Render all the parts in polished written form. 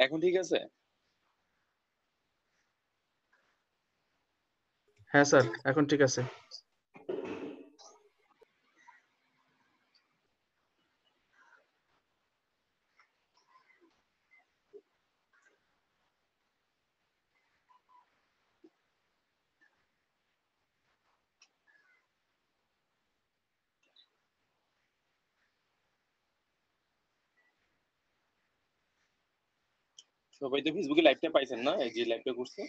এখন ঠিক আছে? হ্যাঁ স্যার, এখন ঠিক আছে। সবাই তো ফেসবুকে লাইভটা পাইছেন না, এই যে লাইভটা করছে?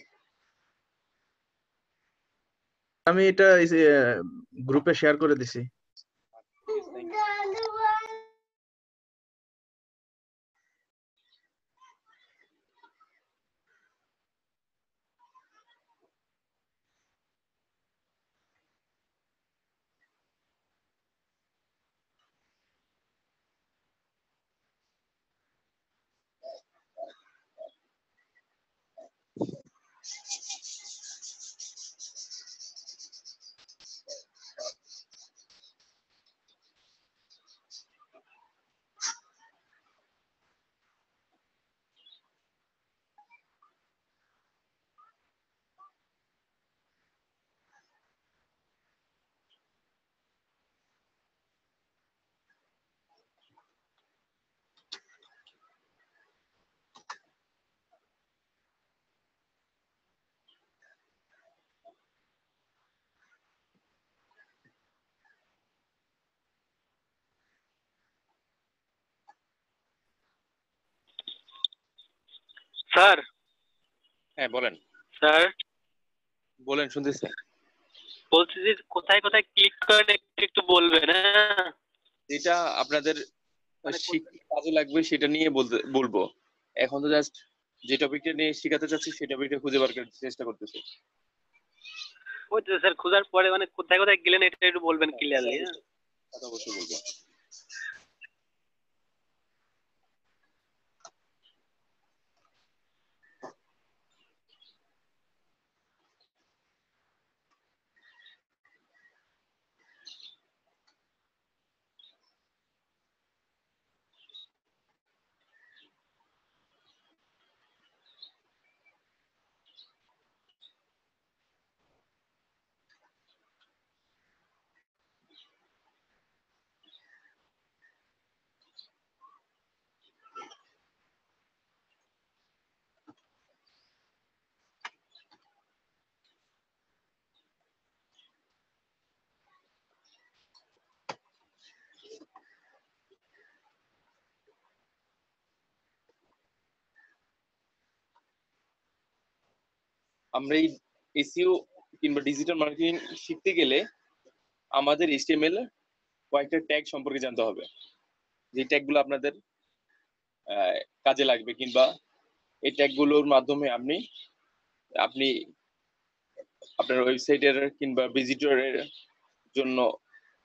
আমি এটা গ্রুপে শেয়ার করে দিছি। ঠিক আছে, thank you. স্যার। হ্যাঁ বলেন। স্যার বলেন, শুনতেছি। বলছি যে কোথায় কোথায় ক্লিক করেন একটু একটু বলবেন, হ্যাঁ? যেটা আপনাদের শিখতে কাজে লাগবে সেটা নিয়ে বলবো। এখন তো জাস্ট যে টপিকটা নিয়ে শেখাতে চাচ্ছি সেই টপিকটা খুঁজে বার করার চেষ্টা করতেছি। ওই তো স্যার, খোঁজার পরে মানে কোথায় কোথায় গেলেন এটা একটু বলবেন ক্লিয়ারলি, হ্যাঁ? কথা অবশ্যই বলবো। আমরা এই এসইও কিংবা ডিজিটাল মার্কেটিং শিখতে গেলে আমাদের এইচটিএমএল কয়েকটা ট্যাগ সম্পর্কে জানতে হবে, যে ট্যাগগুলো আপনাদের কাজে লাগবে, কিংবা এই ট্যাগগুলোর মাধ্যমে আপনি আপনি আপনার ওয়েবসাইটের কিংবা ভিজিটরের জন্য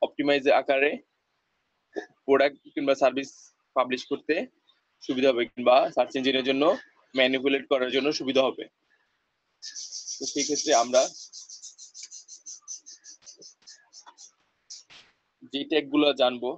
অপটিমাইজ আকারে প্রোডাক্ট কিংবা সার্ভিস পাবলিশ করতে সুবিধা হবে, কিংবা সার্চ ইঞ্জিনের জন্য ম্যানিপুলেট করার জন্য সুবিধা হবে। তো সেই ক্ষেত্রে আমরা যে ট্যাগগুলো জানবো,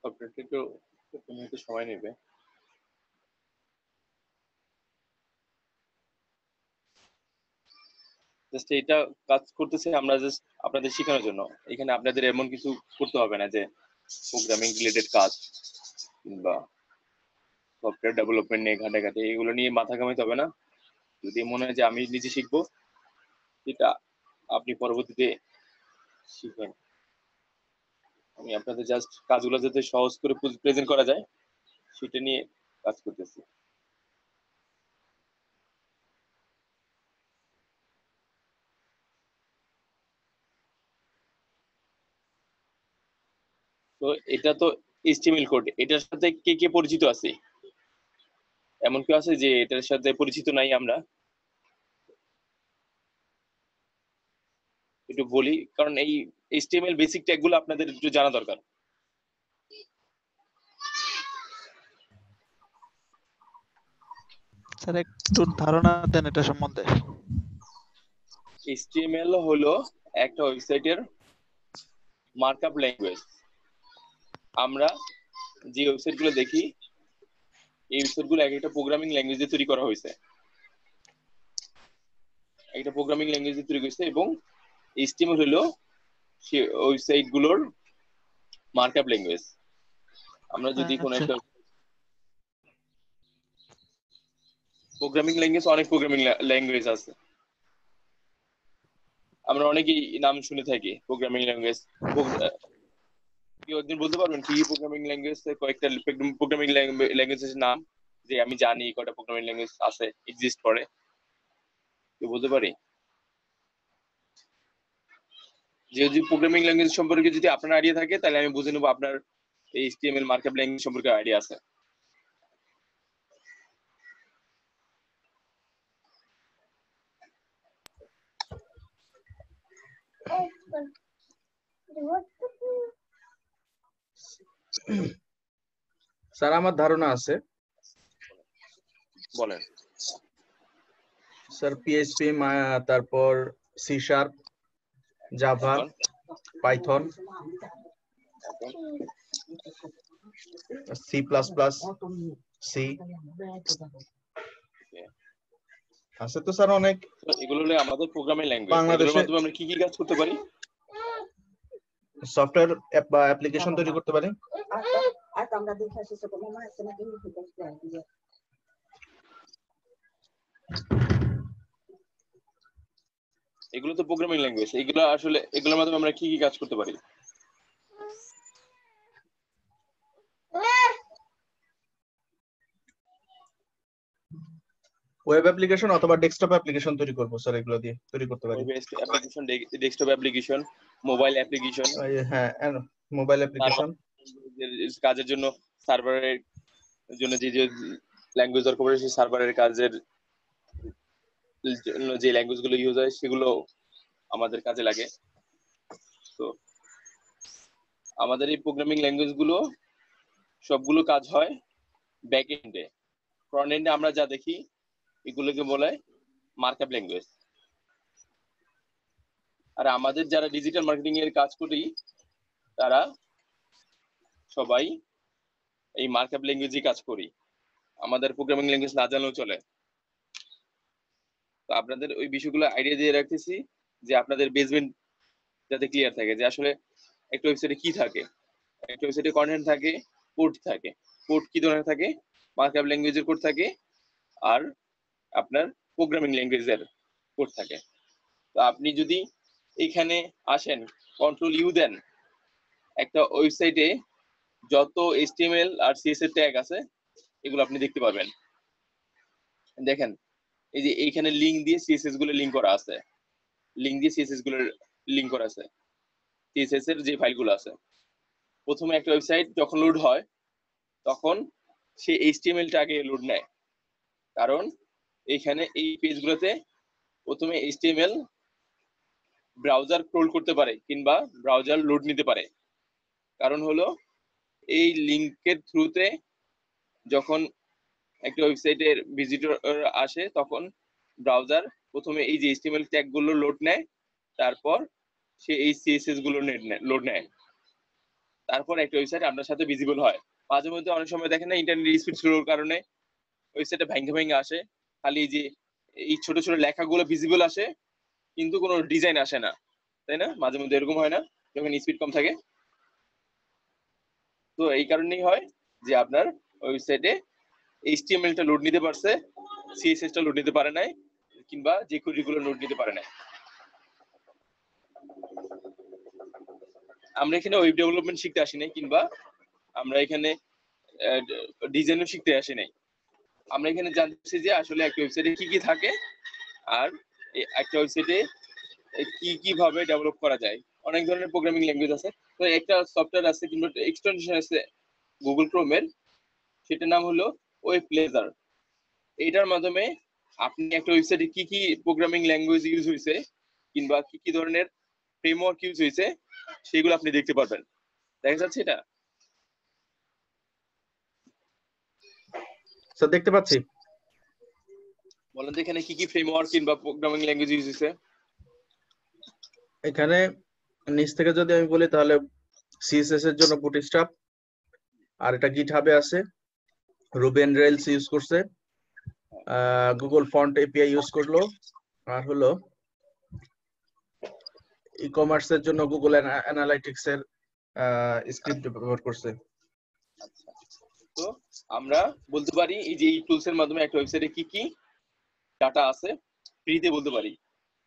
সফটওয়্যারটা একটু সময় নেবে। জাস্ট এটা কাজ করতেছে আমরা জাস্ট আপনাদের শেখানোর জন্য। এখানে আপনাদের এমন কিছু করতে হবে না যে প্রোগ্রামিং রিলেটেড কাজ কিংবা সফটওয়্যার ডেভেলপমেন্ট নিয়ে ঘাটাঘাটি এগুলো নিয়ে মাথা ঘামাইতে হবে না। যদি মনে হয় যে আমি নিজে শিখবো, এটা আপনি পরবর্তীতে শিখবেন। আমি আপনাদের জাস্ট কাজগুলো যাতে সহজ করে প্রেজেন্ট করা যায় সেটা নিয়ে কাজ করতেছি। তো এটা তো এইচটিএমএল কোড, এটার সাথে কে কে পরিচিত আছে? এমন কেউ আছে যে এটার সাথে পরিচিত নাই? আমরা একটু বলি, কারণ এই এইচটিএমএল বেসিক ট্যাগ গুলো আপনাদের একটু জানা দরকার। স্যার একটু ধারণা দেন এটা সম্বন্ধে। এইচটিএমএল হলো একটা ওয়েবসাইটের মার্কআপ ল্যাঙ্গুয়েজ। আমরা যে ওয়েবসাইট গুলো দেখি এই ওয়েবসাইট গুলো একটা প্রোগ্রামিং ল্যাঙ্গুয়েজ দিয়ে তৈরি করা হয়েছে, একটা প্রোগ্রামিং ল্যাঙ্গুয়েজ দিয়ে তৈরি করেছে, এবং এইচটিএমএল হলো সে ওয়েবসাইট গুলোর মার্কআপ ল্যাঙ্গুয়েজ। আমরা যদি কোনো একটা প্রোগ্রামিং ল্যাঙ্গুয়েজ, অনেক প্রোগ্রামিং ল্যাঙ্গুয়েজ আছে, আমরা অনেকেই নাম শুনে থাকি প্রোগ্রামিং ল্যাঙ্গুয়েজ। কেউ একদিন বলতে পারবেন কি প্রোগ্রামিং ল্যাঙ্গুয়েজ, কয়েকটা প্রোগ্রামিং ল্যাঙ্গুয়েজের নাম যে আমি জানি কয়টা প্রোগ্রামিং ল্যাঙ্গুয়েজ আছে, এক্সিস্ট করে? কেউ বলতে পারি? যদি প্রোগ্রামিং ল্যাঙ্গুয়েজ সম্পর্কে যদি আপনার আইডিয়া থাকে তাহলে আমি বুঝে নেবো আপনার এই এইচটিএমএল মার্কআপ ল্যাঙ্গুয়েজ সম্পর্কে আইডিয়া আছে। স্যার আমার ধারণা আছে। বলেন। স্যার পিএইচপি, তারপর C sharp, Java, Python, C plus plus, C আছে তো স্যার অনেক। এগুলো হলো আমাদের প্রোগ্রামিং ল্যাঙ্গুয়েজ। এগুলোর বাংলাদেশে মাধ্যমে আমরা কি কি কাজ করতে পারি? সফটওয়্যার বা অ্যাপ্লিকেশন তৈরি করতে পারি। এগুলো তো প্রোগ্রামিং ল্যাঙ্গুয়েজ, এগুলো আসলে এগুলোর মাধ্যমে আমরা কি কি কাজ করতে পারি? ওয়েব অ্যাপ্লিকেশন অথবা ডেস্কটপ অ্যাপ্লিকেশন তৈরি করব স্যার, এগুলো দিয়ে তৈরি করতে পারি। Web application, desktop application, mobile application. হ্যাঁ, মোবাইল অ্যাপ্লিকেশন। কাজের জন্য সার্ভারের জন্য যে যে ল্যাঙ্গুয়েজ দরকার পড়ে সেই সার্ভারের কাজের জন্য যে ল্যাঙ্গুয়েজ গুলো ইউজ হয় সেগুলো আমাদের কাজে লাগে। তো আমাদের এই প্রোগ্রামিং ল্যাঙ্গুয়েজ গুলো সবগুলো কাজ হয় ব্যাক এন্ডে। ফ্রন্ট এন্ডে আমরা যা দেখি এগুলোকে বলে মার্কআপ ল্যাঙ্গুয়েজ। আর আমাদের যারা ডিজিটাল মার্কেটিং এর কাজ করি তারা সবাই এই মার্কআপ ল্যাঙ্গুয়েজই কাজ করি, আমাদের প্রোগ্রামিং ল্যাঙ্গুয়েজ না জানলেও চলে। তো আপনাদের ওই বিষয়গুলো আইডিয়া দিয়ে রাখতেছি যে আপনাদের বেসমেন্ট যাতে ক্লিয়ার থাকে, যে আসলে একটা ওয়েবসাইটে কি থাকে। একটা ওয়েবসাইটে কন্টেন্ট থাকে, কোড থাকে। কোড কি ধরনের থাকে? মার্কআপ ল্যাঙ্গুয়েজের কোড থাকে আর আপনার প্রোগ্রামিং ল্যাঙ্গুয়েজের কোড থাকে। তো আপনি যদি এখানে আসেন, কন্ট্রোল ইউ দেন, একটা ওয়েবসাইটে যত এইচটিএমএল আর সিএসএস ট্যাগ আছে এগুলো আপনি দেখতে পাবেন। দেখেন এই যে এইখানে লিঙ্ক দিয়ে সিএসএস গুলো লিঙ্ক করা আছে, লিঙ্ক দিয়ে সিএসএস গুলো লিঙ্ক করা আছে, সিএসএস এর যে ফাইলগুলো আছে। প্রথমে একটা ওয়েবসাইট যখন লোড হয় তখন সে এইচটিএমএলটা আগে লোড নেয়, কারণ এইখানে এই পেজগুলোতে প্রথমে এইচটিএমএল ব্রাউজার ক্রল করতে পারে কিংবা ব্রাউজার লোড নিতে পারে। কারণ হলো এই লিঙ্কের থ্রুতে যখন একটা ওয়েবসাইটের ভিজিটর আসে তখন ব্রাউজার প্রথমে এই যে এইচটিএমএল ট্যাগ গুলো লোড নেয়, তারপর সে এই সিএসএস গুলো লোড নেয়। তারপর একটা ওয়েবসাইট আপনার সাথে ভিজিবল হয়। মাঝে মধ্যে অনেক সময় দেখেন না ইন্টারনেট স্পিড স্লোর কারণে ওয়েবসাইটে ভেঙে ভেঙে আসে, খালি যে এই ছোট ছোট লেখাগুলো ভিজিবল আসে কিন্তু কোনো ডিজাইন আসে না, তাই না? মাঝে মধ্যে এরকম হয় না যখন স্পিড কম থাকে? তো এই কারণেই হয় যে আপনার ওয়েবসাইটে এইচটিএমএল টা লোড নিতে পারছে, সিএসএস টা লোড নিতে পারে নাই, কিংবা যে কোডগুলো লোড নিতে পারে নাই। আমরা এখানে ওয়েব ডেভেলপমেন্ট শিখতে আসি নাই, কিংবা আমরা এখানে ডিজাইনও শিখতে আসি নাই। আমরা এখানে জানতেছি যে আসলে একটা ওয়েবসাইটে কি কি থাকে আর একটা ওয়েবসাইটে কি কিভাবে ডেভেলপ করা যায়। অনেক ধরনের প্রোগ্রামিং ল্যাঙ্গুয়েজ আছে। তো একটা সফটওয়্যার আছে কিংবা এক্সটেনশন আছে গুগল ক্রোমের, সেটার নাম হলো ওয়েব প্লেজার। এটার মাধ্যমে আপনি একটা ওয়েবসাইটে কি কি প্রোগ্রামিং ল্যাঙ্গুয়েজ ইউজ হয়েছে কিংবা কি কি ধরনের ফ্রেমওয়ার্ক ইউজ হয়েছে সেগুলো আপনি দেখতে পারবেন। দেখা যাচ্ছে এটা? স্যার দেখতে পাচ্ছি। বলেন তো এখানে কি কি ফ্রেমওয়ার্ক কিংবা প্রোগ্রামিং ল্যাঙ্গুয়েজ ইউজ হয়েছে? এখানে নিচ থেকে যদি আমি বলি তাহলে সিএসএস এর জন্য বুটস্ট্র্যাপ, আর এটা গিটহাবে আছে, রুবি অন রেলস ইউজ করছে, গুগল ফন্ট এপিআই ইউজ করলো, আর হলো ই কমার্সের জন্য গুগল অ্যানালাইটিক্স এর স্ক্রিপ্ট ব্যবহার করছে। আচ্ছা, তো আমরা বলতে পারি এই যে এই টুলস এর মাধ্যমে একটা ওয়েবসাইটে কি কি ডাটা আছে ফ্রিতে বলতে পারি।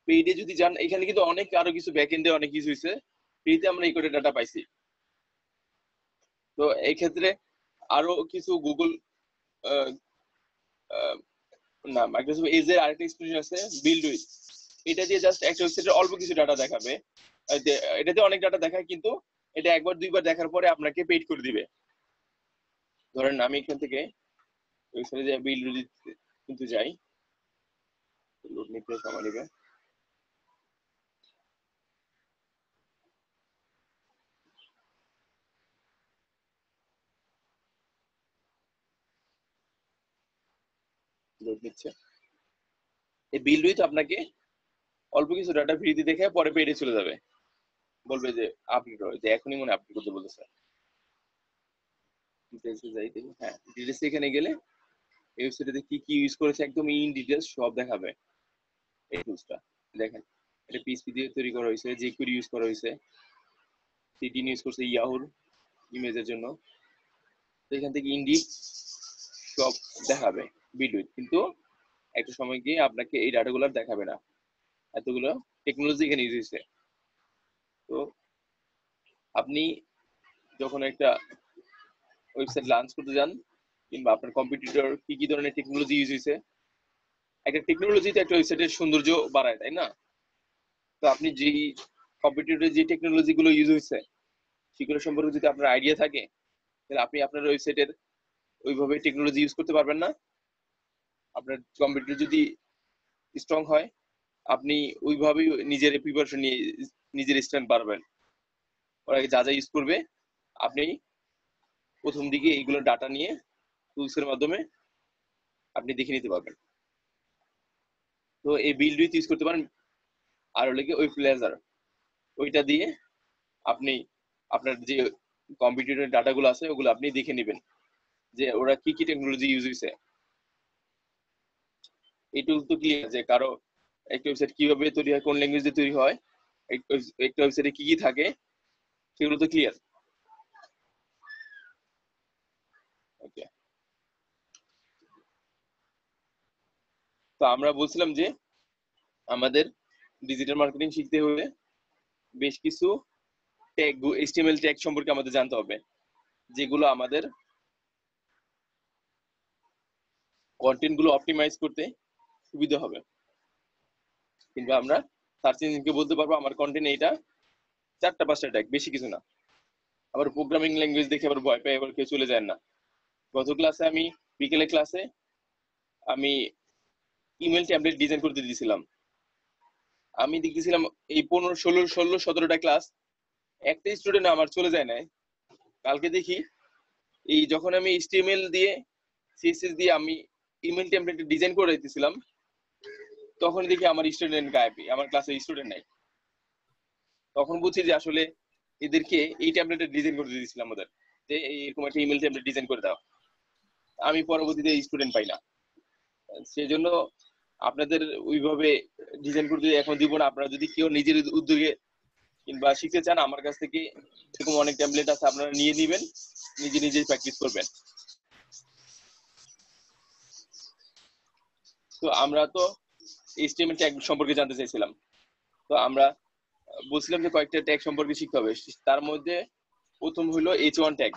পেইডে যদি যান এখানে কিন্তু অনেক আরো কিছু ব্যাকএন্ডে অনেক কিছু হয়েছে, ফ্রিতে আমরা এই করে ডাটা পাইছি। তো এই ক্ষেত্রে আরো কিছু গুগল না মাইক্রোসফট এজ এর আরেকটা এক্সপ্রেশন আছে বিল্ড উইথ। এটা দিয়ে জাস্ট একটা ওয়েবসাইটের অল্প কিছু ডাটা দেখাবে, এটাতে অনেক ডাটা দেখায় কিন্তু এটা একবার দুইবার দেখার পরে আপনাকে পেইড করে দিবে। ধরেন আমি এখান থেকে ওয়েবসাইটে যে বিল্ড উইথ কিন্তু যাই, লোড নিতে সময় নেবে। লোড নিচ্ছে। এই বিল্ড উইথ আপনাকে অল্প কিছু ডাটা ফ্রিতে দেখে পরে পেইডে চলে যাবে, বলবে যে আপডেট হয়, যে এখনই মনে আপডেট করতে বলতেছে। ডিটেইলসে যাই দেখি, হ্যাঁ ডিটেইলস এখানে গেলে এই ওয়েবসাইটে কি কি ইউজ করেছে একদম ইন ডিটেইলস সব দেখাবে। এই টুলসটা দেখেন, এটা পিএইচপি দিয়ে তৈরি করা হয়েছে, jQuery ইউজ করা হয়েছে, সিটিন ইউজ করছে ইয়াহুর ইমেজের জন্য। তো এখান থেকে ইন্ডি সব দেখাবে ভিডিও, কিন্তু একটা সময় গিয়ে আপনাকে এই ডাটাগুলো দেখাবে না, এতগুলো টেকনোলজি এখানে ইউজ হয়েছে। তো আপনি যখন একটা ওয়েবসাইট লঞ্চ করতে যান কিংবা আপনার কম্পিটিটর কি কি ধরনের টেকনোলজি ইউজ হয়েছে, একটা টেকনোলজি তো একটা ওয়েবসাইটের সৌন্দর্য বাড়ায়, তাই না? তো আপনি যে কম্পিটিটরের যে টেকনোলজি গুলো ইউজ হয়েছে সেগুলো সম্পর্কে যদি আপনার আইডিয়া থাকে তাহলে আপনি আপনার ওয়েবসাইটের ওইভাবে টেকনোলজি ইউজ করতে পারবেন না। আপনার কম্পিউটার যদি স্ট্রং হয় আপনি ওইভাবেই নিজের প্রিপারেশন নিয়ে নিজের স্ট্যান্ড পারবেন। ওরা যা যা ইউজ করবে আপনি প্রথম দিকে এইগুলো ডাটা নিয়ে টুলসের মাধ্যমে আপনি দেখে নিতে পারবেন। তো এই বিল্ড উইথ ইউজ করতে পারেন। আর হলো কি ওই প্লেজার, ওইটা দিয়ে আপনি আপনার যে কম্পিউটারের ডাটাগুলো আছে ওগুলো আপনি দেখে নেবেন যে ওরা কি কি টেকনোলজি ইউজ হয়েছে। এই টুল তো ক্লিয়ার যে কারো একটা ওয়েবসাইট কিভাবে তৈরি হয়, কোন ল্যাঙ্গুয়েজ দিয়ে তৈরি হয়, একটা ওয়েবসাইটে কি কি থাকে সেগুলো তো ক্লিয়ার। ওকে, তো আমরা বলছিলাম যে আমাদের ডিজিটাল মার্কেটিং শিখতে হলে বেশ কিছু ট্যাগ, এইচটিএমএল ট্যাগ সম্পর্কে আমাদের জানতে হবে, যেগুলো আমাদের কন্টেন্ট গুলো অপটিমাইজ করতে সুবিধা হবে। কিংবা আমরা সার্চ ইঞ্জিনকে বলতে পারবো আমার কন্টেন্ট এইটা 4-5টা ট্যাগ, বেশি কিছু না। আবার প্রোগ্রামিং ল্যাঙ্গুয়েজ দেখে আবার ভয় পাই আবার কেউ চলে যায় না। গত ক্লাসে আমি বিকেলে ক্লাসে আমি ইমেল টেমপ্লেট ডিজাইন করতে দিয়েছিলাম। আমি দেখতেছিলাম এই 15-16-17টা ক্লাস একটা স্টুডেন্ট আমার চলে যায় না। কালকে দেখি এই যখন আমি এইচটিএমএল দিয়ে সিএসএস দিয়ে আমি ইমেল টেমপ্লেট ডিজাইন করে দিতেছিলাম তখন দেখি আমার স্টুডেন্ট গায়েব, আমার ক্লাসে স্টুডেন্ট নাই। তখন বুঝছি যে আসলে এদেরকে এই টেমপ্লেটটা ডিজাইন করে দিয়েছিলাম আমাদের যে এরকম একটা ইমেল টেমপ্লেট ডিজাইন করে দাও। আমি পরবর্তীতে স্টুডেন্ট পাই না, সেজন্য আপনাদের ওইভাবে ডিজাইন করতে এখন দিব না। আপনারা যদি কেউ নিজের উদ্যোগে কিংবা শিখতে চান, আমার কাছ থেকে এরকম অনেক টেমপ্লেট আছে, আপনারা নিয়ে নিবেন, নিজে নিজেই প্র্যাকটিস করবেন। তো আমরা তো এইচটিএমএল ট্যাগ সম্পর্কে জানতে চাইছিলাম। তো আমরা বলছিলাম যে কয়েকটা ট্যাগ সম্পর্কে শিখতে হবে। তার মধ্যে প্রথম হলো H1 ট্যাগ।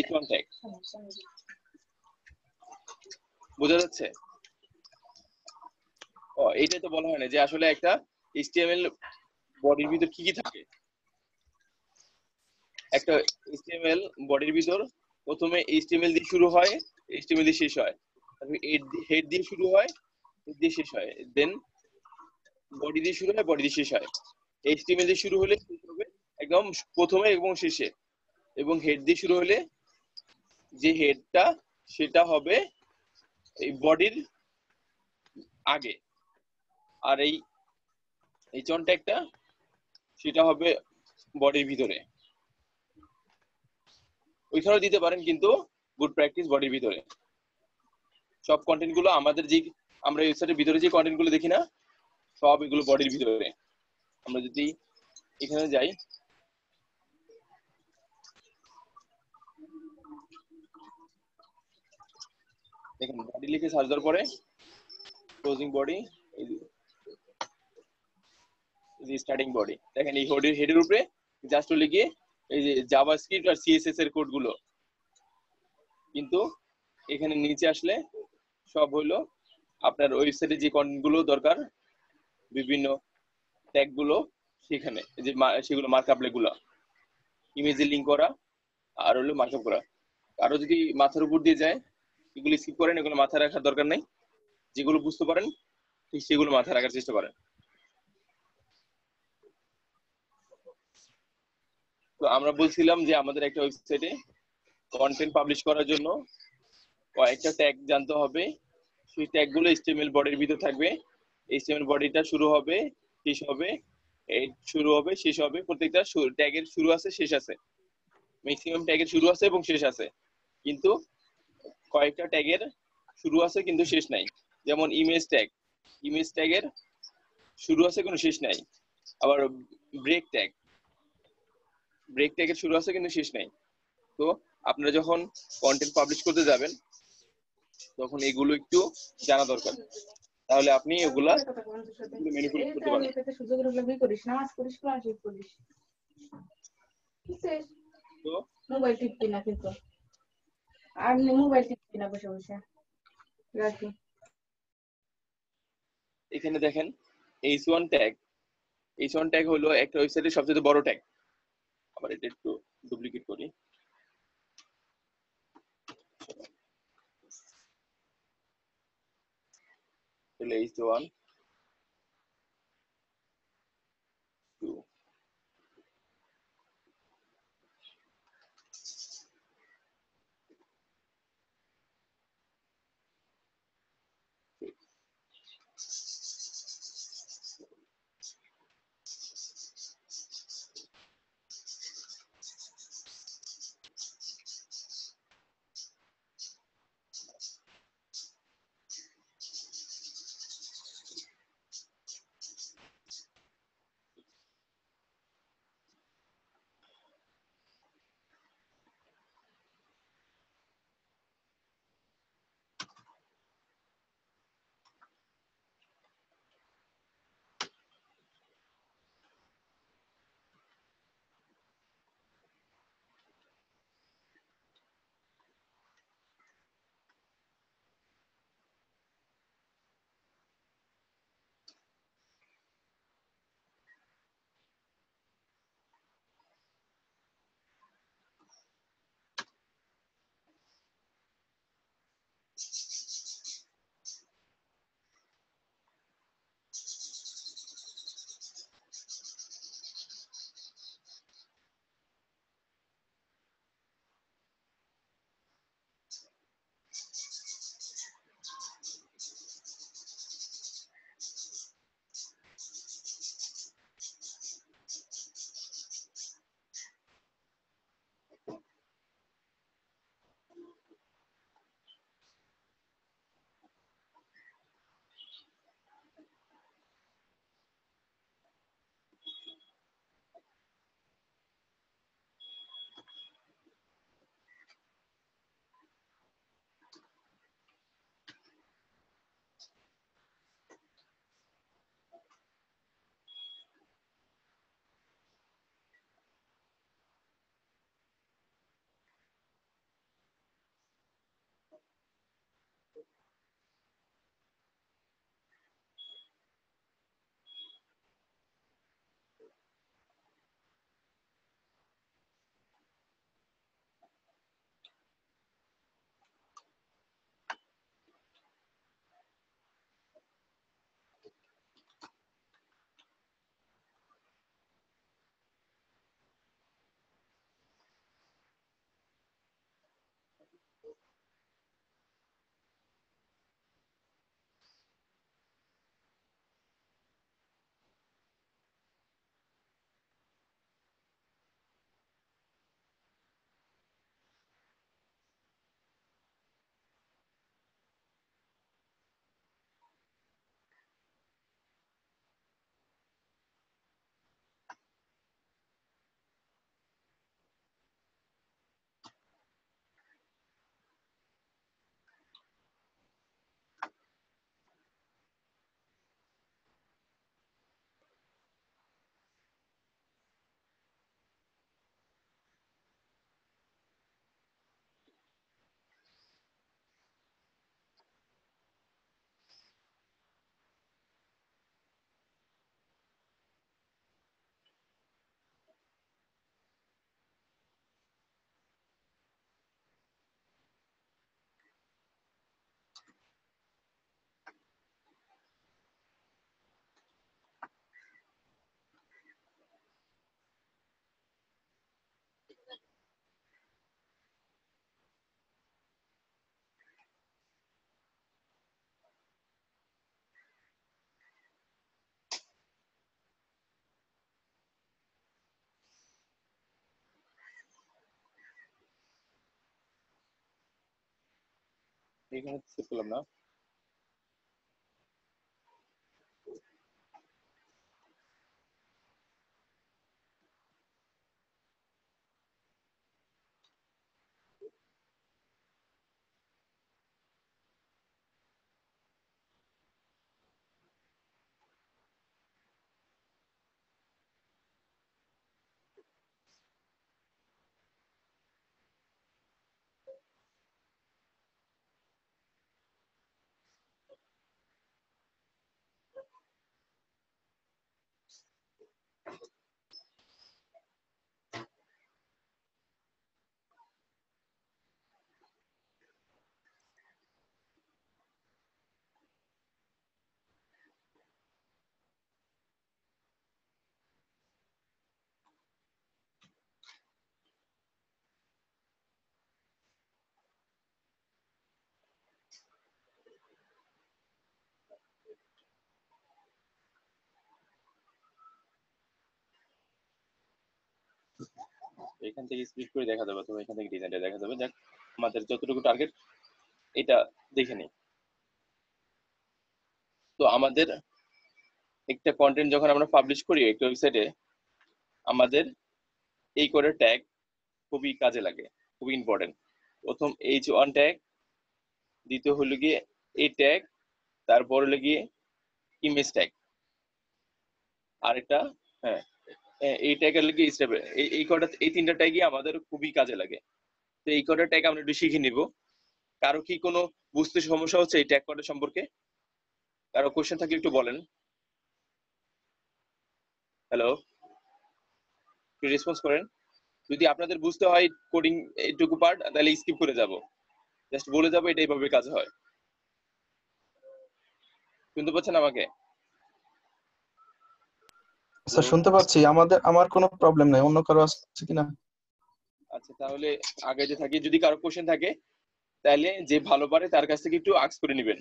H1 ট্যাগ বোঝা যাচ্ছে? এইটাই তো বলা হয় না যে আসলে একটা এইচটিএমএল বডির ভিতর কি কি থাকে। একটা এইচটিএমএল বডির ভিতর প্রথমে এইচটিএমএল দিয়ে শুরু হয়, এইচটিএমএল দিয়ে শেষ হয়, তারপর হেড দিয়ে শুরু হয়, হেড দিয়ে শেষ হয়, দেন বডি দিয়ে শুরু হয়, বডি দিয়ে শেষ হয়। এইচটিএমএল দিয়ে শুরু হলে শেষ হবে একদম প্রথমে এবং শেষে, এবং হেড দিয়ে শুরু হলে যে হেডটা সেটা হবে এই বডির আগে, আর এই H1 ট্যাগটা সেটা হবে বডির ভিতরে। ওইখানেও দিতে পারেন, কিন্তু গুড প্র্যাকটিস বডির ভিতরে। সব কন্টেন্ট গুলো আমাদের যে আমরা ওয়েবসাইটের ভিতরে যে কন্টেন্ট গুলো দেখি না, সব এগুলো বডির ভিতরে। আমরা যদি এখানে যাই, দেখেন বডি লিখে সার্চ দেওয়ার পরে ক্লোজিং বডি, এই স্টার্টিং বডি, দেখেন এই হেডের উপরে জাস্ট লিখে এই যে জাভাস্ক্রিপ্ট আর সিএসএস এর কোড গুলো, কিন্তু এখানে নিচে আসলে সব হলো আপনার ওয়েবসাইটে যে কন্টেন্ট গুলো দরকার, বিভিন্ন ট্যাগ গুলো সেখানে যে সেগুলো মার্কআপ লেগুলো, ইমেজে লিঙ্ক করা আর হলো মার্কআপ করা। আরো যদি মাথার উপর দিয়ে যায়, এগুলো স্কিপ করেন, এগুলো মাথায় রাখার দরকার নেই। যেগুলো বুঝতে পারেন ঠিক সেগুলো মাথায় রাখার চেষ্টা করেন। তো আমরা বলছিলাম যে আমাদের একটা ওয়েবসাইটে কন্টেন্ট পাবলিশ করার জন্য কয়েকটা ট্যাগ জানতে হবে। সেই ট্যাগ গুলো এইচটিএমএল বডির ভিতর থাকবে। এইচটিএমএল বডিটা শুরু হবে, শেষ হবে, শুরু হবে, শেষ হবে। প্রত্যেকটা ট্যাগের শুরু আছে, শেষ আছে। ম্যাক্সিমাম ট্যাগের শুরু আছে এবং শেষ আছে, কিন্তু কয়েকটা ট্যাগের শুরু আছে কিন্তু শেষ নাই। যেমন ইমেজ ট্যাগ, ইমেজ ট্যাগের শুরু আছে কোনো শেষ নাই। আবার ব্রেক ট্যাগ, ব্রেক ট্যাগের শুরু আছে কিন্তু শেষ নাই। তো আপনারা যখন কন্টেন্ট পাবলিশ করতে যাবেন তখন এগুলো একটু জানা দরকার, তাহলে আপনি এগুলা ম্যানিপুলেট করতে পারবেন। তো মোবাইল টিপছি না, কিন্তু আর মোবাইল টিপছি না বসে বসে রাখি। এখানে দেখেন H1 ট্যাগ, H1 ট্যাগ হলো একটা ওয়েবসাইটের সবচেয়ে বড় ট্যাগ। আবার এটা একটু ডুপ্লিকেট করি। তাহলে H1 2, এখানে সেভ করলাম না। এখান থেকে স্প্লিট করে দেখা যাবে, তো এখান থেকে ডিজাইনটা দেখা যাবে। যাক, আমাদের যতটুকু টার্গেট এটা দেখে নিই। তো আমাদের একটা কন্টেন্ট যখন আমরা পাবলিশ করি একটা ওয়েবসাইটে, আমাদের এই করে ট্যাগ খুবই কাজে লাগে, খুবই ইম্পর্টেন্ট। প্রথম H1 ট্যাগ, দ্বিতীয় হলো গিয়ে এই ট্যাগ, তারপর হলো গিয়ে ইমেজ ট্যাগ, আর একটা হ্যাঁ এই ট্যাগের লাগে স্টেপ, এই কটা, এই তিনটা ট্যাগই আমাদের খুবই কাজে লাগে। তো এই কটা ট্যাগ আমরা একটু শিখে নিব। কারো কি কোনো বুঝতে সমস্যা হচ্ছে এই ট্যাগ কটা সম্পর্কে? কারো কোশ্চেন থাকলে একটু বলেন। হ্যালো, একটু রেসপন্স করেন। যদি আপনাদের বুঝতে হয় কোডিং এইটুকু পার্ট, তাহলে স্কিপ করে যাব, জাস্ট বলে যাবো এটা এইভাবে কাজ হয়। শুনতে পাচ্ছেন আমাকে? স্যার শুনতে পাচ্ছি, আমার কোনো প্রবলেম নাই, অন্য কারো আছে কিনা? আচ্ছা, তাহলে আগে যে থাকি, যদি কারো কোশ্চেন থাকে তাহলে যে ভালো পারে তার কাছ থেকে একটু আস্ক করে নেবেন।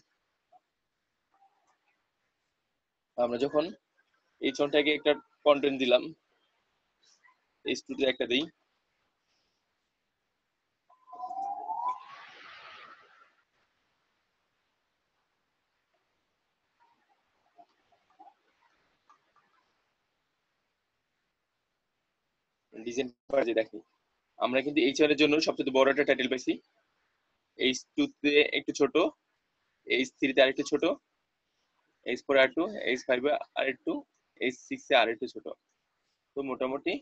আমরা যখন এই চনটাকে একটা কন্টেন্ট দিলাম, এই স্টুডিও একটা দিই, ডিজাইন যে দেখি, আমরা কিন্তু এই চ্যানেলের জন্য সবচেয়ে বড় একটা টাইটেল পাইছি। H2 তে একটু ছোট, H3 তে আরেকটু ছোট, H4 আরেকটু, H5 এ আরেকটু, H6 এ আরেকটু ছোট। তো মোটামুটি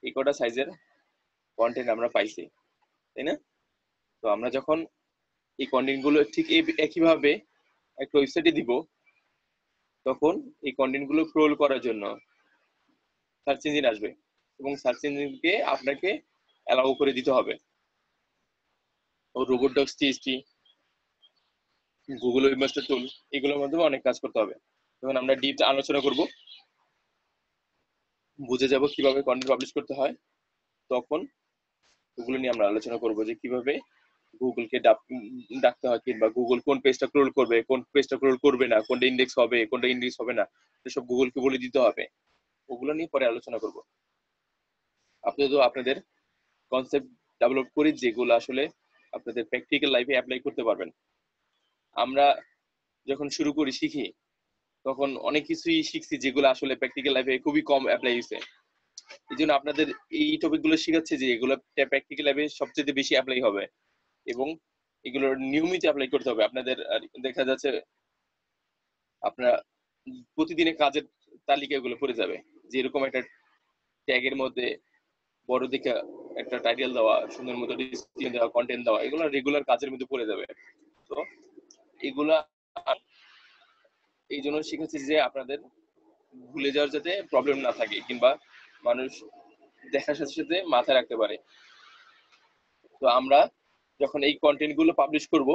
এই কটা সাইজের কন্টেন্ট আমরা পাইছি, তাই না? তো আমরা যখন এই কন্টেন্ট গুলো ঠিক একইভাবে একটা ওয়েবসাইটে দিব, তখন এই কন্টেন্ট গুলো ক্রল করার জন্য সার্চ ইঞ্জিন আসবে, এবং সার্চ ইঞ্জিনকে আপনাকে অ্যালাউ করে দিতে হবে। ও রোবট ডক্স টিএসটি, গুগল ওয়েবমাস্টার টুল, এগুলোর মাধ্যমে অনেক কাজ করতে হবে। যখন আমরা ডিপ আলোচনা করব, বুঝে যাব কিভাবে কন্টেন্ট পাবলিশ করতে হয়, তখন ওগুলো নিয়ে আমরা আলোচনা করব যে কিভাবে গুগলকে ডাকতে হয়, কিংবা গুগল কোন পেজটা ক্রল করবে, কোন পেজটা ক্রল করবে না, কোনটা ইন্ডেক্স হবে, কোনটা ইন্ডেক্স হবে না, এসব গুগলকে বলে দিতে হবে। ওগুলো নিয়ে পরে আলোচনা করব। আপনাদের কনসেপ্ট ডেভেলপ করি যেগুলো আসলে আপনাদের প্র্যাকটিক্যাল লাইফে অ্যাপ্লাই করতে পারবেন। আমরা যখন শুরু করি শিখি, তখন অনেক কিছুই শিখছি যেগুলো আসলে প্র্যাকটিক্যাল লাইফে খুবই কম অ্যাপ্লাই হয়েছে। এই জন্য আপনাদের এই টপিক গুলো শিখাচ্ছে যে এগুলো প্র্যাকটিক্যাল লাইফে সবচেয়ে বেশি অ্যাপ্লাই হবে, এবং এগুলোর নিয়মিত অ্যাপ্লাই করতে হবে আপনাদের। দেখা যাচ্ছে আপনারা প্রতিদিনের কাজের তালিকা এগুলো পড়ে যাবে, যে এরকম একটা ট্যাগের মধ্যে বড় দিকে একটা টাইটেল দেওয়া, সুন্দর মতো ডিসক্রিপশন দেওয়া, কন্টেন্ট দেওয়া, এগুলো রেগুলার কাজের মধ্যে পড়ে যাবে। তো এগুলা এই জন্য শিখেছি যে আপনাদের ভুলে যাওয়ার যাতে প্রবলেম না থাকে, কিংবা মানুষ দেখার সাথে সাথে মাথায় রাখতে পারে। তো আমরা যখন এই কন্টেন্ট গুলো পাবলিশ করব,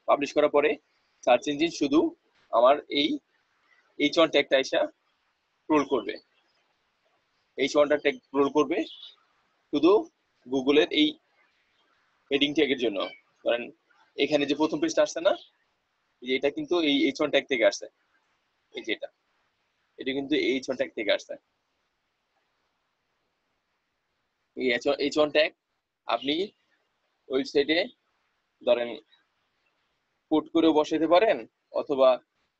পাবলিশ করার পরে সার্চ ইঞ্জিন শুধু আমার এই H1 ট্যাগটা এসে ক্রল করবে, H1টা ট্যাগ ক্রল করবে শুধু গুগলের এই হেডিং ট্যাগের জন্য। কারণ এখানে যে প্রথম পেজটা আসছে না, যে এটা কিন্তু এই H1 ট্যাগ থেকে আসছে, এই যে এটা কিন্তু H1 ট্যাগ থেকে আসছে। এই H1 ট্যাগ আপনি ওয়েবসাইটে ধরেন কোড করেও বসাইতে পারেন, অথবা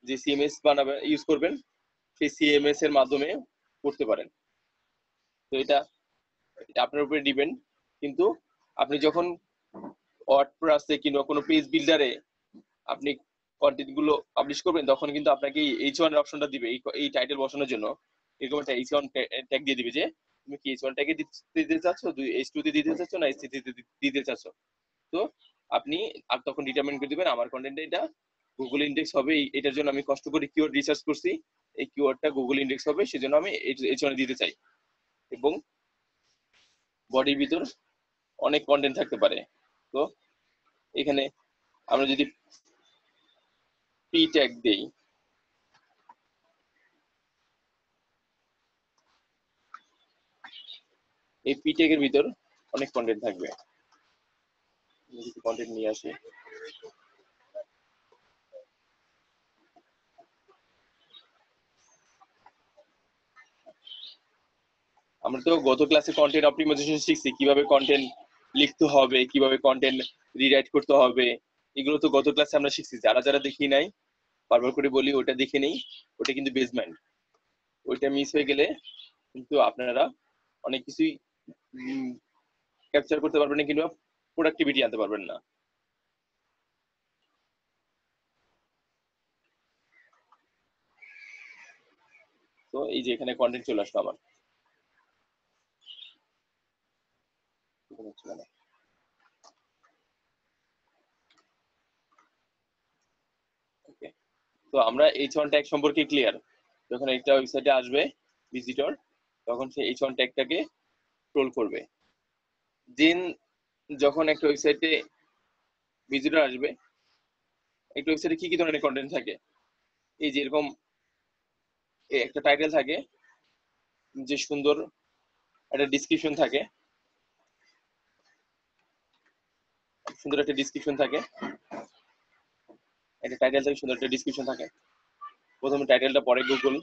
যে সিএমএস বানাবেন ইউজ করবেন সেই সিএমএস এর মাধ্যমে করতে পারেন। তো এটা আপনার উপরে ডিপেন্ড। কিন্তু আপনি যখন ওয়ার্ডপ্রেসে কিংবা কোনো পেজ বিল্ডারে আপনি কন্টেন্ট গুলো পাবলিশ করবেন, তখন কিন্তু আপনাকে H1 এর অপশনটা দিবে এই টাইটেল বসানোর জন্য। এরকম একটা H1 ট্যাগ দিয়ে দিবে যে তুমি কি H1 ট্যাগে দিতে চাচ্ছ, H2 তে দিতে চাচ্ছ না H3 তে দিতে চাচ্ছ। তো আপনি তখন ডিটারমাইন করে দিবেন আমার কন্টেন্টে এটা গুগল ইন্ডেক্স হবে, এটার জন্য আমি কষ্ট করে কিওয়ার্ড রিসার্চ করছি, এই কিওয়ার্ডটা গুগল ইন্ডেক্স হবে, সেজন্য আমি H1 দিতে চাই। এবং বডির ভিতর অনেক কন্টেন্ট থাকতে পারে। তো এখানে আমরা যদি পি ট্যাগ দেই, এই পি ট্যাগের ভিতর অনেক কন্টেন্ট থাকবে। কন্টেন্ট নিয়ে আসি, আমরা তো গত ক্লাসে কন্টেন্ট অপটিমাইজেশন শিখছি, কিভাবে কন্টেন্ট লিখতে হবে, কিভাবে কন্টেন্ট রিরাইট করতে হবে, এগুলো তো গত ক্লাসে আমরা শিখছি। যারা যারা দেখি নাই বারবার করে বলি ওটা দেখে নেই, ওটা কিন্তু বেসমেন্ট। ওইটা মিস হয়ে গেলে কিন্তু আপনারা অনেক কিছুই ক্যাপচার করতে পারবেন না কিংবা প্রোডাক্টিভিটি আনতে পারবেন না। তো এই যে এখানে কন্টেন্ট চলে আসলো আমার। তো আমরা H1 ট্যাগ সম্পর্কে ক্লিয়ার। যখন একটা ওয়েবসাইটে আসবে ভিজিটর, তখন সে H1 ট্যাগটাকে স্ক্রল করবে। দেন যখন একটা ওয়েবসাইটে ভিজিটর আসবে, একটা ওয়েবসাইটে কি কি ধরনের কন্টেন্ট থাকে, এই যে এরকম একটা টাইটেল থাকে, যে সুন্দর একটা ডিসক্রিপশন থাকে, সুন্দর একটা ডিসক্রিপশন থাকে, একটা টাইটেল থাকে, সুন্দর একটা ডিসক্রিপশন থাকে। প্রথমে টাইটেলটা, পরে গুগল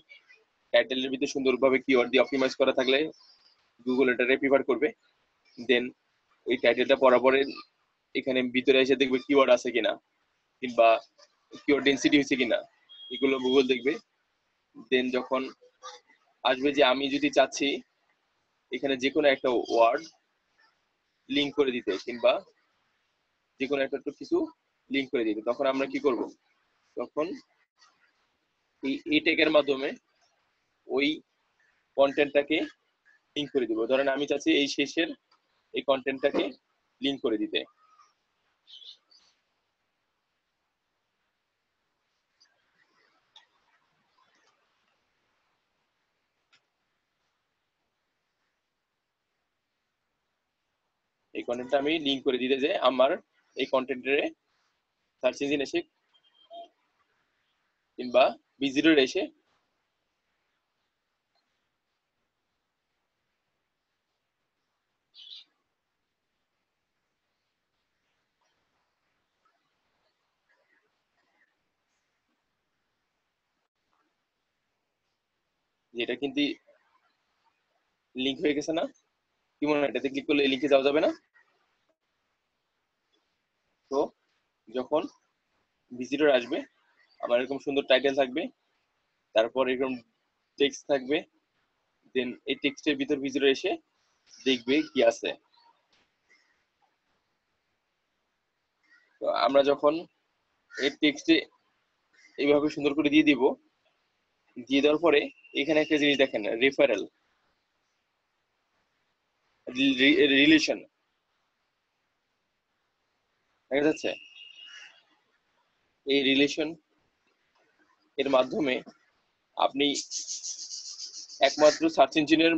টাইটেলের ভিতরে সুন্দরভাবে কিওয়ার্ড দিয়ে অপটিমাইজ করা থাকলে গুগল এটারে প্রিফার করবে। দেন ওই টাইটেলটা পড়ার পরে এখানে ভিতরে এসে দেখবে কিওয়ার্ড আছে কিনা, কিংবা কিওয়ার্ড ডেনসিটি হয়েছে কিনা, এগুলো গুগল দেখবে। দেন যখন আসবে যে আমি যদি চাচ্ছি এখানে যে কোনো একটা ওয়ার্ড লিঙ্ক করে দিতে, কিংবা যে কোনো একটা কিছু লিঙ্ক করে দিতে, তখন আমরা কি করব? তখন এই ট্যাগের মাধ্যমে ওই কন্টেন্টটাকে লিঙ্ক করে দিব। ধরেন আমি চাচ্ছি এই শেষের এই কন্টেন্টটাকে লিঙ্ক করে দিতে। এই কন্টেন্টটা আমি লিঙ্ক করে দিতে, যে আমার এই কন্টেন্টের সার্চ ইঞ্জিন এসে কিংবা ভিজিটর এসে যেটা কিন্তু লিঙ্ক হয়ে গেছে না, কি মনে হয় এটাতে ক্লিক করলে এই লিঙ্কে যাওয়া যাবে না? তো যখন ভিজিটর আসবে, আমার এরকম সুন্দর টাইটেল থাকবে, তারপর এরকম টেক্সট থাকবে, দেন এই টেক্সটের ভিতর ভিজিটর এসে দেখবে কি আছে। তো আমরা যখন এই টেক্সটে এইভাবে সুন্দর করে দিয়ে দিব, দিয়ে দেওয়ার পরে এখানে একটা জিনিস দেখেন, রেফারেল রিলেশন দেখা যাচ্ছে। এই রিলেশন এর মাধ্যমে আপনি একমাত্র সার্চ ইঞ্জিনের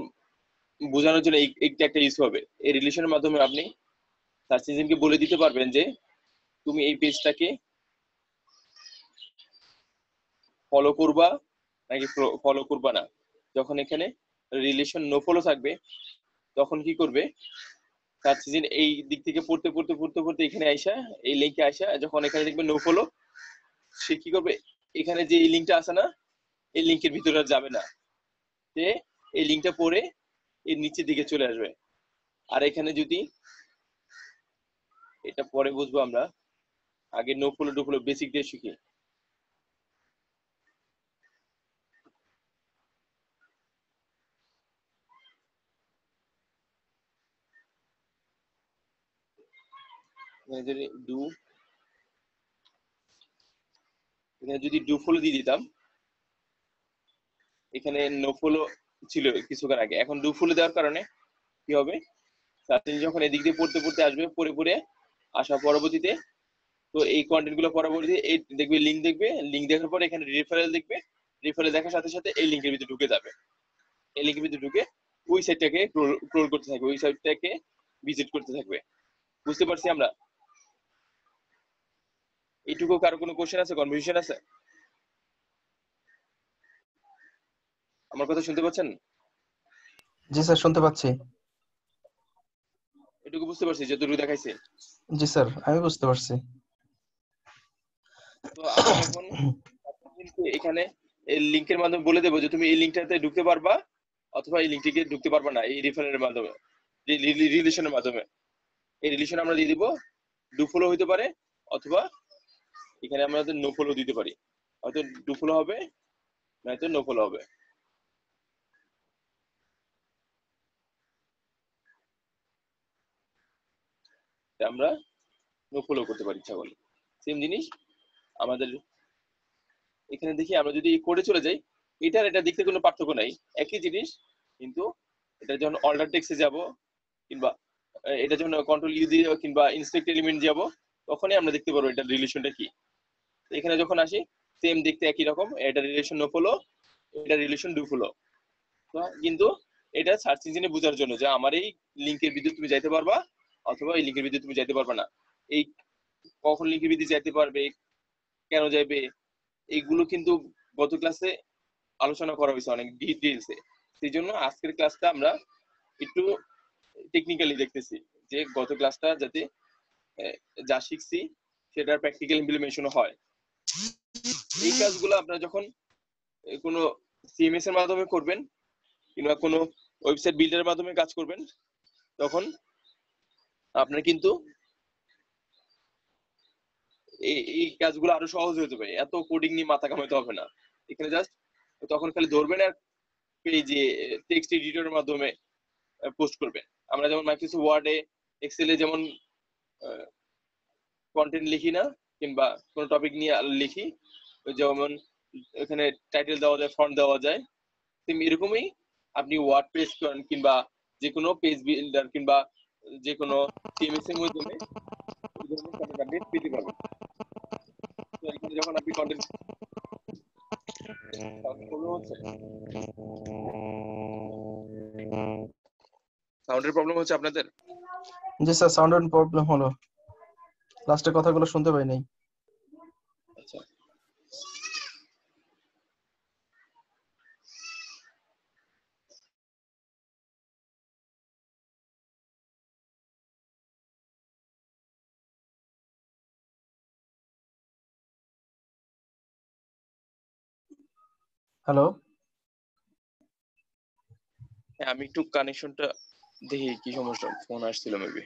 বোঝানোর জন্য এই ট্যাগটা ইউজ হবে। এই রিলেশনের মাধ্যমে আপনি সার্চ ইঞ্জিনকে বলে দিতে পারবেন যে তুমি এই পেজটাকে ফলো করবা নাকি ফলো করবা না। যখন এখানে রিলেশন নো ফলো থাকবে, তখন কি করবে সার্চ ইঞ্জিন এই দিক থেকে পড়তে পড়তে পড়তে পড়তে এখানে আইসা এই লিঙ্কে আইসা যখন এখানে দেখবে নো ফলো, সে কি করবে, এখানে যে এই লিঙ্কটা আছে না, এই লিঙ্কের ভিতরে আর যাবে না, সে এই লিঙ্কটা পড়ে এর নিচের দিকে চলে আসবে। আর এখানে যদি এটা পরে বুঝবো আমরা, আগে no follow to follow basic দিয়ে শিখি। যদি ডু ফলো দিয়ে দিতাম, এখানে নো ফলো ছিল কিছুক্ষণ আগে, এখন ডু ফলো দেওয়ার কারণে কি হবে, ছাত্রী যখন এদিক দিয়ে পড়তে পড়তে আসবে, পড়ে পড়ে আসা পরবর্তীতে তো এই কন্টেন্ট গুলো পরবর্তীতে এই দেখবে লিঙ্ক দেখার পরে এখানে রেফারেল দেখবে, রেফারেল দেখার সাথে সাথে এই লিঙ্কের ভিতরে ঢুকে যাবে, এই লিঙ্কের ভিতরে ঢুকে ওই সাইটটাকে ক্রল করতে থাকবে, ওই সাইটটাকে ভিজিট করতে থাকবে। বুঝতে পারছি আমরা? এইটুকু কারো কোনো কোশ্চেন আছে, কনফিউশন আছে? আমার কথা শুনতে পাচ্ছেন? জি স্যার, শুনতে পাচ্ছি। এটুকু বুঝতে পারছি যতটুকু দেখাইছে? জি স্যার, আমি বুঝতে পারছি। তো আমি এখন কিন্তু এখানে এই লিংকের মাধ্যমে বলে দেবো যে তুমি এই লিংকটাতে ঢুকতে পারবা অথবা এই লিংকটিকে ঢুকতে পারবা না, এই রেফারেলের মাধ্যমে, রিলেশনের মাধ্যমে। এই রিলেশন আমরা দিয়ে দিব, ডু ফলো হইতে পারে অথবা এখানে আমরা নো ফলো দিতে পারি, হয়তো ডু ফলো হবে নয়তো নো ফলো হবে। আমরা নো ফলো করতে পারি ইচ্ছা করলে। সেম জিনিস আমাদের এখানে দেখি, আমরা যদি কোডে চলে যাই, এটা দেখতে কোনো পার্থক্য নাই, একই জিনিস, কিন্তু এটা যখন অল্টার টেক্সটে যাব কিংবা এটা যখন কন্ট্রোল ইউ দিয়ে কিংবা ইনস্পেক্ট এলিমেন্ট যাব, তখনই আমরা দেখতে পারবো এটার রিলেশনটা কি। এখানে যখন আসি সেম দেখতে একই রকম, এটা রিলেশন নো ফলো, এটা রিলেশন ডু ফলো। কিন্তু এটা সার্চ ইঞ্জিনে বোঝার জন্য যে আমার এই লিংকের ভিতরে তুমি যাইতে পারবা অথবা এই লিংকের ভিতরে তুমি যাইতে পারবা না, এই কখন লিংকের ভিতরে যাইতে পারবে, কেন যাইবে, এইগুলো কিন্তু গত ক্লাসে আলোচনা করা হয়েছে অনেক ডিটেইলসে। সেই জন্য আজকের ক্লাসটা আমরা একটু টেকনিক্যালি দেখতেছি, যে গত ক্লাসটা যাতে যা শিখছি সেটার প্র্যাকটিক্যাল ইমপ্লিমেন্টেশন হয়। এই কাজগুলো আপনারা যখন কোনো সিএমএস এর মাধ্যমে করবেন কিংবা কোনো ওয়েবসাইট বিল্ডারের মাধ্যমে কাজ করবেন, তখন আপনার কিন্তু এই কাজগুলো আরো সহজ হয়ে যাবে, এত কোডিং নিয়ে মাথা ঘামাতে হবে না। এখানে জাস্ট তখন খালি ধরবেন আর পেজে টেক্সট এডিটরের মাধ্যমে পোস্ট করবেন। আমরা যেমন মাইক্রোসফট ওয়ার্ডে, এক্সেলে যেমন কন্টেন্ট লিখি না কিংবা কোনো টপিক নিয়ে লিখি, যেমন এখানে টাইটেল দেওয়া যায়, ফন্ট দেওয়া যায়, এরকমই আপনি ওয়ার্ডপ্রেস কিংবা যে কোনো পেজ বিল্ডার কিংবা যে কোনো সিএমএস এর মাধ্যমে এই ধরনের কন্টেন্ট আপনি পেতে পারবেন। তো এখানে যখন আপনি কন্টেন্ট সাউন্ডের প্রবলেম হচ্ছে আপনাদের? জি স্যার, সাউন্ডের প্রবলেম হলো, লাস্টের কথাগুলো শুনতে পাই নাই। আচ্ছা, হ্যালো, আমি একটু কানেকশনটা দেখি কি সমস্যা, ফোন আসছিল মেবি।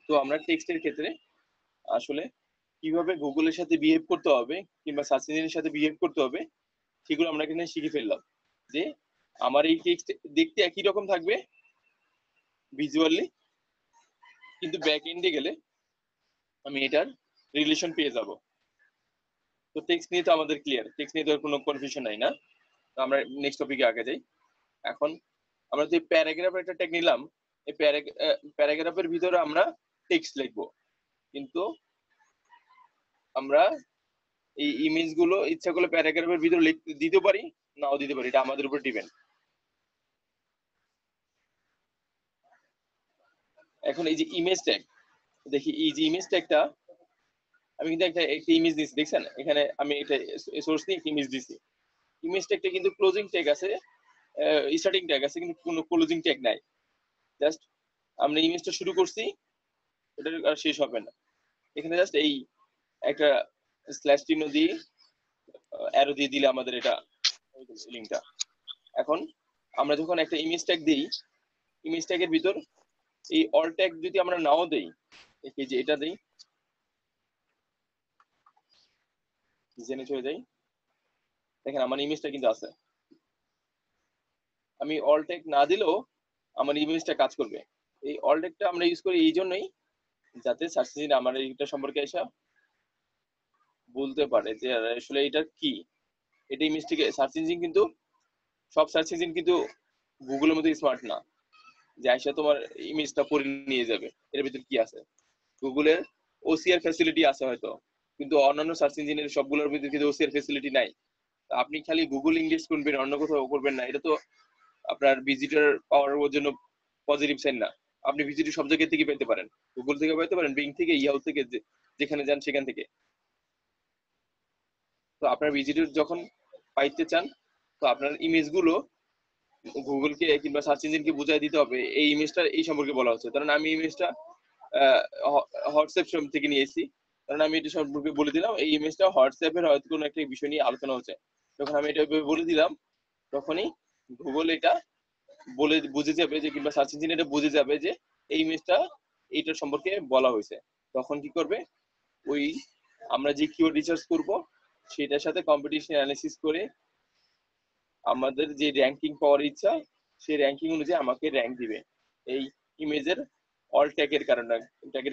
তো আমরা টেক্সটের ক্ষেত্রে আসলে কিভাবে গুগলের সাথে বিহেভ করতে হবে কিংবা সার্চ ইঞ্জিনের সাথে বিহেভ করতে হবে সেগুলো আমরা এখানে শিখে ফেললাম। যে আমার এই টেক্সট দেখতে একই রকম থাকবে ভিজুয়ালি, কিন্তু ব্যাক এন্ডে গেলে আমি এটার রিলেশন পেয়ে যাব। তো টেক্সট নিয়ে তো আমাদের ক্লিয়ার, টেক্সট নিয়ে তো কোনো কনফিউশন নাই না। তো আমরা নেক্সট টপিকে আগে যাই। এখন আমরা যে প্যারাগ্রাফ একটা ট্যাগ নিলাম, এই প্যারাগ্রাফের ভিতরে আমরা টেক্সট লিখবো, কিন্তু আমরা এই ইমেজ গুলো ইচ্ছা করলে প্যারাগ্রাফের ভিতরে দিতে পারি, নাও দিতে পারি, এটা আমাদের উপর ডিপেন্ড। এখন এই যে ইমেজ ট্যাগ, দেখি এই যে ইমেজ ট্যাগটা আমি কিন্তু একটা ইমেজ দিচ্ছি, দেখছেন এখানে আমি এটা সোর্স নিয়ে একটা ইমেজ দিচ্ছি। ইমেজ ট্যাগটা কিন্তু ক্লোজিং ট্যাগ আছে, স্টার্টিং ট্যাগ আছে, কিন্তু কোনো ক্লোজিং ট্যাগ নাই। জাস্ট আমরা ইমেজটা শুরু করছি, এটা আর শেষ হবে না। এখানে জাস্ট এই একটা স্ল্যাশ চিহ্ন দিয়ে অ্যারো দিয়ে দিলে আমাদের এটা লিঙ্কটা। এখন আমরা যখন একটা ইমেজ ট্যাগ দিই, ইমেজ ট্যাগের ভিতর এই অল ট্যাগ যদি আমরা নাও দেই, এই যে এটা দেই, ডিজাইনে চলে যাই, দেখেন আমার ইমেজটা কিন্তু আছে। আমি অল ট্যাগ না দিলেও আমার ইমেজটা কাজ করবে। এই অল ট্যাগটা আমরা ইউজ করি এই জন্যই, যাতে সার্চ ইঞ্জিন আমার এইটা সম্পর্কে এসে বলতে পারে যে আসলে এটা কি, এটা ইমেজ থেকে। সার্চ ইঞ্জিন কিন্তু সব সার্চ ইঞ্জিন কিন্তু গুগলের মধ্যে স্মার্ট না যে আইসা তোমার ইমেজটা পড়ে নিয়ে যাবে এর ভিতর কি আছে। গুগলের ওসিআর ফ্যাসিলিটি আছে হয়তো, কিন্তু অন্যান্য সার্চ ইঞ্জিনের সবগুলোর ভিতরে কিন্তু ওসিআর ফ্যাসিলিটি নাই। আপনি খালি গুগল ইন্ডেক্স করবেন, অন্য কোথাও করবেন না, এটা তো আপনার ভিজিটর পাওয়ার জন্য পজিটিভ সাইন না। আপনি ভিজিটর সব জায়গা থেকে পেতে পারেন, গুগল থেকে পেতে পারেন, বিং থেকে, ইয়াহু থেকে, যেখানে যান সেখান থেকে। তো আপনার ভিজিটর যখন পাইতে চান, তো আপনার ইমেজগুলো গুগলকে কিংবা সার্চ ইঞ্জিনকে বুঝাই দিতে হবে এই ইমেজটা এই সম্পর্কে বলা হচ্ছে। কারণ আমি ইমেজটা হোয়াটসঅ্যাপ থেকে নিয়েছি, কারণ আমি এটা সম্পর্কে বলে দিলাম এই ইমেজটা হোয়াটসঅ্যাপের হয়তো কোনো একটা বিষয় নিয়ে আলোচনা হচ্ছে। যখন আমি এটা বলে দিলাম, তখনই গুগল এটা বলে বুঝে যাবে যে, কিংবা সার্চ ইঞ্জিন এটা বুঝে যাবে যে এই ইমেজটা এইটার সম্পর্কে বলা হয়েছে। তখন কি করবে, ওই আমরা যে কিওয়ার্ড রিসার্চ করব সেটার সাথে কম্পিটিশন অ্যানালিসিস করে আমাদের যে র্যাঙ্কিং পাওয়ার ইচ্ছা, সেই র্যাঙ্কিং অনুযায়ী আমাকে র্যাঙ্ক দিবে এই ইমেজের অল ট্যাগের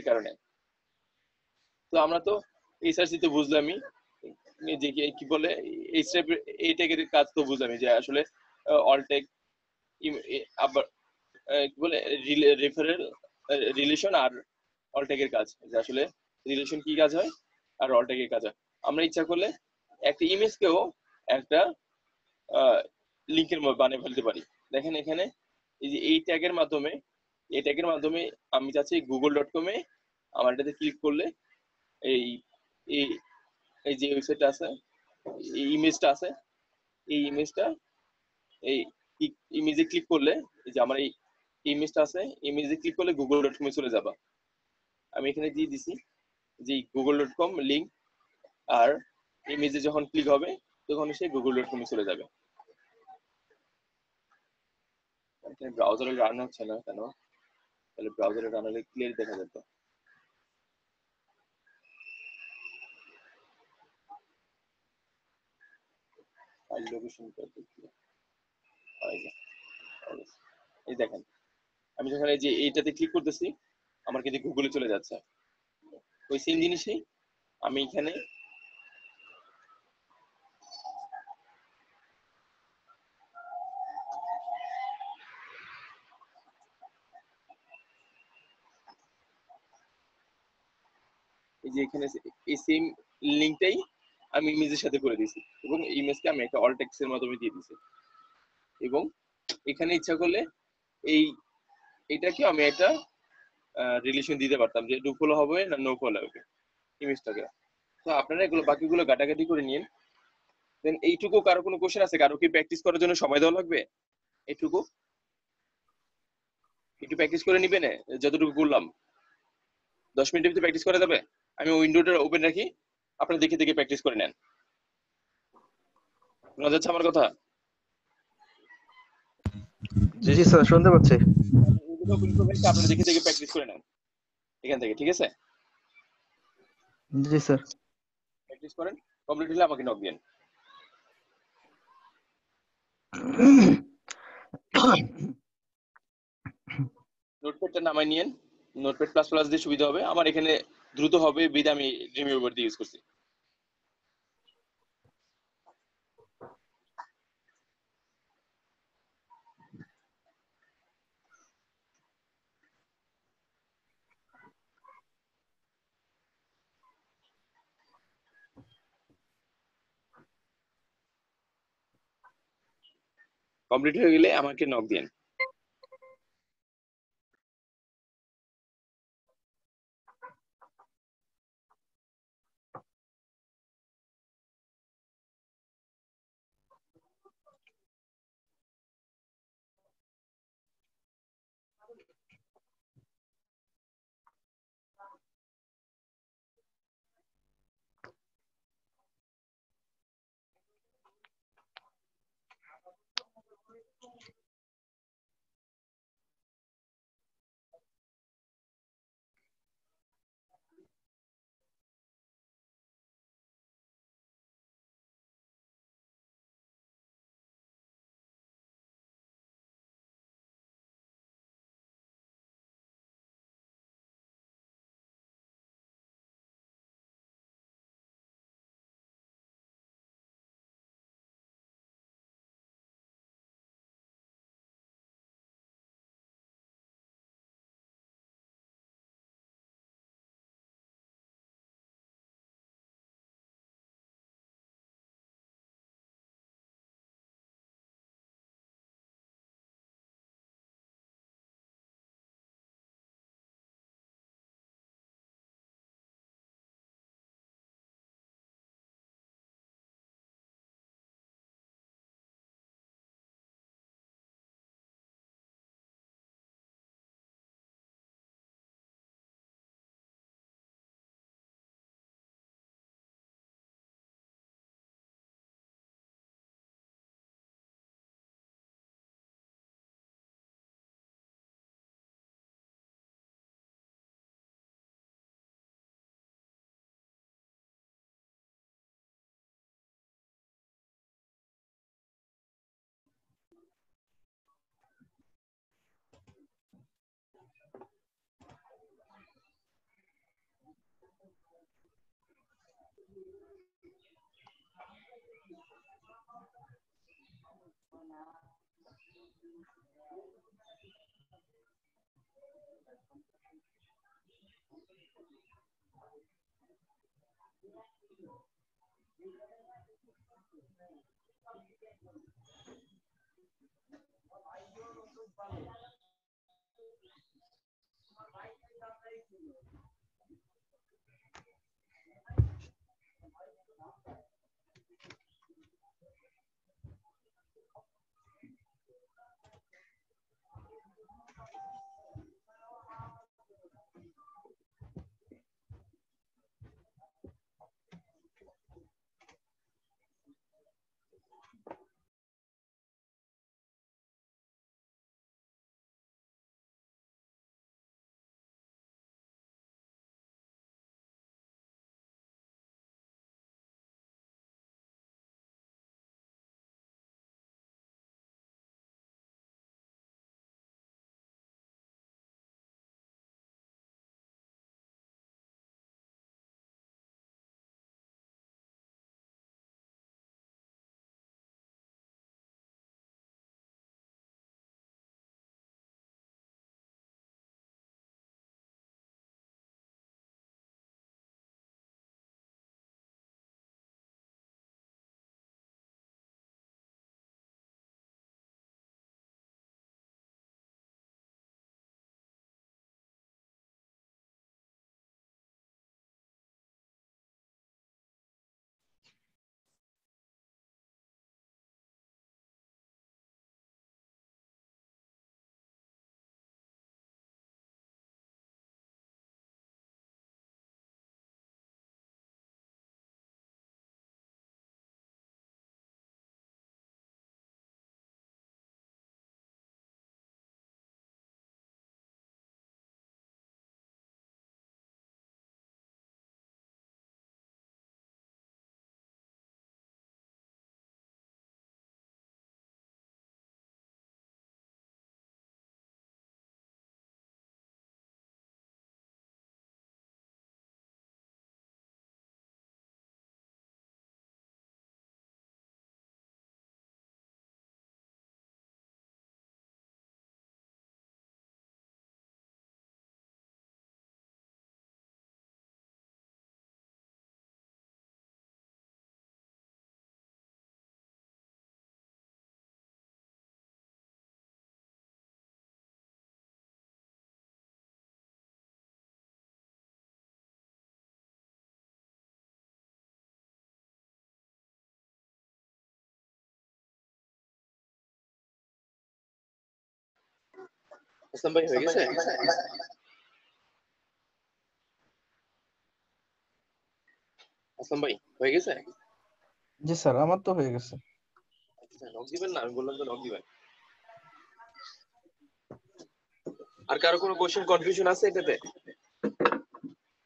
কারণে। তো আমরা তো এই সার্চ তো বুঝলামই যে কি বলে এই ট্যাগের কাজ তো বুঝলামই যে আসলে অল ট্যাগ আবার কি বলে রেফারেল রিলেশন আর অল ট্যাগের কাজ, যে আসলে রিলেশন কি কাজ হয় আর অল ট্যাগের কাজ হয়। আমরা ইচ্ছা করলে একটা ইমেজকেও একটা লিঙ্কের বানিয়ে ফেলতে পারি। দেখেন এখানে এই যে এই ট্যাগের মাধ্যমে আমি চাচ্ছি google.com এ আমার এটাতে ক্লিক করলে এই এই যে ওয়েবসাইটটা আছে, এই ইমেজটা আছে, এই ইমেজে ক্লিক করলে এই যে আমার এই ইমেজটা আছে, ইমেজে ক্লিক করলে google.com এ চলে যাবা। আমি এখানে দিয়ে দিছি যে google.com লিঙ্ক, আর ইমেজে যখন ক্লিক হবে তখন সে google.com এ চলে যাবে। ব্রাউজারে রান হচ্ছে না কেন? তাহলে ব্রাউজারে রান হলে ক্লিয়ার দেখা যেত। ফাইল লোকেশন এই দেখেন, আমি যখন এই যে এইটাতে ক্লিক করতেছি আমার কিন্তু গুগলে চলে যাচ্ছে। ওই সেম জিনিসই আমি এখানে এই যে এখানে এই সেম লিঙ্কটাই আমি ইমেজের সাথে করে দিয়েছি, এবং ইমেজকে আমি একটা অল টেক্সটের মাধ্যমে দিয়ে দিয়েছি। এবং এখানে ইচ্ছা করলে এইটাকে আমি একটা রিলেশন দিতে পারতাম যে ডু ফলো হবে না নো ফলো হবে ইমেজটাকে। তো আপনারা এগুলো বাকিগুলো ঘাটাঘাটি করে নিন। দেন এইটুকু কারো কোনো কোশ্চেন আছে? কারো কি প্র্যাকটিস করার জন্য সময় দেওয়া লাগবে? এইটুকু একটু প্র্যাকটিস করে নিবেন, যতটুকু করলাম 10 মিনিটের ভিতরে প্র্যাকটিস করা যাবে। আমি উইন্ডোটা ওপেন রাখি, আপনারা দেখে দেখে প্র্যাকটিস করে নেন। শোনা যাচ্ছে আমার কথা? জি জি স্যার, শুনতে পাচ্ছি। আপনারা দেখে দেখে প্র্যাকটিস করে নেন এখান থেকে, ঠিক আছে? জি স্যার। প্র্যাকটিস করেন, কমপ্লিট হলে আমাকে নক দিন। নোটপ্যাডটা নামাই নিয়েন, নোটপ্যাড প্লাস প্লাস দিয়ে সুবিধা হবে, আমার এখানে দ্রুত হবে বিধে আমি ড্রিমউইভার দিয়ে ইউজ করছি। কমপ্লিট হয়ে গেলে আমাকে নক দিন। আসলাম ভাই হয়ে গেছে? আসলাম ভাই হয়ে গেছে? জি স্যার, আমার তো হয়ে গেছে। আচ্ছা নক দিবেন না, আমি বললাম তো নক দিবেন। আর কারো কোনো কোশ্চেন কনফিউশন আছে এটাতে?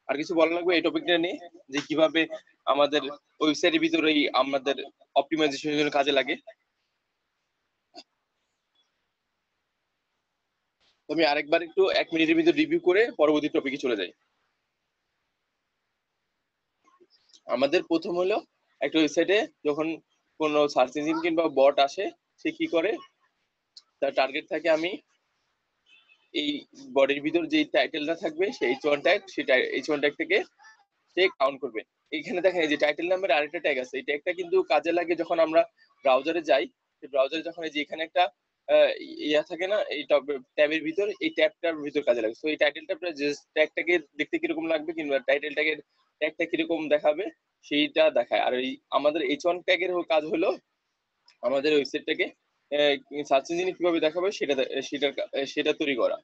আর কিছু বলা লাগবে এই টপিকটা নিয়ে, যে কিভাবে আমাদের ওয়েবসাইটের ভিতরে আমাদের অপটিমাইজেশনের জন্য কাজে লাগে? আমি আরেকবার একটু 1 মিনিটের ভিতর রিভিউ করে পরবর্তী টপিকে চলে যাই। আমাদের প্রথম হলো একটা ওয়েবসাইটে যখন কোনো সার্চ ইঞ্জিন কিংবা বট আসে, সে কি করে, তার টার্গেট থাকে আমি এই বডির ভিতর যে টাইটেলটা থাকবে সেই H1 ট্যাগ, সেই H1 ট্যাগ থেকে সে কাউন্ট করবে। এখানে দেখেন এই যে টাইটেল নামের আরেকটা ট্যাগ আছে, এই ট্যাগটা কিন্তু কাজে লাগে যখন আমরা ব্রাউজারে যাই। সেই ব্রাউজারে যখন এই যে এখানে একটা ইয়া থাকে না, এই ট্যাবের ভিতর, এই ট্যাবটার ভিতর কাজে লাগে। তো এই টাইটেলটা যে ট্যাগটাকে দেখতে কিরকম লাগবে কিংবা টাইটেল ট্যাগের ট্যাগটা কিরকম দেখাবে সেইটা দেখায়। আর এই আমাদের H1 ট্যাগের কাজ হলো আমাদের ওয়েবসাইটটাকে সার্চ ইঞ্জিনে কিভাবে দেখাবে সেটা তৈরি করা।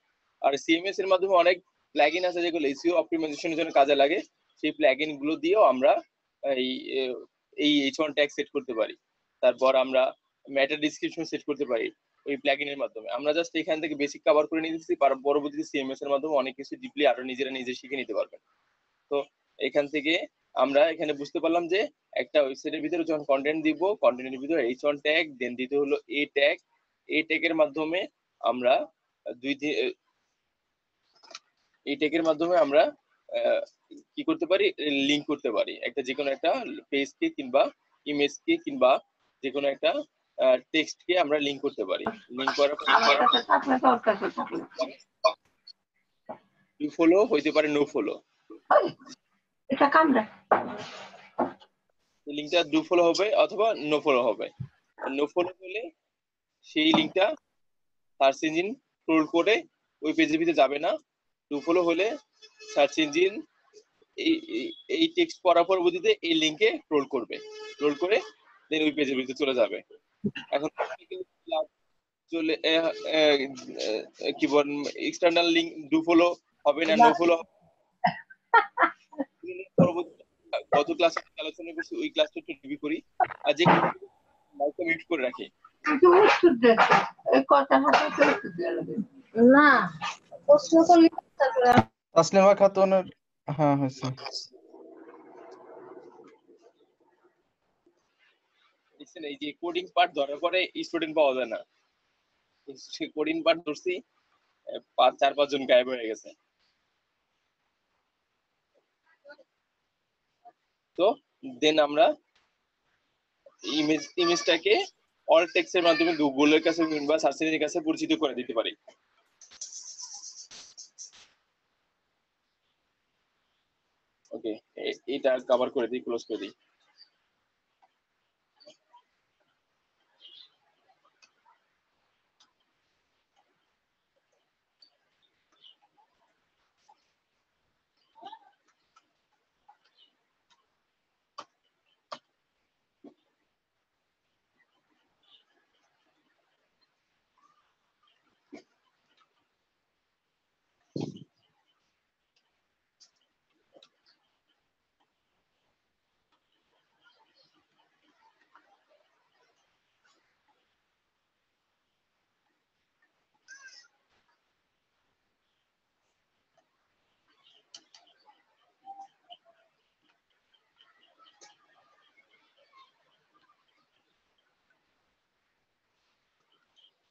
আর সিএমএস এর মাধ্যমে অনেক প্লাগইন আছে যেগুলো এসইও অপটিমাইজেশনের জন্য কাজে লাগে। সেই প্লাগইন গুলো দিয়েও আমরা এই এই H1 ট্যাগ সেট করতে পারি। তারপর আমরা মেটা ডেসক্রিপশন সেট করতে পারি ওই প্লাগইনের মাধ্যমে। আমরা জাস্ট এখান থেকে বেসিক কভার করে নিতেছি, পরবর্তীতে সিএমএস এর মাধ্যমে অনেক কিছু ডিপলি আরো নিজে শিখে নিতে পারবেন। তো এখান থেকে আমরা এখানে বুঝতে পারলাম যে একটা ওয়েবসাইটের ভিতরে যখন কন্টেন্ট দিব, কন্টেন্টের ভিতরে H1 ট্যাগ, দেন দিতে হলো এ ট্যাগ। এই ট্যাগের মাধ্যমে আমরা এই ট্যাগের মাধ্যমে আমরা কি করতে পারি, লিংক করতে পারি একটা যে কোনো একটা পেজকে কিংবা ইমেজকে কিংবা যে কোনো একটা টেক্সটকে আমরা লিংক করতে পারি। লিংক করার টু ফলো হইতে পারে, নো ফলো। লিংকটা ডু ফলো হবে অথবা নো ফলো হবে। নো ফলো হলে সেই লিংকটা সার্চ ইঞ্জিন ক্রল করে ওই পেজের ভিতরে যাবে না। ডু ফলো হলে সার্চ ইঞ্জিন এই টেক্সট পড়ার পরবর্তীতে এই লিংকে ক্রল করবে, ক্রল করে দেন ওই পেজের ভিতরে চলে যাবে। এখন চলে কি বল, এক্সটার্নাল লিংক ডু ফলো হবে না নো ফলো হবে। গত ক্লাসে আলোচনা করছি, ওই ক্লাসটা একটু রিভিউ করি। আর যে মাইকটা মিউট করে রাখি। না, প্রশ্ন করলে তাসলিমা খাতুনের, হ্যাঁ হয়েছে। এই যে কোডিং পার্ট ধরার পরে স্টুডেন্ট পাওয়া যায় না, সে কোডিং পার্ট ধরছি 4-5 জন গায়েব হয়ে গেছে। তো দেন আমরা ইমেজটাকে অল টেক্সটের মাধ্যমে গুগলের কাছে কিংবা সার্চ ইঞ্জিনের কাছে পরিচিত করে দিতে পারি। ওকে, এটা কভার করে দিই, ক্লোজ করে দিই।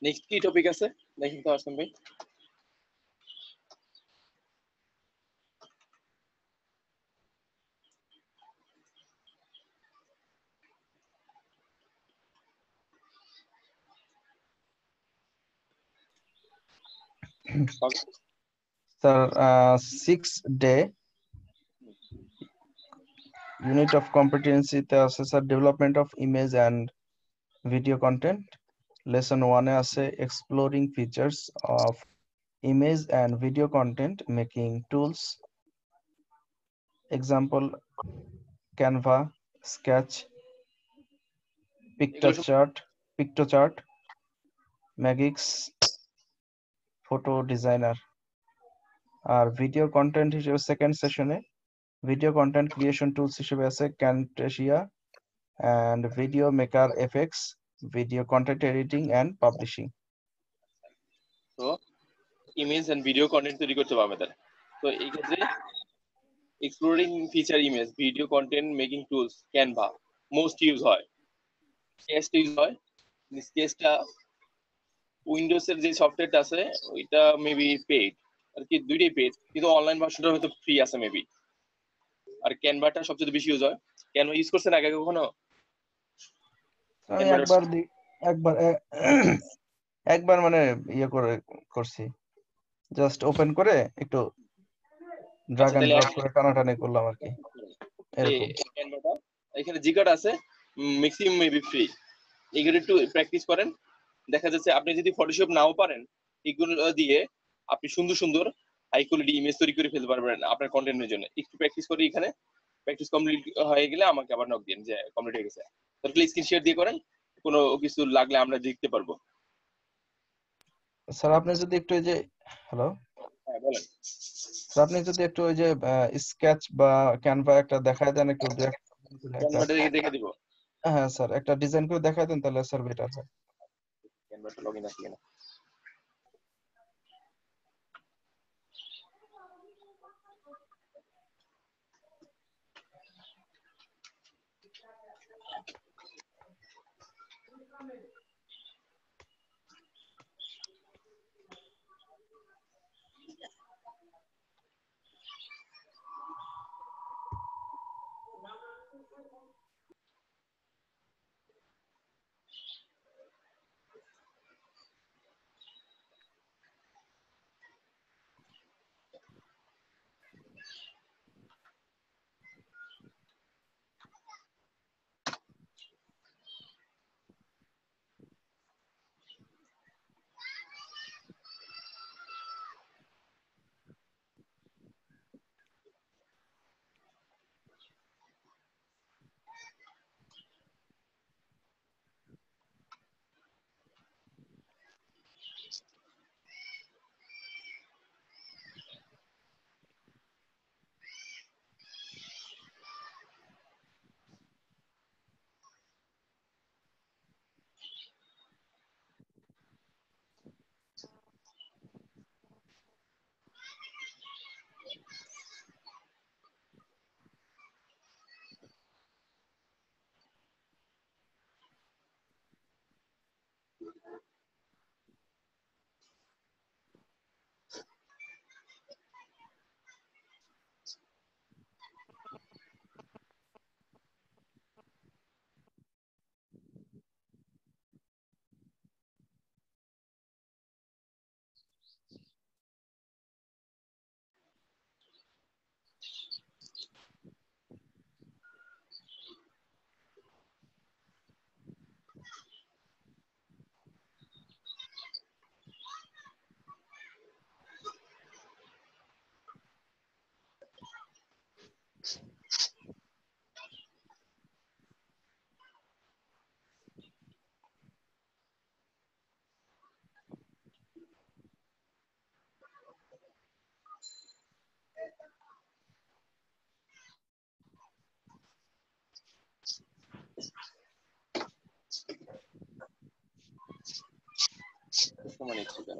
নেক্সট কি টপিক আছে দেখেন তো আসলাম ভাই। Sir, 6-day unit of competency তে আছে sir development of image and video content. Lesson 1 এ আছে exploring features of image and video content making tools. Example: Canva, Sketch, PictoChart, Magix, photo designer. আর video content হিসেবে second সেশনে video content creation tools হিসেবে আছে Camtasia and video maker FX, video content editing and publishing. তো image and video content তৈরি করতে হবে আমাদের। তো এই ক্ষেত্রে exploring feature image video content making tools Canva most use হয়। স্কেচটা ইউজ হয়, স্কেচটা উইন্ডোজ এর যে সফটওয়্যারটা আছে ওইটা মেবি পেইড, আর কি দুইটাই পেইড, কিন্তু অনলাইন ভার্সনটা হয়তো ফ্রি আছে মেবি। আর ক্যানভাটা সবচেয়ে বেশি ইউজ হয়। ক্যানভা ইউজ করছেন আগে কখনো? আমি ক্যানভাটা একবার একবার মানে ইয়ে করছি, জাস্ট ওপেন করে একটু ড্রাগ আচ্ছা এন্ড তাহলে ড্রপ করে টানাটানি করলাম আর কি, এরকম। ক্যানভাটা এখানে জিকাটা আছে, ম্যাক্সিমাম মেবি ফ্রি। এগুলো একটু প্র্যাকটিস করেন, দেখা যাচ্ছে আপনি যদি ফটোশপ নাও পারেন এগুলো দিয়ে আপনি সুন্দর সুন্দর হাই কোয়ালিটি ইমেজ তৈরি করে ফেলতে পারবেন আপনার কন্টেন্টের জন্য। একটু প্র্যাকটিস করে এখানে প্র্যাকটিস কমপ্লিট হয়ে গেলে আমাকে আবার নক দিন যে কমপ্লিট হয়ে গেছে, তাহলে স্ক্রিন শেয়ার দিয়ে করেন, কোনো কিছু লাগলে আমরা দেখতে পারবো। স্যার আপনি যদি একটু এই যে, হ্যালো হ্যাঁ বলেন। স্যার, আপনি যদি একটু ওই যে স্কেচ বা ক্যানভা একটা দেখায় দেন একটু একটা, ক্যানভাটা দেখে দিব। হ্যাঁ স্যার একটা ডিজাইন করে দেখায় দেন তাহলে স্যার বেটার হয়। ক্যানভাটা লগইন আছে কিনা। সময় নিচ্ছি কেন?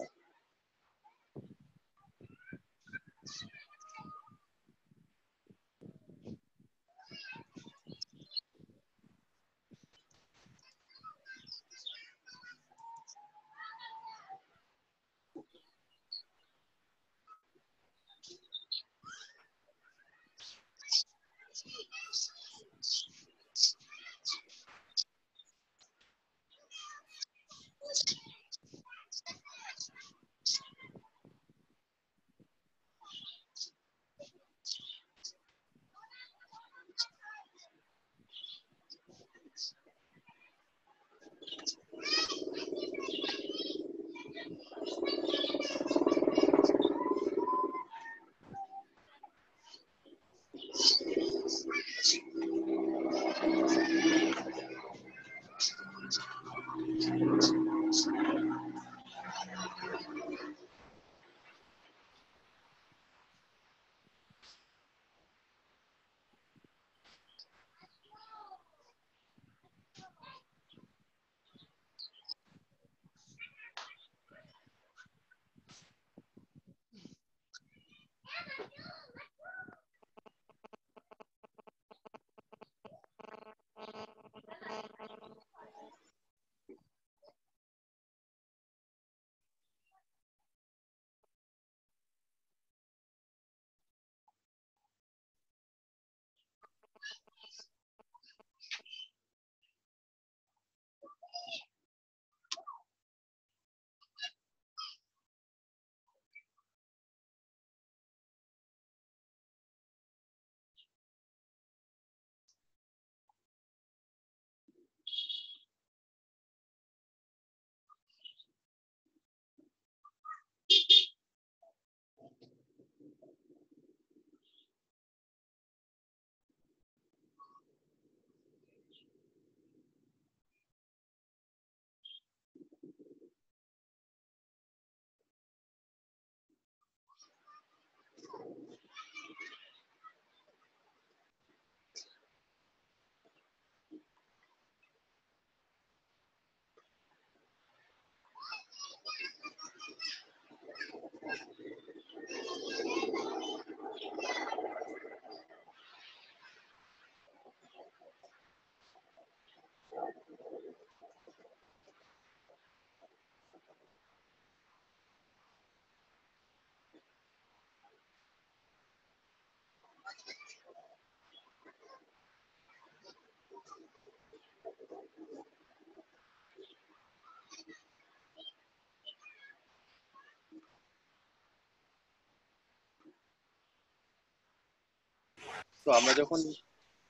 তো আমরা যখন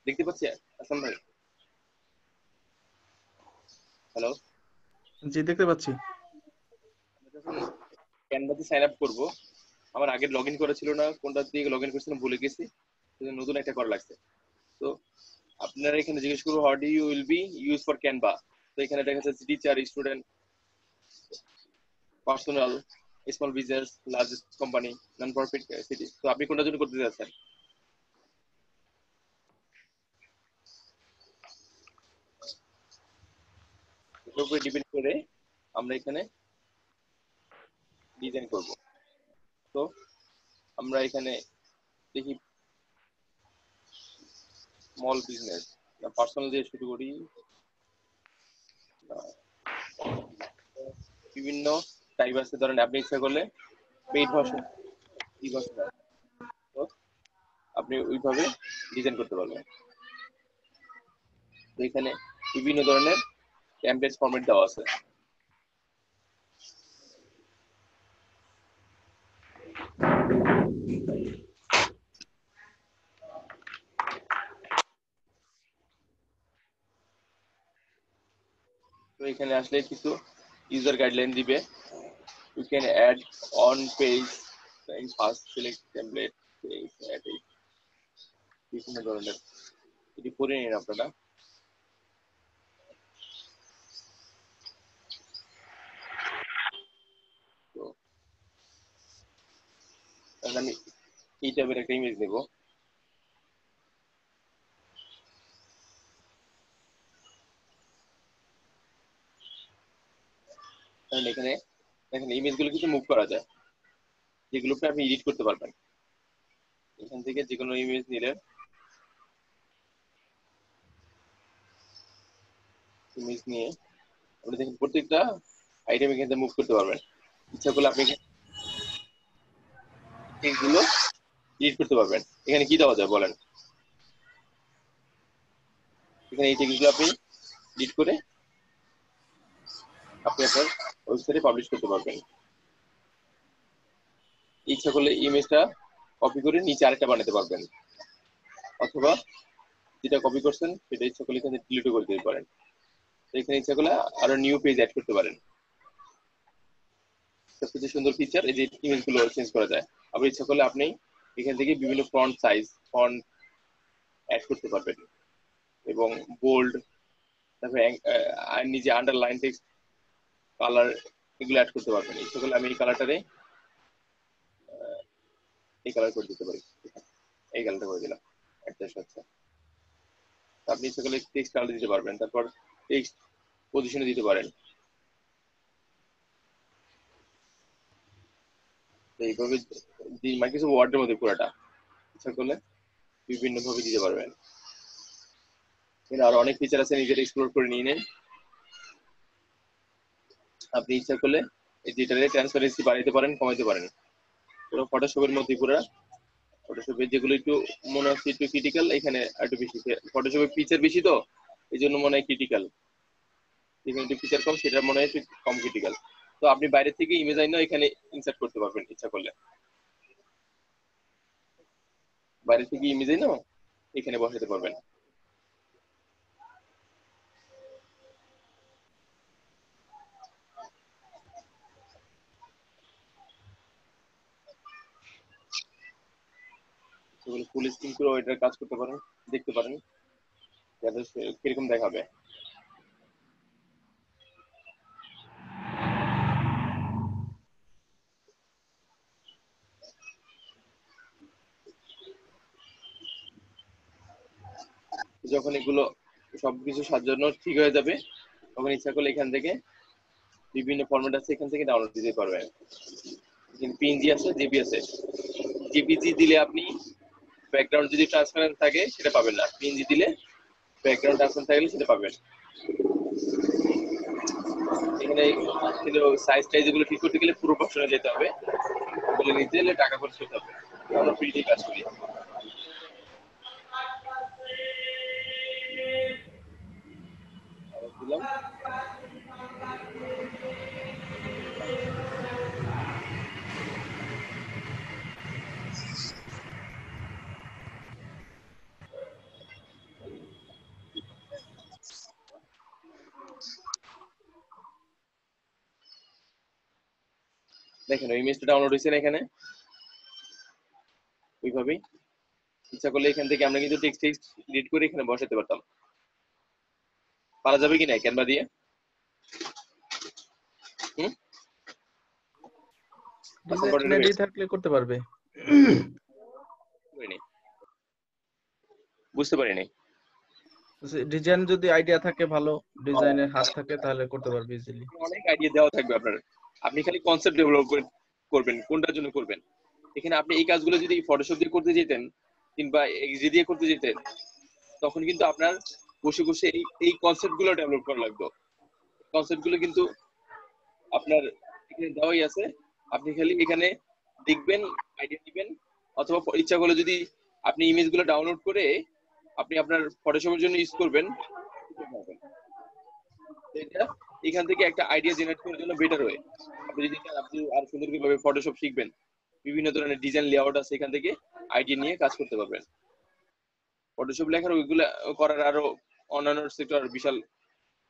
দেখতে পাচ্ছি, আসাম ভাই, হ্যালো, জি দেখতে পাচ্ছি। যখন ক্যানভাতে সাইন আপ করবো, আমার আগে লগ ইন করা ছিল না, কোনটা দিয়ে লগ ইন করছিলাম ভুলে গেছি, নতুন একটা করা লাগছে। তো আপনারা এখানে জিজ্ঞেস করবো how do you will be use for Canva. তো এখানে দেখা যাচ্ছে teacher, student, personal, small business, large company, non profit city. তো আপনি কোনটার জন্য করতে যাচ্ছেন? এটার উপরে ডিপেন্ড করে আমরা এখানে ডিজাইন করব। তো আমরা এখানে দেখি স্মল বিজনেস না পার্সোনাল দিয়ে শুরু করি, বিভিন্ন টাইপ আছে। ধরেন আপনি ইচ্ছা করলে পেইড ভার্সন, ই ভার্সন, তো আপনি ওইভাবে ডিজাইন করতে পারবেন। তো এখানে বিভিন্ন ধরনের টেমপ্লেট ফরম্যাট দেওয়া আছে। তো এখানে আসলে কিছু ইউজার গাইডলাইন দিবে। You can add on page and fast select template page add it, বিভিন্ন ধরনের। এটি পড়ে নিন আপনারা। তো তাহলে আমি এই টাইপের একটা ইমেজ নেব। তাহলে এখানে দেখেন ইমেজগুলো কিছু মুভ করা যায়, যেগুলোকে আপনি এডিট করতে পারবেন। এখান থেকে যে কোনো ইমেজ নিলেন, ইমেজ নিয়ে আপনি দেখেন প্রত্যেকটা আইটেম এখান থেকে মুভ করতে পারবেন। ইচ্ছা করলে আপনি এগুলো এডিট করতে পারবেন। এখানে কি দেওয়া যায় বলেন? এখানে এই টেক্সটগুলো আপনি এডিট করে আপনি আপনার ওয়েবসাইটে পাবলিশ করতে পারবেন। ইচ্ছা করলে ইমেজটা কপি করে নিচে আরেকটা বানাতে পারবেন, অথবা যেটা কপি করছেন সেটা ইচ্ছা করলে এখানে ডিলিটও করে দিতে পারেন। এখানে ইচ্ছা করলে আরো নিউ পেজ অ্যাড করতে পারেন। সবচেয়ে সুন্দর ফিচার এই যে ইমেজগুলো চেঞ্জ করা যায়। আবার ইচ্ছা করলে আপনি এখান থেকে বিভিন্ন ফন্ট সাইজ, ফন্ট অ্যাড করতে পারবেন এবং বোল্ড, তারপরে নিজে আন্ডারলাইন টেক্সট, কালার, এগুলো অ্যাড করতে পারবেন। ইচ্ছা করলে আমি এই কালারটারে এই কালার করে দিতে পারি, এই কালারটা করে দিলাম অ্যাডজাস্ট হচ্ছে। আপনি ইচ্ছা করলে টেক্সট কালার দিতে পারবেন, তারপর টেক্সট পজিশনে দিতে পারেন। এইভাবে মাইক্রোসফট ওয়ার্ডের মধ্যে পুরোটা ইচ্ছা করলে বিভিন্ন ভাবে দিতে পারবেন। আরো অনেক ফিচার আছে, নিজের এক্সপ্লোর করে নিয়ে নেন। আপনি ইচ্ছা করলে এই ডিটেইলে ট্রান্সপারেন্সি বাড়াইতে পারেন, কমাইতে পারেন। পুরো ফটোশপের মধ্যে পুরো ফটোশপে যেগুলো একটু মনে হচ্ছে একটু ক্রিটিক্যাল, এখানে একটু বেশি। ফটোশপের ফিচার বেশি তো এই জন্য মনে হয় ক্রিটিক্যাল, যেখানে একটু ফিচার কম সেটা মনে হয় একটু কম ক্রিটিক্যাল। তো আপনি বাইরে থেকে ইমেজ আইনা এখানে ইনসার্ট করতে পারবেন ইচ্ছা করলে। বাইরে থেকে ইমেজ আইনা এখানে বসাতে পারবেন। সেগুলো ফুল স্ক্রিন করে ওইটার কাজ করতে পারেন, দেখতে পারেন যাতে কিরকম দেখাবে। যখন এগুলো সবকিছু সাজানো ঠিক হয়ে যাবে তখন ইচ্ছা করলে এখান থেকে বিভিন্ন ফরম্যাট আছে, এখান থেকে ডাউনলোড দিতে পারবেন। পিএনজি আছে, জেপি আছে। জেপিজি দিলে আপনি ব্যাকগ্রাউন্ড যদি ট্রান্সপারেন্ট থাকে সেটা পাবেন না, পিএনজি দিলে ব্যাকগ্রাউন্ড ট্রান্সপারেন্ট থাকলে সেটা পাবেন। এখানে কিন্তু সাইজ টাইজ এগুলো ঠিক করতে গেলে পুরো অপশনে যেতে হবে, ওগুলো নিতে গেলে টাকা খরচ করতে হবে। আমরা ফ্রিতে কাজ করি। দিলাম দেখেন ইমেজটা ডাউনলোড হয়েছে না এখানে, ওইভাবেই ইচ্ছা করলে এখান থেকে আমরা কিন্তু টেক্সট এডিট করে এখানে বসাতে পারতাম। পারা যাবে কি না ক্যানভা দিয়ে? ডিজাইন রেডি থাকলে করতে পারবে। বুঝতে পারিনি। ডিজাইন যদি আইডিয়া থাকে, ভালো ডিজাইনের হাত থাকে, তাহলে করতে পারবে ইজিলি। অনেক আইডিয়া দেওয়া থাকবে আপনার, আপনি খালি কনসেপ্ট ডেভেলপ করবেন কোনটার জন্য করবেন। এখানে আপনি এই কাজগুলো যদি ফটোশপ দিয়ে করতে যেতেন কিংবা এক্সডি দিয়ে করতে যেতেন, তখন কিন্তু আপনার বসে বসে এই কনসেপ্ট গুলো ডেভেলপ করা লাগতো। কনসেপ্ট গুলো কিন্তু আপনার এখানে দেওয়াই আছে, আপনি খালি এখানে দেখবেন, আইডিয়া দিবেন, অথবা ইচ্ছা করলে যদি আপনি ইমেজ গুলো ডাউনলোড করে আপনি আপনার ফটোশপের জন্য ইউজ করবেন। এটা এখান থেকে একটা আইডিয়া জেনারেট করার জন্য বেটার হয়। আপনি যদি চান আপনি আর সুন্দরভাবে ফটোশপ শিখবেন, বিভিন্ন ধরনের ডিজাইন লেআউট আছে, এখান থেকে আইডিয়া নিয়ে কাজ করতে পারবেন। ফটোশপ লেখার ওইগুলা করার আরো অন্যান্য সেক্টর, বিশাল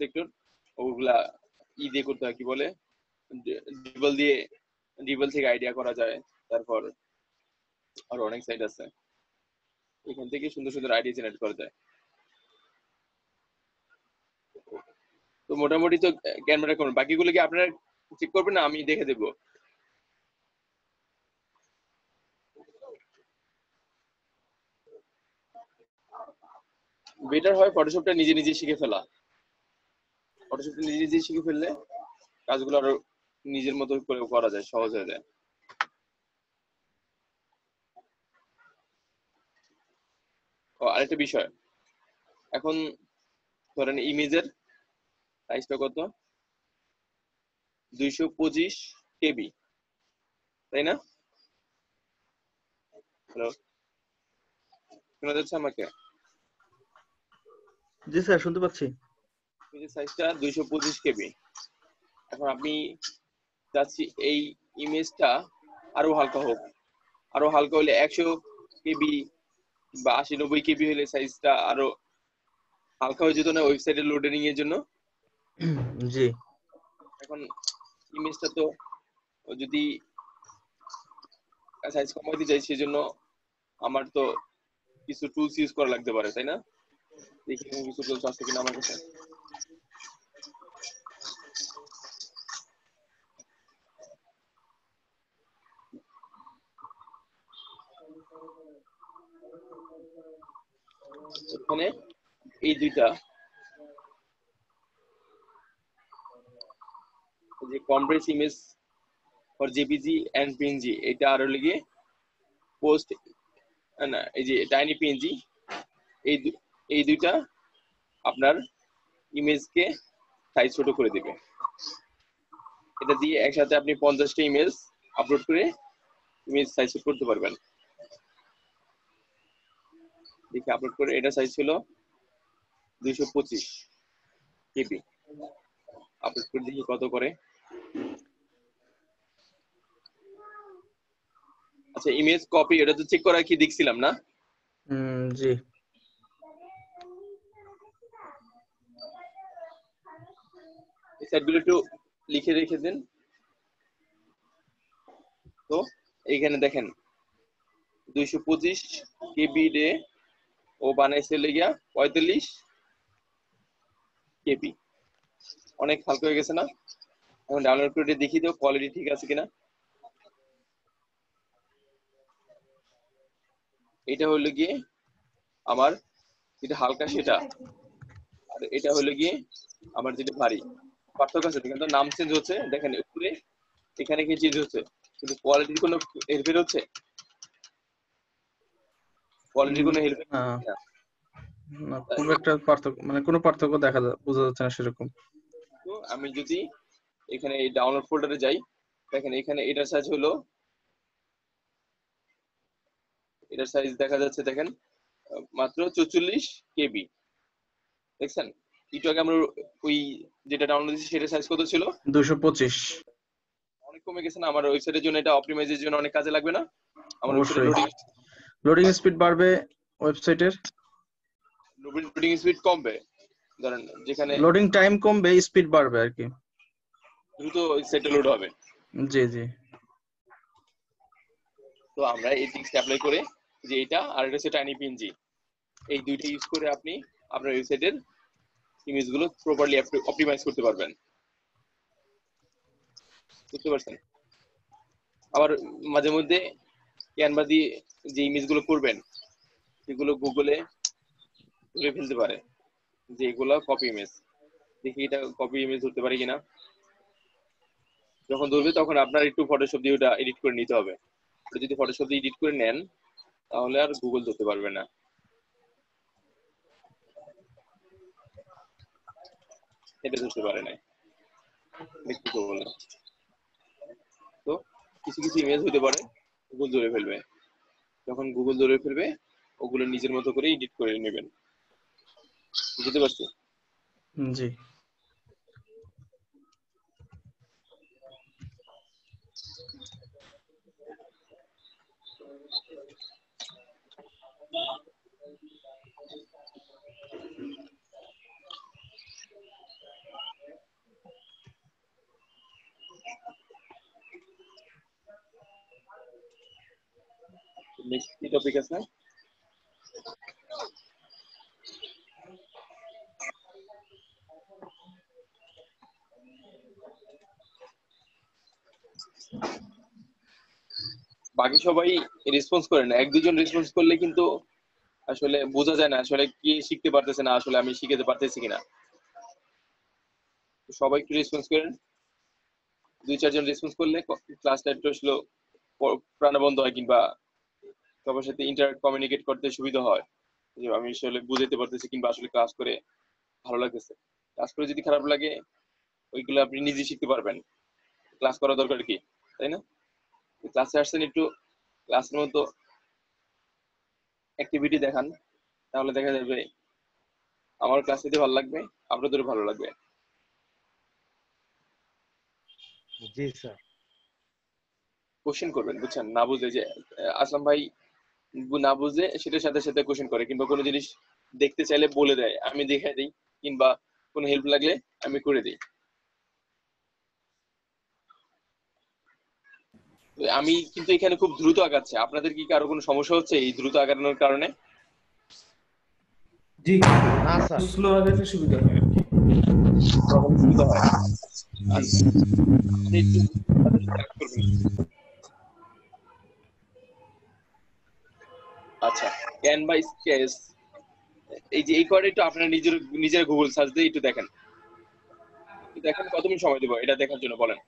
সেক্টর, ওগুলা দিয়ে করতে হয়, কি বলে ড্রিবল থেকে আইডিয়া করা যায়। তারপর আরো অনেক সাইট আছে, এখান থেকে সুন্দর সুন্দর আইডিয়া জেনারেট করা যায়। তো মোটামুটি তো ক্যানভাটা করুন, বাকিগুলো কি আপনারা চেক করবেন না আমি দেখে দেবো? বেটার হয় ফটোশপটা নিজে নিজে শিখে ফেলা। ফটোশপটা নিজে নিজে শিখে ফেললে কাজগুলো আরো নিজের মতো করে করা যায়, সহজ হয়ে যায়। আরেকটা বিষয়, এখন ধরেন ইমেজের সাইজটা কত, 225 কেবি, তাই না? হ্যালো, শোনা যাচ্ছে আমাকে? জি স্যার, শুনতে পাচ্ছি। ইমেজের সাইজটা 225 কেবি। এখন আপনি চাচ্ছি এই ইমেজটা আরো হালকা হোক, আরো হালকা হলে 100 কেবি বা 80-90 কেবি হলে সাইজটা আরো হালকা হয়ে যেত না ওয়েবসাইটে লোডিং এর জন্য? জি। এখন ইমেজটা তো যদি সাইজ কমাইতে চাই, সেজন্য আমার তো কিছু টুলস ইউজ করা লাগতে পারে, তাই না? দেখি কিছু টুলস আছে কিনা আমার কাছে। এখানে এই দুইটা, যে compress image for JPG and PNG, এটা আর লিগে পোস্ট না, এই যে টাইনি পিএনজি, এই দুইটা আপনার ইমেজকে সাইজ ছোট করে দিবে। এটা দিয়ে একসাথে আপনি 50টা ইমেজ আপলোড করে ইমেজ সাইজ করতে পারবেন। দেখি আপলোড করে, এটা সাইজ ছিল 225 কেবি, আপলোড করে দেখি কত করে। আচ্ছা, ইমেজ কপি, এটা তো চেক করা কি দেখছিলাম না? জি। এই সাইটগুলো একটু লিখে রেখে দেন। তো এইখানে দেখেন 225 কেবি রে ও বানাইছে লেগিয়া 45 কেবি, অনেক হালকা হয়ে গেছে না? এখন ডাউনলোড করে দেখি তো কোয়ালিটি ঠিক আছে কিনা। এটা হলো গিয়ে আমার যেটা হালকা সেটা, আর এটা হলো গিয়ে আমার যেটা ভারী। পার্থক্য আছে কিন্তু নাম চেঞ্জ হচ্ছে, দেখেন উপরে এখানে কি চেঞ্জ হচ্ছে, কিন্তু কোয়ালিটির কোনো হেরফের হচ্ছে? কোয়ালিটির কোনো হেরফের না, খুব একটা পার্থক্য, মানে কোনো পার্থক্য বোঝা যাচ্ছে না সেরকম। তো আমি যদি এখানে এই ডাউনলোড ফোল্ডারে যাই, দেখেন এখানে এটার সাইজ হলো, এটার সাইজ দেখা যাচ্ছে, দেখেন মাত্র 44 কেবি। দেখছেন একটু আগে আমরা ওই যেটা ডাউনলোড দিয়েছি সেটা সাইজ কত ছিল? 225। অনেক কমে গেছে না? আমার ওয়েবসাইটের জন্য এটা অপটিমাইজের জন্য অনেক কাজে লাগবে না? আমার অবশ্যই ওয়েবসাইটে লোডিং স্পিড বাড়বে, ওয়েবসাইটের লোডিং স্পিড কমবে, ধরেন যেখানে লোডিং টাইম কমবে, স্পিড বাড়বে আর কি, দ্রুত ওয়েবসাইটে লোড হবে। জি জি। তো আমরা এই থিংসটা অ্যাপ্লাই করে যে এটা আর এটা হচ্ছে টাইনি পিএনজি, এই দুইটা ইউজ করে আপনি আপনার ওয়েবসাইটের ইমেজগুলো প্রপারলি অপটিমাইজ করতে পারবেন। বুঝতে পারছেন? আবার মাঝে মধ্যে ক্যানভা দিয়ে যে ইমেজগুলো করবেন সেগুলো গুগলে ধরে ফেলতে পারে যে এগুলো কপি ইমেজ, দেখি এটা কপি ইমেজ ধরতে পারি কিনা। যখন ধরবে তখন আপনার একটু ফটোশপ দিয়ে ওটা এডিট করে নিতে হবে। যদি ফটোশপ দিয়ে এডিট করে নেন তাহলে আর গুগল ধরতে পারবে না। এটা ধরতে পারে না, দেখতে তো বললাম। তো কিছু কিছু ইমেজ হতে পারে গুগল ধরে ফেলবে, যখন গুগল ধরে ফেলবে ওগুলো নিজের মতো করে এডিট করে নেবেন। বুঝতে পারছি? জি। নেক্সট কি টপিক আছে? বাকি সবাই রেসপন্স করে না, এক দুজন রেসপন্স করলে কিন্তু আসলে বোঝা যায় না আসলে কি শিখতে পারতেছে না, আসলে আমি শিখাতে পারতেছি কিনা। সবাই একটু রেসপন্স করেন, দুই চারজন রেসপন্স করলে ক্লাসটা একটু আসলে প্রাণবন্ত হয়, কিংবা সবার সাথে ইন্টারঅ্যাক্ট কমিউনিকেট করতে সুবিধা হয়, যে আমি আসলে বুঝাতে পারতেছি কিংবা আসলে ক্লাস করে ভালো লাগতেছে। ক্লাস করে যদি খারাপ লাগে ওইগুলো আপনি নিজে শিখতে পারবেন, ক্লাস করা দরকার কি, তাই না? ক্লাসে আসছেন, একটু ক্লাসের মতো অ্যাক্টিভিটি দেখান, তাহলে দেখা যাবে আমার ক্লাস নিতে ভালো লাগবে, আপনাদেরও ভালো লাগবে। জি স্যার। কোশ্চেন করবেন, বুঝছেন? না বুঝলে যে আসলাম ভাই না বুঝলে সেটার সাথে সাথে কোশ্চেন করে, কিংবা কোনো জিনিস দেখতে চাইলে বলে দেয়, আমি দেখাই দিই, কিংবা কোনো হেল্প লাগলে আমি করে দিই। আমি কিন্তু এখানে খুব দ্রুত আগাচ্ছে, আপনাদের কি কারো কোনো সমস্যা হচ্ছে এই দ্রুত আগানোর কারণে? জি, না স্যার। স্লো আগাতে সুবিধা হয় আর কি। প্রবলেম সুবিধা হয়। জি। আপনি একটু তাদের সাথে act করবেন। আচ্ছা, ক্যানভা স্কেচ, এই যে এই কোয়ার্ডে একটু আপনারা নিজের গুগল সার্চ দিয়ে একটু দেখেন, দেখেন কত মিনিট সময় দেবো এটা দেখার জন্য বলেন।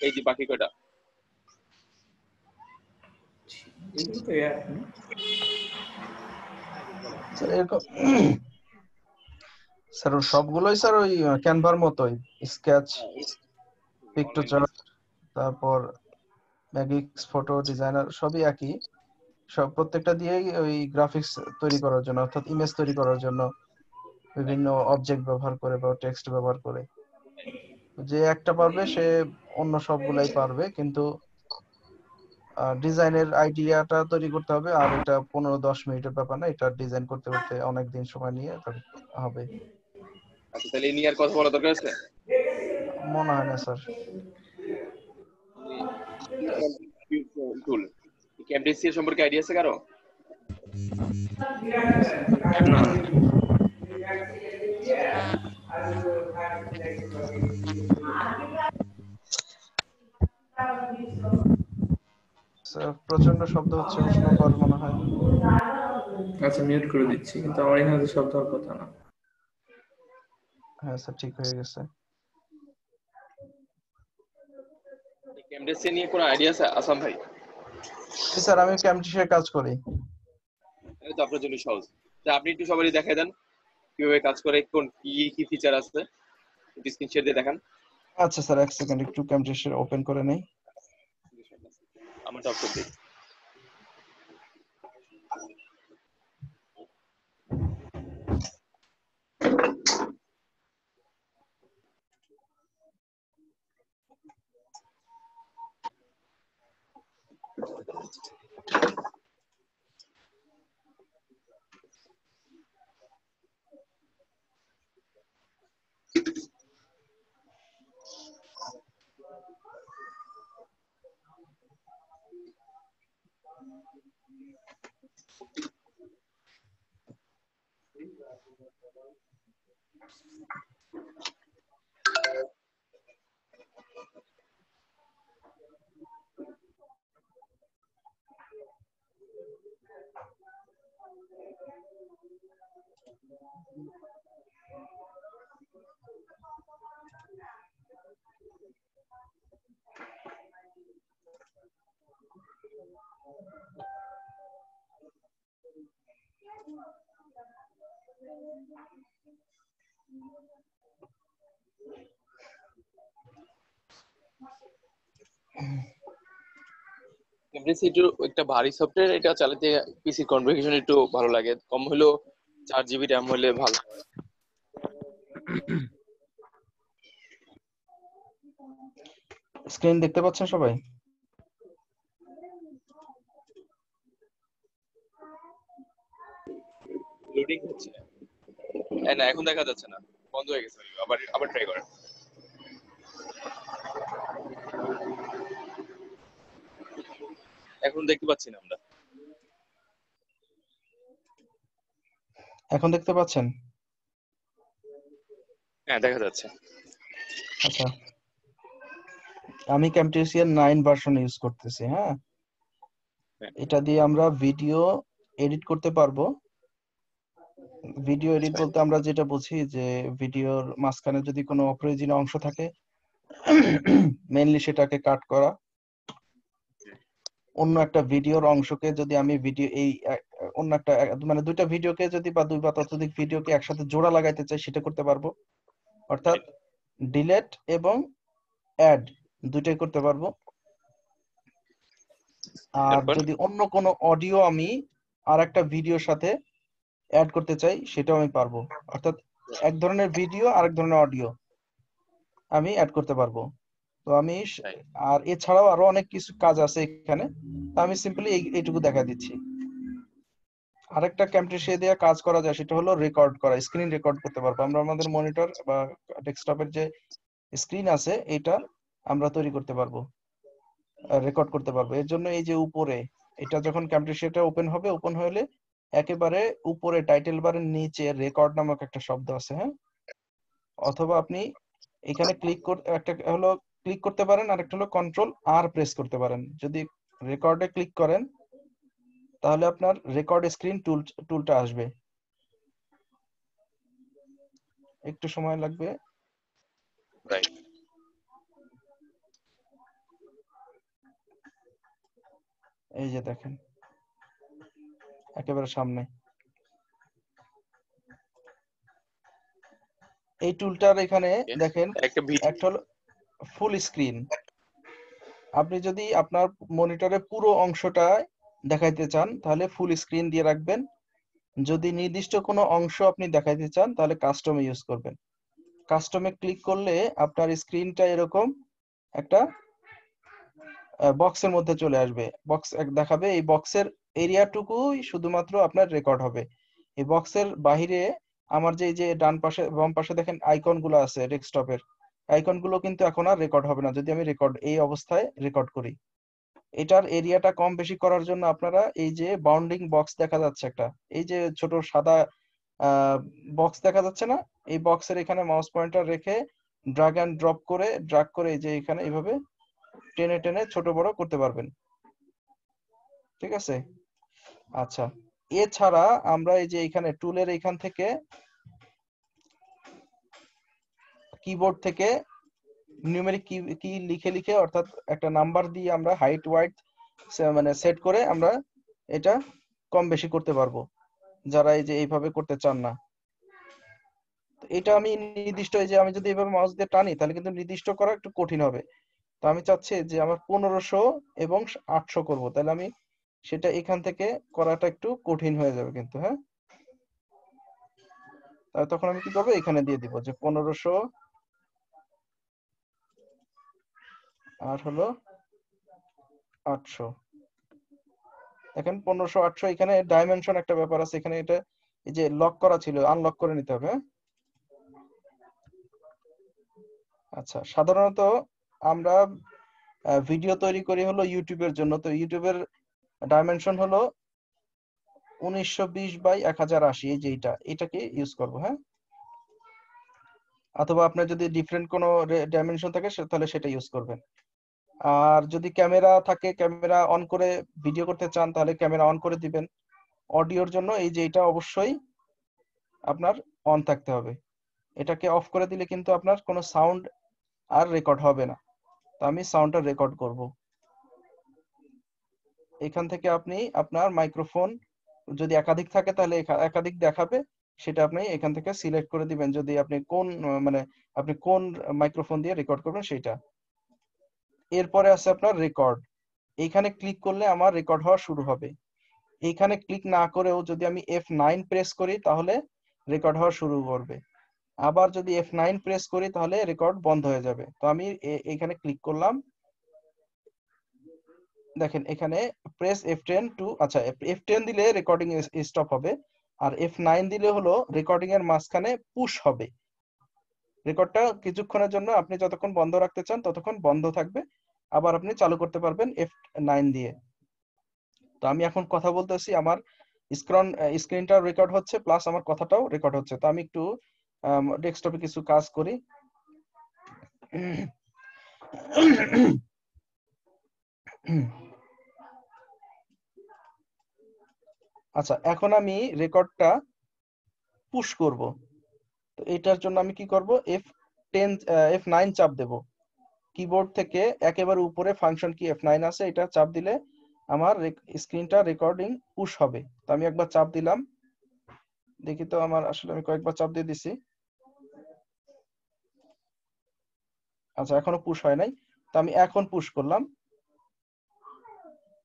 এই যে বাকি কয়টা এগুলো তো এক না? স্যার এরকম স্যার সবগুলোই স্যার ওই ক্যানভার মতোই, স্কেচ, পিকটোচার্ট, তারপর ম্যাগিক্স, ফটো ডিজাইনার, সবই একই। সব প্রত্যেকটা দিয়েই ওই গ্রাফিক্স তৈরি করার জন্য, অর্থাৎ ইমেজ তৈরি করার জন্য বিভিন্ন অবজেক্ট ব্যবহার করে বা টেক্সট ব্যবহার করে। যে একটা পারবে সে অন্য সবগুলাই পারবে, কিন্তু ডিজাইনের আইডিয়াটা তৈরি করতে হবে, আর এটা 15-10 মিনিটের ব্যাপার না, এটা ডিজাইন করতে করতে অনেক দিন সময় নিয়ে হবে। আচ্ছা, তাহলে এই নিয়ে আর কথা বলা দরকার আছে? মনে হয় না স্যার। টুল ক্যামব্রিজ সম্পর্কে আইডিয়া আছে কারো? না। স্যার প্রচন্ড শব্দ হচ্ছে, উষ্ণকর মনে হয়। আচ্ছা, মিউট করে দিচ্ছি, কিন্তু আমার এখানে তো শব্দ হওয়ার কথা না। হ্যাঁ স্যার, ঠিক হয়ে গেছে। ক্যামব্রিজ নিয়ে কোনো আইডিয়া আছে আসাম ভাই? জি স্যার, আমি ক্যামব্রিজের কাজ করি। তাহলে তো আপনার জন্য সহজ। তা আপনি একটু সবাই দেখাই দেন কিভাবে কাজ করে, কোন কি কি ফিচার আছে, স্ক্রিন শেয়ার দিয়ে দেখান। আচ্ছা স্যার, এক সেকেন্ড একটু ক্যামব্রিজের ওপেন করে নেই। আমার টপ করে দিই। এমনিসি একটু একটা ভারী সফটওয়্যার, এটা চালাতে পিসি কনফিগারেশন একটু ভালো লাগে, কম হলেও 4 GB র্যাম হলে ভালো। স্ক্রিন দেখতে পাচ্ছেন সবাই? লোডিং হচ্ছে না, এখন দেখা যাচ্ছে না, বন্ধ হয়ে গেছে, আবার আবার ট্রাই করেন। এখন দেখতে পাচ্ছি না আমরা। এখন দেখতে পাচ্ছেন? হ্যাঁ দেখা যাচ্ছে। আচ্ছা, আমি Camtasia 9 ভার্সন ইউজ করতেছি। হ্যাঁ, এটা দিয়ে আমরা ভিডিও এডিট করতে পারবো। ভিডিও এডিট বলতে আমরা যেটা বুঝি যে ভিডিওর মাঝখানে যদি কোনো অপ্রয়োজনীয় অংশ থাকে মেইনলি সেটাকে কাট করা, অন্য একটা ভিডিওর অংশকে যদি আমি ভিডিও অন্য একটা মানে দুইটা ভিডিওকে যদি বা দুই বা ততোধিক ভিডিওকে একসাথে জোড়া লাগাইতে চাই সেটা করতে পারবো, অর্থাৎ ডিলেট এবং অ্যাড দুইটাই করতে পারবো। আর যদি অন্য কোনো অডিও আমি আর একটা ভিডিওর সাথে অ্যাড করতে চাই সেটাও আমি পারবো, অর্থাৎ এক ধরনের ভিডিও আরেক ধরনের অডিও আমি অ্যাড করতে পারবো। তো আমি আর এছাড়াও আরো অনেক কিছু কাজ আছে এখানে, তো আমি সিম্পলি এইটুকু দেখা দিচ্ছি। আরেকটা Camtasia দিয়ে কাজ করা যায়, সেটা হলো রেকর্ড করা, স্ক্রিন রেকর্ড করতে পারবো আমরা। আমাদের মনিটর বা ডেস্কটপের যে স্ক্রিন আছে এটা আমরা তৈরি করতে পারবো, রেকর্ড করতে পারবো। এর জন্য এই যে উপরে এটা যখন Camtasiaটা ওপেন হবে, ওপেন হলে একেবারে উপরে টাইটেল বারের নিচে রেকর্ড নামক একটা শব্দ আছে। হ্যাঁ, অথবা আপনি এখানে একটা হলো ক্লিক করতে পারেন, আর একটা হলো কন্ট্রোল আর প্রেস করতে পারেন। যদি রেকর্ডে ক্লিক করেন তাহলে আপনার রেকর্ড স্ক্রিন টুলটা আসবে। একটু সময় লাগবে। এই যে দেখেন একেবারে সামনে এই টুলটার এখানে দেখেন একটা হলো ফুল স্ক্রিন। আপনি যদি আপনার মনিটরে পুরো অংশটা দেখাইতে চান তাহলে ফুল স্ক্রিন দিয়ে রাখবেন। যদি নির্দিষ্ট কোনো অংশ আপনি দেখাইতে চান তাহলে কাস্টমে ইউজ করবেন। কাস্টমে ক্লিক করলে আপনার স্ক্রিনটা এরকম একটা বক্সের মধ্যে চলে আসবে। বক্স দেখাবে, এই বক্সের এরিয়াটুকুই শুধুমাত্র আপনার রেকর্ড হবে। এই বক্সের বাহিরে আমার যে ডান পাশে বাম পাশে দেখেন আইকন গুলো আছে ডেস্কটপের, আইকন গুলো কিন্তু এখন আর রেকর্ড হবে না যদি আমি এই অবস্থায় রেকর্ড করি। এটার এরিয়াটা কম বেশি করার জন্য আপনারা এই যে বাউন্ডিং বক্স দেখা যাচ্ছে একটা, এই যে ছোট সাদা বক্স দেখা যাচ্ছে না, এই বক্সের এখানে মাউস পয়েন্টার রেখে ড্রাগ এন্ড ড্রপ করে ড্রাগ করে এই যে এখানে এইভাবে টেনে টেনে ছোট বড় করতে পারবেন। ঠিক আছে? আচ্ছা, এছাড়া আমরা এই যে এখানে টুলের এখান থেকে কিবোর্ড থেকে নিউমেরিক কি লিখে লিখে অর্থাৎ একটা নাম্বার দিয়ে আমরা হাইট ওয়াইড মানে সেট করে আমরা এটা কম বেশি করতে পারবো, যারা এই যে এইভাবে করতে চান না। এটা আমি নির্দিষ্ট, এই যে আমি যদি এইভাবে মাউস দিয়ে টানি তাহলে কিন্তু নির্দিষ্ট করা একটু কঠিন হবে। তো আমি চাচ্ছি যে আমার 1500 এবং 800 করব, তাহলে আমি সেটা এখান থেকে করাটা একটু কঠিন হয়ে যাবে কিন্তু। হ্যাঁ, তাহলে তখন আমি কি করবো, এখানে দিয়ে দিব যে 1500 আর হলো 800। দেখেন 1500 800 এখানে ডাইমেনশন একটা ব্যাপার আছে, এখানে এটা এই যে লক করা ছিল আনলক করে নিতে হবে। আচ্ছা, সাধারণত আমরা ভিডিও তৈরি করি হলো ইউটিউবের জন্য। তো ইউটিউবের ডাইমেনশন হলো 1920 বাই 1080, এই যে এটাকে ইউজ করব। হ্যাঁ, অথবা আপনার যদি ডিফারেন্ট কোনো ডাইমেনশন থাকে তাহলে সেটা ইউজ করবেন। আর যদি ক্যামেরা থাকে, ক্যামেরা অন করে ভিডিও করতে চান তাহলে ক্যামেরা অন করে দিবেন। অডিওর জন্য এই যে এটা অবশ্যই আপনার অন থাকতে হবে। এটাকে অফ করে দিলে কিন্তু আপনার কোনো সাউন্ড আর রেকর্ড হবে না। তো আমি সাউন্ডটা রেকর্ড করব। এখান থেকে আপনি আপনার মাইক্রোফোন যদি একাধিক থাকে তাহলে একাধিক দেখাবে, সেটা আপনি এখান থেকে সিলেক্ট করে দিবেন, যদি আপনি আপনি কোন মাইক্রোফোন দিয়ে রেকর্ড করবেন সেটা। এরপরে আছে আপনার রেকর্ড। এইখানে ক্লিক করলে আমার রেকর্ড হওয়া শুরু হবে। এইখানে ক্লিক না করেও যদি আমি F9 প্রেস করি তাহলে রেকর্ড হওয়া শুরু করবে। আবার যদি F9 প্রেস করি তাহলে রেকর্ড বন্ধ হয়ে যাবে। তো আমি এখানে ক্লিক করলাম, দেখেন এখানে প্রেস F10 টু, আচ্ছা F10 দিলে রেকর্ডিং স্টপ হবে, আর F9 দিলে হলো রেকর্ডিং এর মাঝখানে পুশ হবে। রেকর্ডটা কিছুক্ষণের জন্য আপনি যতক্ষণ বন্ধ রাখতে চান ততক্ষণ বন্ধ থাকবে, আবার আপনি চালু করতে পারবেন F9 দিয়ে। তো আমি এখন কথা বলতেছি, আমার স্ক্রিনটা রেকর্ড হচ্ছে প্লাস আমার কথাটাও রেকর্ড হচ্ছে। তো আমি একটু ডেস্কটপে কিছু কাজ করি। আচ্ছা, এখন আমি রেকর্ডটা পুশ করব। তো এটার জন্য আমি কি করব, F9 চাপ দেব। কিবোর্ড থেকে একেবারে উপরে ফাংশন কি F9 আছে, এটা চাপ দিলে আমার স্ক্রিনটা রেকর্ডিং পুশ হবে। তো আমি একবার চাপ দিলাম, দেখি তো আমার আসলে আমি কয়েকবার চাপ দিয়ে দিছি। আচ্ছা, এখনো পুশ হয় নাই। তো আমি এখন পুশ করলাম,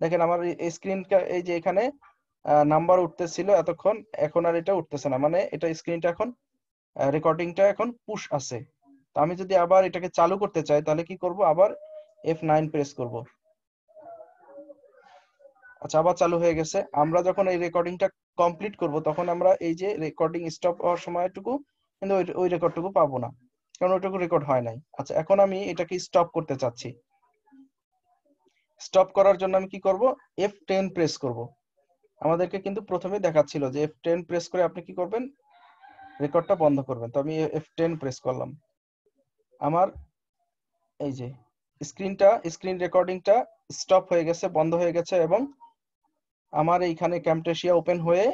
দেখেন আমার স্ক্রিনটা এই যে এখানে নাম্বার উঠতেছিল এতক্ষণ, এখন আর এটা উঠতেছে না, মানে এটা স্ক্রিনটা এখন রেকর্ডিংটা এখন পুশ আছে। তো আমি যদি আবার এটাকে চালু করতে চাই তাহলে কি করব, আবার F9 প্রেস করব। আচ্ছা, আবার চালু হয়ে গেছে। আমরা যখন এই রেকর্ডিংটা কমপ্লিট করব তখন আমরা এই যে রেকর্ডিং স্টপ হওয়ার সময়টুকু কিন্তু ওই রেকর্ডটুকু পাবো না, কারণ ওইটুকু রেকর্ড হয় নাই। আচ্ছা, এখন আমি এটাকে স্টপ করতে চাচ্ছি। স্টপ করার জন্য আমি কি করব, F10 প্রেস করব। আমাদেরকে কিন্তু প্রথমে দেখাচ্ছিল যে F10 প্রেস করে আপনি কি করবেন, রেকর্ডটা বন্ধ করবেন। তো আমি F10 প্রেস করলাম, আমার এই যে স্ক্রিন রেকর্ডিংটা স্টপ হয়ে গেছে, বন্ধ হয়ে গেছে, এবং আমার এইখানে ক্যামটেসিয়া ওপেন হয়ে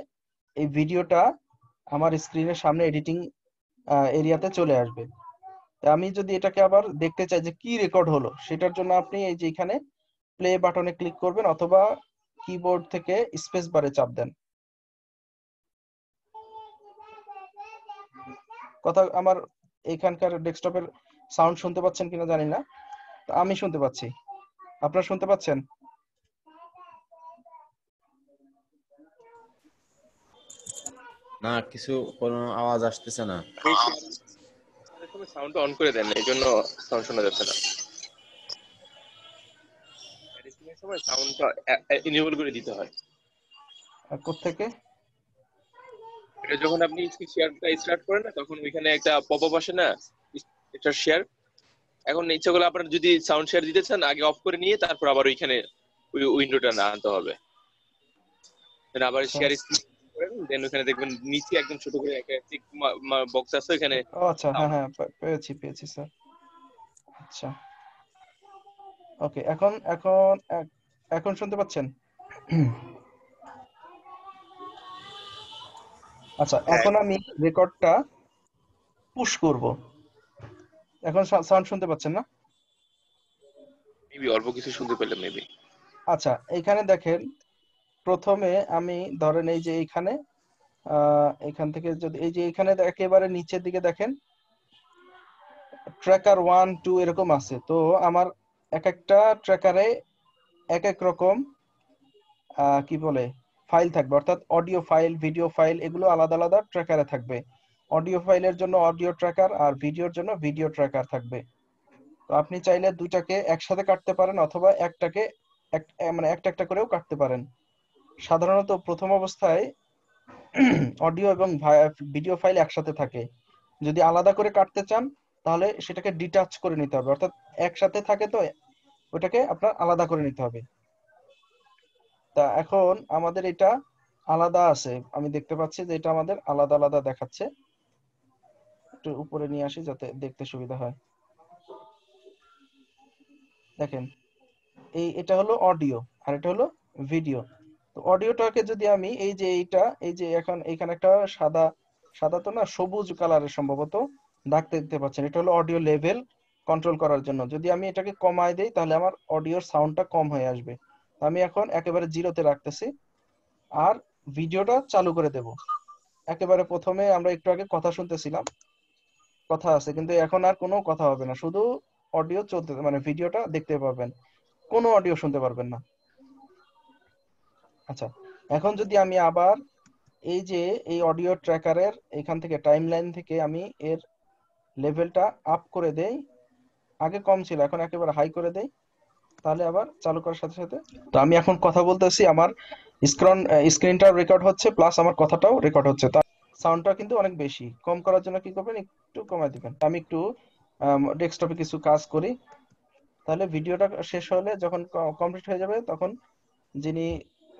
এই ভিডিওটা আমার স্ক্রিনের সামনে এডিটিং এরিয়াতে চলে আসবে। আমি যদি এটাকে আবার দেখতে চাই যে কি রেকর্ড হলো, সেটার জন্য আপনি এই যে এখানে প্লে বাটনে ক্লিক করবেন অথবা কিবোর্ড থেকে স্পেস বারে চাপ দেন। কথা আমার এখানকার ডেস্কটপের সাউন্ড শুনতে পাচ্ছেন কিনা জানি না, তো আমি শুনতে পাচ্ছি। আপনারা শুনতে পাচ্ছেন? না, কিছু কোনো আওয়াজ আসতেছে না। সাউন্ড অন করে দেন, এই জন্য সাউন্ড শোনা যাচ্ছে না। এডিটিং এর সময় সাউন্ডটা এনেবল করে দিতে হয়। কোত্থেকে? এটা যখন আপনি শেয়ারটা স্টার্ট করেন না, তখন ওইখানে একটা পপআপ আসে না, এটা শেয়ার। এখন ইচ্ছা করলে আপনারা যদি সাউন্ড শেয়ার দিতে চান, আগে অফ করে নিয়ে তারপর আবার ওইখানে ওই উইন্ডোটা না আনতে হবে। আবার শেয়ার করেন, দেন ওখানে দেখবেন নিচে একদম ছোট করে একটা টিক বক্স আছে, ওখানে। ও আচ্ছা, হ্যাঁ হ্যাঁ, পেয়েছি স্যার। আচ্ছা, ওকে, এখন শুনতে পাচ্ছেন? আচ্ছা, এখন আমি রেকর্ডটা পুশ করব। এখন সাউন্ড শুনতে পাচ্ছেন না? মেবি অল্প কিছু শুনতে পেলাম মেবি। আচ্ছা, এইখানে দেখেন, প্রথমে আমি ধরেন এই যে এইখানে এখান থেকে যদি এই যে এখানে একেবারে নিচের দিকে দেখেন ট্র্যাকার 1 2 এরকম আছে। তো আমার এক একটা ট্র্যাকারে এক এক রকম কি বলে ফাইল থাকবে, অর্থাৎ অডিও ফাইল, ভিডিও ফাইল, এগুলো আলাদা আলাদা ট্র্যাকারে থাকবে। অডিও ফাইলের জন্য অডিও ট্র্যাকার আর ভিডিওর জন্য ভিডিও ট্র্যাকার থাকবে। তো আপনি চাইলে দুটাকে একসাথে কাটতে পারেন অথবা একটাকে মানে একটা একটা করেও কাটতে পারেন। সাধারণত প্রথম অবস্থায় অডিও এবং ভিডিও ফাইল একসাথে থাকে। যদি আলাদা করে কাটতে চান তাহলে সেটাকে ডিটাচ করে নিতে হবে, অর্থাৎ একসাথে থাকে তো ওটাকে আপনার আলাদা করে নিতে হবে। তো তা এখন আমাদের এটা আলাদা আছে, আমি দেখতে পাচ্ছি যে এটা আমাদের আলাদা আলাদা দেখাচ্ছে। একটু উপরে নিয়ে আসি যাতে দেখতে সুবিধা হয়। দেখেন এটা হলো অডিও আর এটা হলো ভিডিও। তো অডিওটাকে যদি আমি এই যে এই যে এখন এখানে একটা সাদা সাদা তো না, সবুজ কালারের সম্ভবত দাগ দেখতে পাচ্ছেন, এটা হলো অডিও লেভেল কন্ট্রোল করার জন্য। যদি আমি এটাকে কমায় দেই তাহলে আমার অডিওর সাউন্ডটা কম হয়ে আসবে। তো আমি এখন একেবারে জিরোতে রাখতেছি আর ভিডিওটা চালু করে দেব। একেবারে প্রথমে আমরা একটু আগে কথা শুনতেছিলাম, কথা আছে, কিন্তু এখন আর কোনো কথা হবে না, শুধু অডিও চলতে মানে ভিডিওটা দেখতে পাবেন, কোনো অডিও শুনতে পারবেন না। আচ্ছা, এখন যদি আমি আবার এই যে এই অডিও ট্র্যাকারের এখান থেকে টাইমলাইন থেকে আমি এর লেভেলটা আপ করে দেই, আগে কম ছিল এখন একেবারে হাই করে দেই, তাহলে আবার চালু করার সাথে সাথে তো আমি এখন কথা বলতেছি, আমার স্ক্রিনটা রেকর্ড হচ্ছে প্লাস আমার কথাটাও রেকর্ড হচ্ছে। তার সাউন্ডটা কিন্তু অনেক বেশি। কম করার জন্য কি করবেন, একটু কমায় দিবেন। আমি একটু ডেস্কটপে কিছু কাজ করি, তাহলে ভিডিওটা শেষ হলে যখন কমপ্লিট হয়ে যাবে তখন যিনি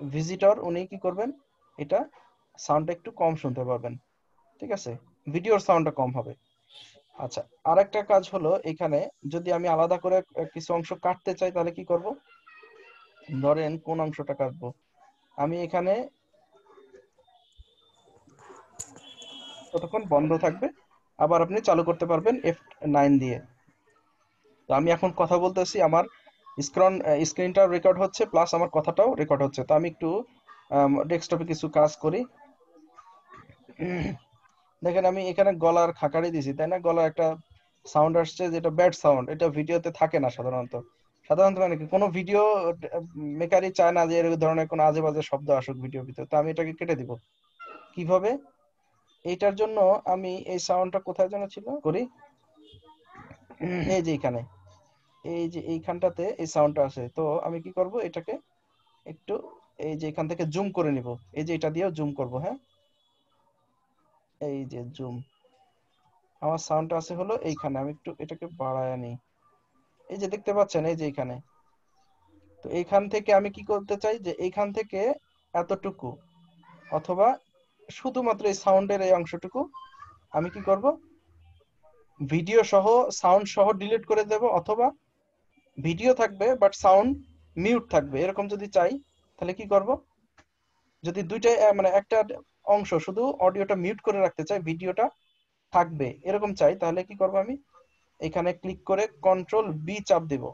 ভিজিটর উনি কি করবেন, এটা সাউন্ডটা একটু কম শুনতে পারবেন। ঠিক আছে, ভিডিওর সাউন্ডটা কম হবে। আচ্ছা, আরেকটা কাজ হলো এখানে যদি আমি আলাদা করে কিছু অংশ কাটতে চাই তাহলে কি করব, ধরেন কোন অংশটা কাটবো, আমি এখানে ততক্ষণ বন্ধ থাকবে, আবার আপনি চালু করতে পারবেন F9 দিয়ে। তো আমি এখন কথা বলতেছি, আমার স্ক্রিনটা রেকর্ড হচ্ছে প্লাস আমার কথাটাও রেকর্ড হচ্ছে। তো আমি একটু ডেস্কটপে কিছু কাজ করি। দেখেন আমি এখানে গলার খাকারি দিছি, তাই না, গলার একটা সাউন্ড আসছে যেটা ব্যাড সাউন্ড, এটা ভিডিওতে থাকে না সাধারণত। সাধারণত মানে কি কোনো ভিডিও মেকারই চায় না যে এর ধরনের কোনো আজে বাজে শব্দ আসুক ভিডিওর ভিতরে। তো আমি এটাকে কেটে দিব কিভাবে, এইটার জন্য আমি এই সাউন্ডটা কোথায় যেন ছিল করি, এই যে এখানে, এই যে এইখানটাতে এই সাউন্ডটা আছে। তো আমি কি করব, এটাকে একটু এই যে এখান থেকে জুম করে নিব, এই যে এটা দিয়েও জুম করব। হ্যাঁ, এই যে জুম, আমার সাউন্ডটা আছে হলো এইখানে, আমি একটু এটাকে বাড়ায় নিই, এই যে দেখতে পাচ্ছেন এই যে এখানে। তো এইখান থেকে আমি কি করতে চাই যে এইখান থেকে এতটুকু অথবা শুধুমাত্র এই সাউন্ডের এই অংশটুকু আমি কি করব, ভিডিও সহ সাউন্ড সহ ডিলিট করে দেব, অথবা ভিডিও থাকবে বাট সাউন্ড মিউট থাকবে, এরকম যদি চাই তাহলে কি করব, যদি দুইটা মানে একটা অংশ শুধু অডিওটা মিউট করে রাখতে চাই ভিডিওটা থাকবে এরকম চাই, তাহলে কি করব, আমি এখানে ক্লিক করে কন্ট্রোল বি চাপ দেব,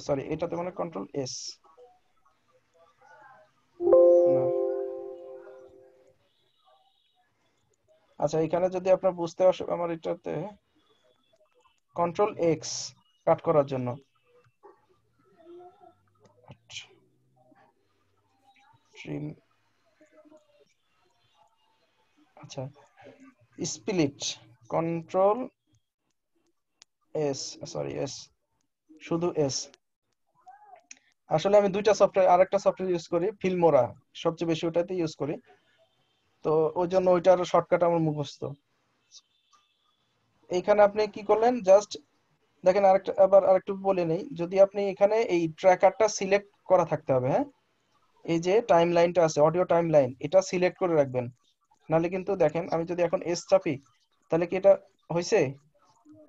সরি এটাতে মানে কন্ট্রোল এস না। আচ্ছা, এখানে যদি আপনার বুঝতে আমার এটাতে কন্ট্রোল এক্স কাট করার জন্য। আচ্ছা, split control S, sorry S, শুধু এস। আসলে আমি দুইটা সফটওয়্যার, আরেকটা সফটওয়্যার ইউজ করি ফিল্মোরা, সবচেয়ে বেশি ওটাতে ইউজ করি, তো ওই জন্য ওইটার শর্টকাট আমার মুখস্থ। এইখানে আপনি কি করলেন, জাস্ট দেখেন আরেকটু বলে নেই, যদি আপনি এখানে এই ট্র্যাকারটা সিলেক্ট করা থাকতে হবে। হ্যাঁ, এই যে টাইম লাইনটা আছে অডিও টাইম লাইন, এটা সিলেক্ট করে রাখবেন, নাহলে কিন্তু দেখেন আমি যদি এখন এস চাপি তাহলে কি এটা হয়েছে,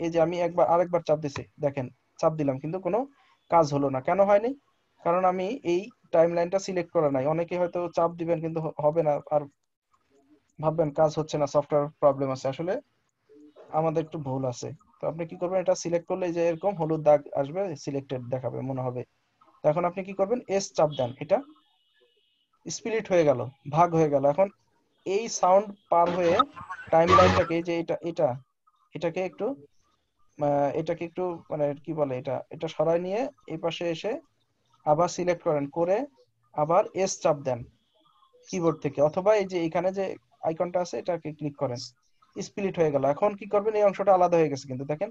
এই যে আমি আরেকবার চাপ দিছি, দেখেন চাপ দিলাম কিন্তু কোনো কাজ হলো না। কেন হয়নি, কারণ আমি এই টাইম লাইনটা সিলেক্ট করা নাই। অনেকে হয়তো চাপ দিবেন কিন্তু হবে না, আর ভাববেন কাজ হচ্ছে না, সফটওয়্যার প্রবলেম আছে, আসলে আমাদের একটু ভুল আছে। তো আপনি কি করবেন, এটা সিলেক্ট করলে যে এরকম হলুদ দাগ আসবে, সিলেক্টেড দেখাবে মনে হবে। তো এখন আপনি কি করবেন, এস চাপ দেন, এটা স্প্লিট হয়ে গেল, ভাগ হয়ে গেল। এখন এই সাউন্ড পার হয়ে টাইম লাইনটাকে, যে এটাকে একটু মানে কি বলে, এটা সরাই নিয়ে এই পাশে এসে আবার সিলেক্ট করেন, করে আবার এস চাপ দেন কিবোর্ড থেকে, অথবা এই যে এখানে যে আইকনটা আছে এটাকে ক্লিক করেন, স্প্লিট হয়ে গেল। এখন কি করবেন, এই অংশটা আলাদা হয়ে গেছে কিন্তু দেখেন।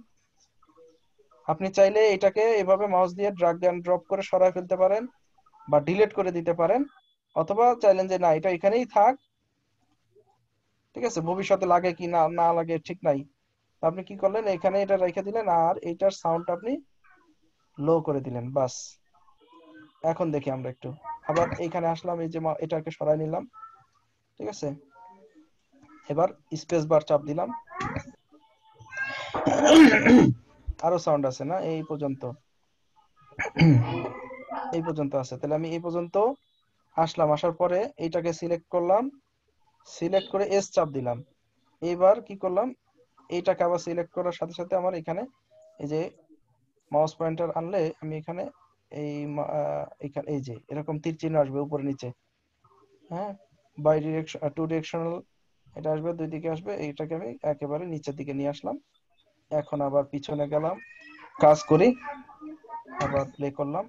আপনি চাইলে এটাকে এভাবে মাউস দিয়ে ড্র্যাগ এন্ড ড্রপ করে সরায় ফেলতে পারেন বা ডিলিট করে দিতে পারেন, অথবা চাইলেন যে না এটা এখানেই থাক, ঠিক আছে, ভবিষ্যতে লাগে কি না না লাগে ঠিক নাই, আপনি কি করলেন, এখানে এটা রেখে দিলেন আর এইটার সাউন্ড আপনি লো করে দিলেন, বাস। এখন দেখি আমরা একটু আবার এইখানে আসলাম, এই যে এটাকে সরাই নিলাম, ঠিক আছে। এবার স্পেস বার চাপ দিলাম, আরো সাউন্ড আছে না? এই পর্যন্ত আছে। তাহলে আমি এই পর্যন্ত আসলাম, আসার পরে এইটাকে সিলেক্ট করলাম, সিলেক্ট করে এস চাপ দিলাম। এবার কি করলাম, এইটাকে আবার সিলেক্ট করার সাথে সাথে আমার এখানে এই যে মাউস পয়েন্টার আনলে আমি এখানে এখানে এই যে এরকম তীর চিহ্ন আসবে উপরে নিচে, হ্যাঁ, বাই ডিরেকশন, টু ডিরেকশনাল, এটা আসবে, দুই দিকে আসবে। এইটাকে আমি একেবারে নিচের দিকে নিয়ে আসলাম। এখন আবার পিছনে গেলাম, কাজ করি, আবার প্লে করলাম।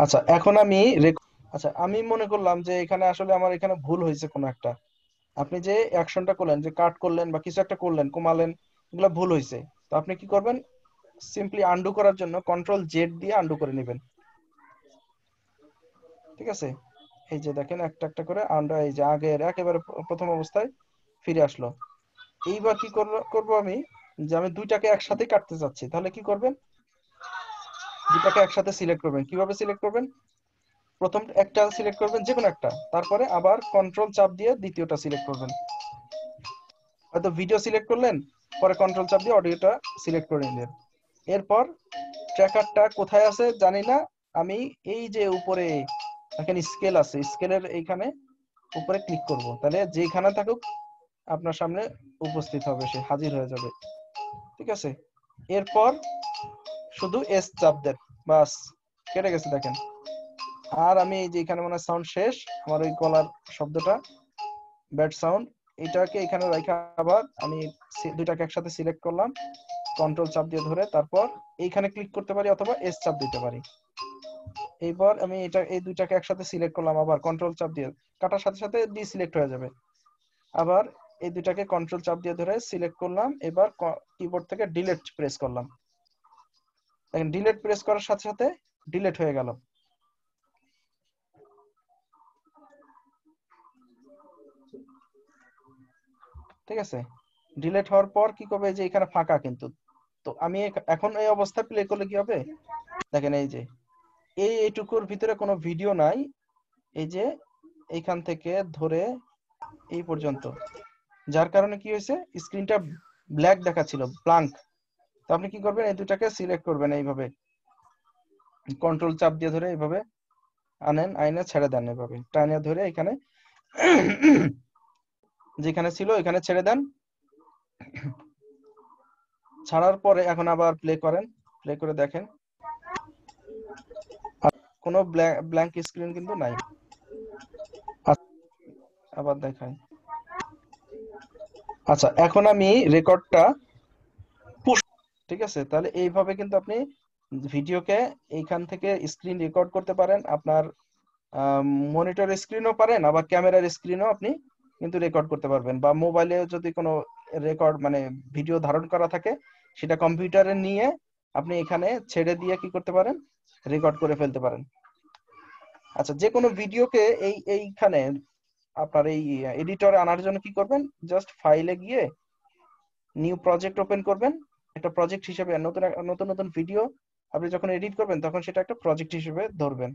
আচ্ছা এখন আমি আচ্ছা আমি মনে করলাম যে এখানে আসলে আমার এখানে ভুল হয়েছে কোনো একটা। আপনি যে অ্যাকশনটা করলেন, যে কাট করলেন বা কিছু একটা করলেন, কমালেন, এগুলো ভুল হয়েছে। তো আপনি কি করবেন, সিম্পলি আন্ডু করার জন্য কন্ট্রোল জেড দিয়ে আন্ডু করে নেবেন, ঠিক আছে। এই যে দেখেন একটা একটা করে আন্ডু, এই যে আগের একেবারে প্রথম অবস্থায় ফিরে আসলো। এইবার কি করব আমি, যে আমি দুইটাকে একসাথে কাটতে চাচ্ছি, তাহলে কি করবেন, দুটাকে একসাথে সিলেক্ট করবেন। কিভাবে সিলেক্ট করবেন, প্রথম একটা সিলেক্ট করবেন, যে কোনো একটা, তারপরে আবার কন্ট্রোল চাপ দিয়ে দ্বিতীয়টা সিলেক্ট করবেন। হয়তো ভিডিও সিলেক্ট করলেন, পরে কন্ট্রোল চাপ দিয়ে অডিওটা সিলেক্ট করে নিলেন। এরপর ট্র্যাকারটা কোথায় আছে জানি না, আমি এই যে উপরে এখানে স্কেল আছে, স্কেলের এইখানে উপরে ক্লিক করব, তাহলে যেখানে থাকুক আপনার সামনে উপস্থিত হবে, সে হাজির হয়ে যাবে, ঠিক আছে। এরপর শুধু এস চাপ দেন, বাস কেটে গেছে দেখেন। আর আমি এই যে এখানে মনে হয় সাউন্ড শেষ, আমার ওই গলার শব্দটা ব্যাড সাউন্ড, এটাকে এখানে রাখা আবার আমি দুইটাকে একসাথে সিলেক্ট করলাম, কন্ট্রোল চাপ দিয়ে ধরে, তারপর এইখানে ক্লিক করতে পারি অথবা এস চাপ দিতে পারি। এইবার আমি এটা এই দুইটাকে একসাথে সিলেক্ট করলাম, আবার কন্ট্রোল চাপ দিয়ে, কাটার সাথে সাথে ডিসিলেক্ট হয়ে যাবে। আবার এই দুইটাকে কন্ট্রোল চাপ দিয়ে ধরে সিলেক্ট করলাম, এবার কিবোর্ড থেকে ডিলিট প্রেস করলাম, দেখেন ডিলিট প্রেস করার সাথে সাথে ডিলিট হয়ে গেল, ঠিক আছে। ডিলিট হওয়ার পর কি করবে, যে এখানে ফাঁকা কিন্তু, তো আমি এখন এই অবস্থায় প্লে করলে কি হবে, দেখেন এই যে এইটুকুর ভিতরে কোনো ভিডিও নাই, এই যে এইখান থেকে ধরে এই পর্যন্ত, যার কারণে কি হয়েছে, স্ক্রিনটা ব্ল্যাক দেখাচ্ছিল, ব্ল্যাঙ্ক। তো আপনি কি করবেন, এই দুটাকে সিলেক্ট করবেন, এইভাবে কন্ট্রোল চাপ দিয়ে ধরে এইভাবে আনেন, আইনে ছেড়ে দেন, এভাবে টাইনে ধরে এখানে যেখানে ছিল এখানে ছেড়ে দেন। ছাড়ার পরে এখন আবার প্লে করেন, প্লে করে দেখেন কোনো ব্ল্যাঙ্ক স্ক্রিন কিন্তু নাই। আবার দেখাই। আচ্ছা এখন আমি রেকর্ডটা পুশ, ঠিক আছে। তাহলে এইভাবে কিন্তু আপনি ভিডিওকে এইখান থেকে স্ক্রিন রেকর্ড করতে পারেন, আপনার মনিটর স্ক্রিনও পারেন, আবার ক্যামেরার স্ক্রিনও আপনি কিন্তু রেকর্ড করতে পারবেন, বা মোবাইলে যদি কোনো রেকর্ড মানে ভিডিও ধারণ করা থাকে, সেটা কম্পিউটারে নিয়ে আপনি এখানে ছেড়ে দিয়ে কি করতে পারেন, রেকর্ড করে ফেলতে পারেন। আচ্ছা যে কোনো ভিডিওকে এইখানে আপনার এই এডিটরে আনার জন্য কি করবেন, জাস্ট ফাইলে গিয়ে নিউ প্রজেক্ট ওপেন করবেন, একটা প্রজেক্ট হিসেবে নতুন নতুন ভিডিও আপনি যখন এডিট করবেন তখন সেটা একটা প্রজেক্ট হিসেবে ধরবেন।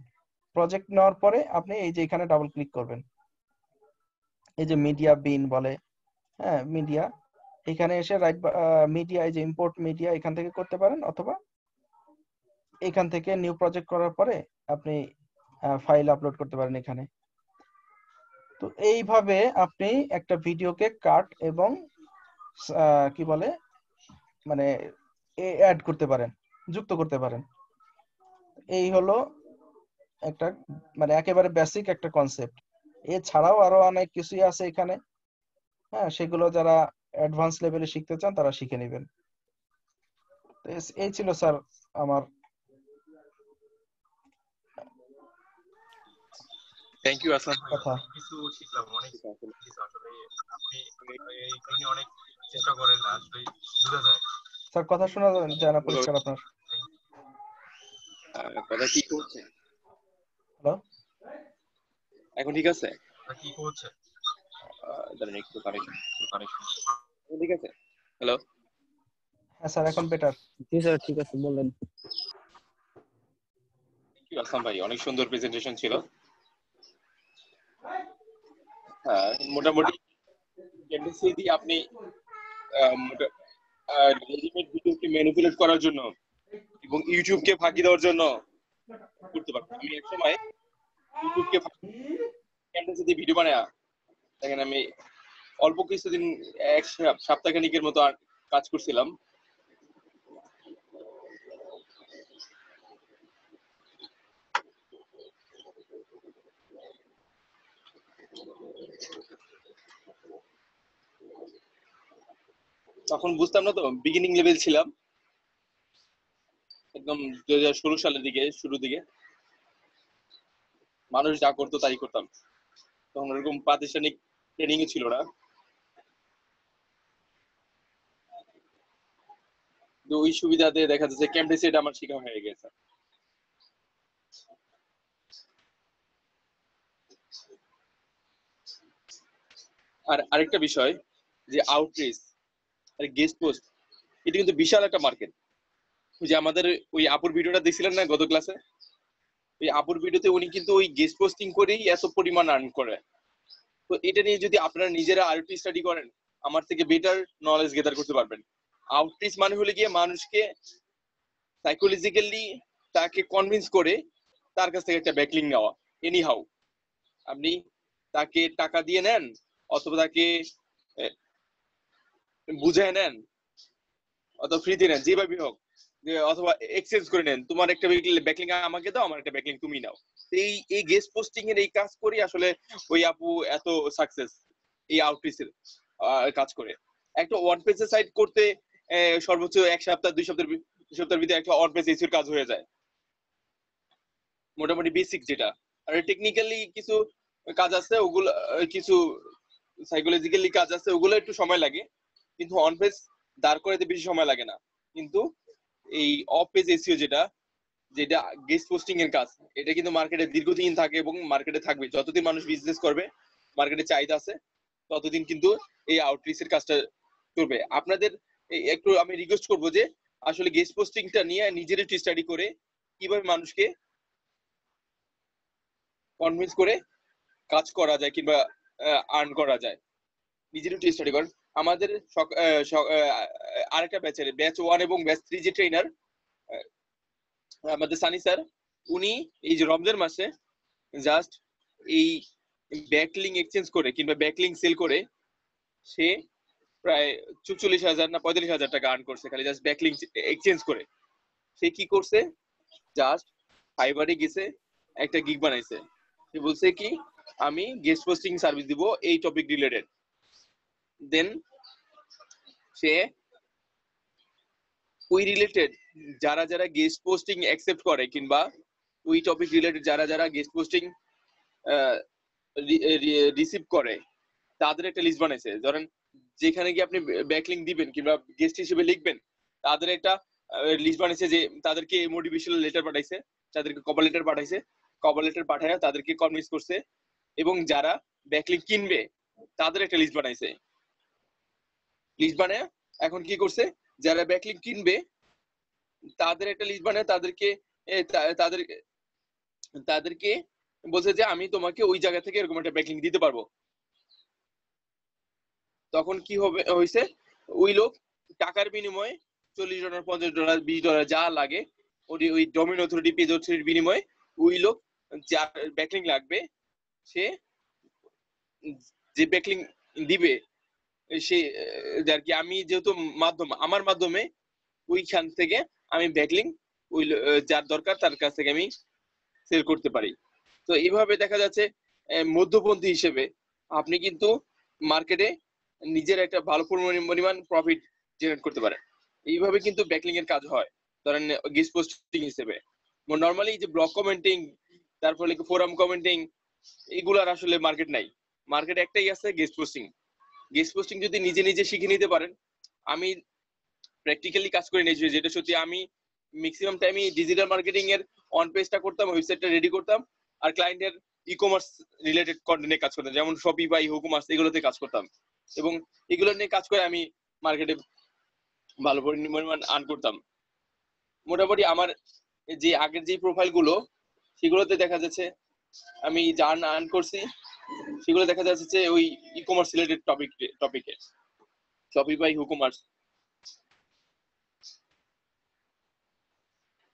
প্রজেক্ট নেওয়ার পরে আপনি এই যে এখানে ডাবল ক্লিক করবেন, এই যে মিডিয়া বিন বলে, হ্যাঁ মিডিয়া, এখানে এসে রাইট মিডিয়া, এই যে ইম্পোর্ট মিডিয়া এখান থেকে করতে পারেন, অথবা এখান থেকে নিউ প্রজেক্ট করার পরে আপনি ফাইল আপলোড করতে পারেন এখানে। তো এইভাবে আপনি একটা ভিডিওকে কাট এবং কি বলে মানে অ্যাড করতে পারেন, যুক্ত করতে পারেন। এই হলো একটা মানে একেবারে বেসিক একটা কনসেপ্ট। এছাড়াও আরো অনেক কিছুই আছে এখানে, হ্যাঁ সেগুলো যারা অ্যাডভান্স লেভেলে শিখতে চান তারা শিখে নেবেন। এই ছিল স্যার আমার। থ্যাংক ইউ আসলাম ভাই, কথা। অনেক কিছু শিখলাম, অনেক কিছু আসলে আপনি এই অনেক চেষ্টা করেন, আসলে বোঝা যায়। স্যার কথা শোনা যায় না পরিষ্কার আপনার। কথা কি করছে, হ্যালো, এখন ঠিক আছে? কি করছে, দাঁড়ান একটু কানেকশন, ঠিক আছে। হ্যালো হ্যাঁ স্যার এখন বেটার। জি স্যার ঠিক আছে বলেন। আসলাম ভাই, অনেক সুন্দর প্রেজেন্টেশন ছিল। হ্যাঁ, মোটামুটি টেন্ডেন্সি দিয়ে আপনি রেডিমেড ভিডিওকে ম্যানিপুলেট করার জন্য এবং ইউটিউবকে ফাঁকি দেওয়ার জন্য করতে পারবেন। আমি এক সময় ইউটিউবকে টেন্ডেন্সি দিয়ে ভিডিও বানায় দেখেন, আমি অল্প কিছুদিন এক সপ্তাহখানিকের মতো কাজ করছিলাম। তখন বুঝতাম না তো, বিগিনিং লেভেল ছিলাম একদম 2016 সালের দিকে, শুরুর দিকে। মানুষ যা করতো তাই করতাম, তখন ওরকম প্রাতিষ্ঠানিক ট্রেনিং ছিল না। ওই সুবিধাতে দেখা যাচ্ছে ক্যাম্পাসে এটা আমার শেখা হয়ে গেছে। আর আরেকটা বিষয় যে আউটরিচ আর গেস্ট পোস্ট, এটা কিন্তু বিশাল একটা মার্কেট। ওই যে আমাদের ওই আপুর ভিডিওটা দেখছিলেন না গত ক্লাসে, ওই আপুর ভিডিওতে উনি কিন্তু ওই গেস্ট পোস্টিং করেই এত পরিমাণ আর্ন করে। তো এটা নিয়ে যদি আপনারা নিজেরা আরটি স্টাডি করেন, আমার থেকে বেটার নলেজ গেদার করতে পারবেন। আউটরিচ মানে হলে গিয়ে মানুষকে সাইকোলজিক্যালি তাকে কনভিন্স করে তার কাছ থেকে একটা ব্যাকলিং নেওয়া। এনি হাউ আপনি তাকে টাকা দিয়ে নেন অথবা তাকে বুঝায় নেন অথবা ফ্রিতে নেন, যেভাবে হোক, অথবা এক্সচেঞ্জ করে নেন, তোমার একটা ব্যাকলিং আমাকে দাও, আমার একটা ব্যাকলিং তুমি নাও। এই গেস্ট পোস্টিং এর এই কাজ করি আসলে ওই আপু এত সাকসেস এই আউটরিচের কাজ করে। একটা ওয়ান পেজের সাইট করতে সর্বোচ্চ এক সপ্তাহ 2 সপ্তাহের ভিতরে একটা ওয়ান পেজ এসির কাজ হয়ে যায়, মোটামুটি বেসিক যেটা। আর টেকনিক্যালি কিছু কাজ আছে, ওগুলো কিছু সাইকোলজিক্যালি কাজ আছে, ওগুলো একটু সময় লাগে, কিন্তু অন পেজ দাঁড় করাতে বেশি সময় লাগে না। কিন্তু এই অফ পেজ এসিও যেটা যেটা গেস্ট পোস্টিং এর কাজ, এটা কিন্তু মার্কেটে দীর্ঘদিন থাকে এবং মার্কেটে থাকবে। যতদিন মানুষ বিজনেস করবে, মার্কেটে চাহিদা আছে, ততদিন কিন্তু এই আউটরিচের কাজটা করবে। আপনাদের একটু আমি রিকোয়েস্ট করবো যে আসলে গেস্ট পোস্টিংটা নিয়ে নিজের একটু স্টাডি করে কিভাবে মানুষকে কনভিন্স করে কাজ করা যায় কিংবা আর্ন করা যায়, নিজের একটু স্টাডি করেন। আমাদের আরেকটা ব্যাচের ব্যাচ 1 এবং ব্যাচ 3 যে ট্রেনার আমাদের সানি স্যার, উনি এই যে রমজান মাসে জাস্ট এই ব্যাকলিং এক্সচেঞ্জ করে কিংবা ব্যাকলিং সেল করে সে প্রায় 44,000 না 45,000 টাকা আর্ন করছে, খালি জাস্ট ব্যাকলিং এক্সচেঞ্জ করে। সে কি করছে, জাস্ট ফাইবারে গেছে, একটা গিগ বানাইছে। সে বলছে কি আমি গেস্ট পোস্টিং সার্ভিস দিব এই টপিক রিলেটেড। দেন সে ওই রিলেটেড যারা যারা গেস্ট পোস্টিং অ্যাকসেপ্ট করে কিংবা ওই টপিক রিলেটেড যারা যারা গেস্ট পোস্টিং রিসিভ করে, তাদের একটা লিস্ট বানাইছে। ধরেন যেখানে গিয়ে আপনি ব্যাকলিং দিবেন কিংবা গেস্ট হিসেবে লিখবেন, তাদের একটা লিস্ট বানাইছে যে তাদেরকে মোটিভেশনাল লেটার পাঠাইছে, তাদেরকে কভার লেটার পাঠাইছে, কভার লেটার পাঠায় তাদেরকে কনভিন্স করছে। এবং যারা ব্যাকলিং কিনবে তাদের একটা লিস্ট বানাইছে। লিস্ট বানায় এখন কি করছে, যারা ব্যাকলিং কিনবে তাদের একটা লিস্ট বানায় তাদেরকে বলছে যে আমি তোমাকে ওই জায়গা থেকে এরকম একটা ব্যাকলিং দিতে পারবো। তখন কি হবে হয়েছে, ওই লোক টাকার বিনিময়ে $40, $50, $20 যা লাগে ওই ডোমেইন অথরিটি, পেজ অথরিটির বিনিময়ে ওই লোক যার ব্যাকলিং লাগবে সে যে ব্যাকলিং দিবে সে আর কি, আমি যেহেতু আমার মাধ্যমে ওইখান থেকে আমি ব্যাকলিং ওই যার দরকার তার কাছ থেকে আমি সেল করতে পারি। তো এইভাবে দেখা যাচ্ছে মধ্যপন্থী হিসেবে আপনি কিন্তু মার্কেটে নিজের একটা ভালো পরিমাণ প্রফিট জেনারেট করতে পারেন। এইভাবে কিন্তু ব্যাকলিং এর কাজ হয়। ধরেন গেস্ট পোস্টিং হিসেবে নরমালি যে ব্লগ কমেন্টিং, তারপরে ফোরাম কমেন্টিং, এগুলার আসলে মার্কেট নাই। মার্কেট একটাই আছে, গেস্ট পোস্টিং। গেস্ট পোস্টিং যদি নিজে নিজে শিখে নিতে পারেন, আমি প্র্যাকটিক্যালি কাজ করে নিয়েছি যেটা সত্যি। আমি ম্যাক্সিমাম টাইমই ডিজিটাল মার্কেটিং এর অন পেজটা করতাম, ওয়েবসাইটটা রেডি করতাম, আর ক্লায়েন্টের ই কমার্স রিলেটেড কন্টেন্টে কাজ করতাম, যেমন শপিফাই, হুকুমার্স, এগুলোতে কাজ করতাম। এবং এগুলো নিয়ে কাজ করে আমি মার্কেটে ভালো পরিমাণ আর্ন করতাম। মোটামুটি আমার যে আগের যে প্রোফাইল গুলো সেগুলোতে দেখা যাচ্ছে আমি যা আর্ন করছি সেগুলো দেখা যাচ্ছে যে ওই ই কমার্স রিলেটেড টপিকে শপিফাই, হুকমার্স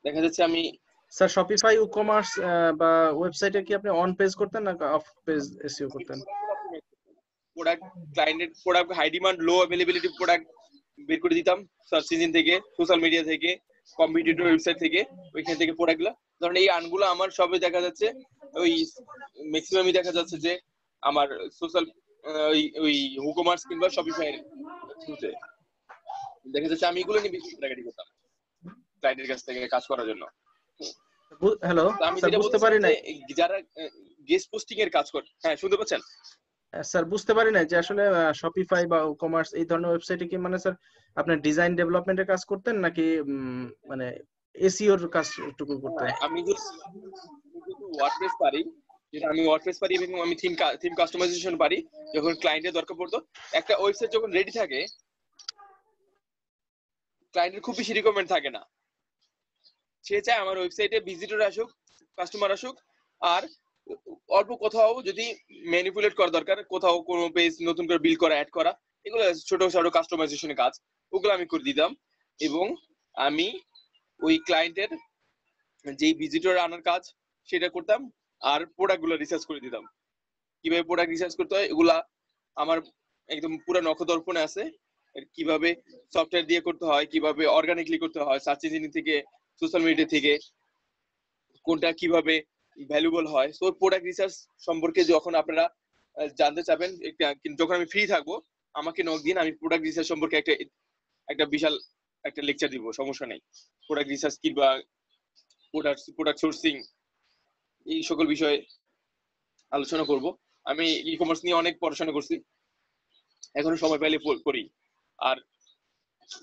দেখা যাচ্ছে আমি স্যার শপিফাই ই-কমার্স বা ওয়েবসাইটে কি আপনি অন পেজ করতেন না অফ পেজ এসইও করতেন? প্রোডাক্ট ক্লায়েন্টের প্রোডাক্ট হাই ডিমান্ড লো অ্যাভেলেবিলিটি প্রোডাক্ট বের করে দিতাম সার্চ ইঞ্জিন থেকে, সোশ্যাল মিডিয়া থেকে, কম্পিটিটর ওয়েবসাইট থেকে, ওইখান থেকে প্রোডাক্টগুলো। ধরেন এই আর্নগুলো আমার সবই দেখা যাচ্ছে ওই ম্যাক্সিমামই দেখা যাচ্ছে যে আমার সোশ্যাল ওই হুকমার্স কিংবা শপিফাই থ্রুতে দেখা যাচ্ছে আমি এগুলো নিয়ে বেশি টাকাটি করতাম ক্লায়েন্টের কাছ থেকে কাজ করার জন্য। হ্যালো আমি স্যার, যেটা বুঝতে বলতে পারি না যারা গেস্ট পোস্টিং এর কাজ করে, হ্যাঁ শুনতে পাচ্ছেন স্যার, বুঝতে পারি না যে আসলে শপিফাই বা ই-কমার্স এই ধরনের ওয়েবসাইটে কি মানে স্যার আপনার ডিজাইন ডেভেলপমেন্টের কাজ করতেন নাকি মানে এসইওর কাজটুকু করতেন? আমি যদি ওয়ার্ডপ্রেস পারি, যেটা আমি ওয়ার্ডপ্রেস পারি এবং আমি থিম কাস্টমাইজেশন পারি, যখন ক্লায়েন্টের দরকার পড়তো একটা ওয়েবসাইট যখন রেডি থাকে ক্লায়েন্টের খুব বেশি রিকোয়ারমেন্ট থাকে না, সে চায় আমার ওয়েবসাইটে ভিজিটর আসুক, কাস্টমার আসুক, আর অল্প কোথাও যদি ম্যানিপুলেট করা দরকার, কোথাও কোনো পেজ নতুন করে বিল্ড করা, অ্যাড করা, এগুলো ছোট ছোট কাস্টমাইজেশনের কাজ ওগুলো আমি করে দিতাম। এবং আমি ওই ক্লায়েন্টের যেই ভিজিটর আনার কাজ সেটা করতাম, আর প্রোডাক্ট গুলো রিসার্চ করে দিতাম। কিভাবে প্রোডাক্ট রিসার্চ করতে হয় এগুলা আমার একদম পুরো নখদর্পণে আছে, কিভাবে সফটওয়্যার দিয়ে করতে হয়, কিভাবে অর্গানিকলি করতে হয়, সার্চ ইঞ্জিন থেকে, সোশ্যাল মিডিয়া থেকে, কোনটা কিভাবে ভ্যালুয়েবল হয়। সো প্রোডাক্ট রিসার্চ সম্পর্কে যখন আপনারা জানতে চাবেন, যখন আমি ফ্রি থাকবো আমাকে নক দিন, আমি প্রোডাক্ট রিসার্চ সম্পর্কে একটা বিশাল একটা লেকচার দিব, সমস্যা নেই। প্রোডাক্ট রিসার্চ কিংবা প্রোডাক্ট সোর্সিং এই সকল বিষয়ে আলোচনা করব। আমি ই কমার্স নিয়ে অনেক পড়াশোনা করছি, এখনো সময় পাইলে করি। আর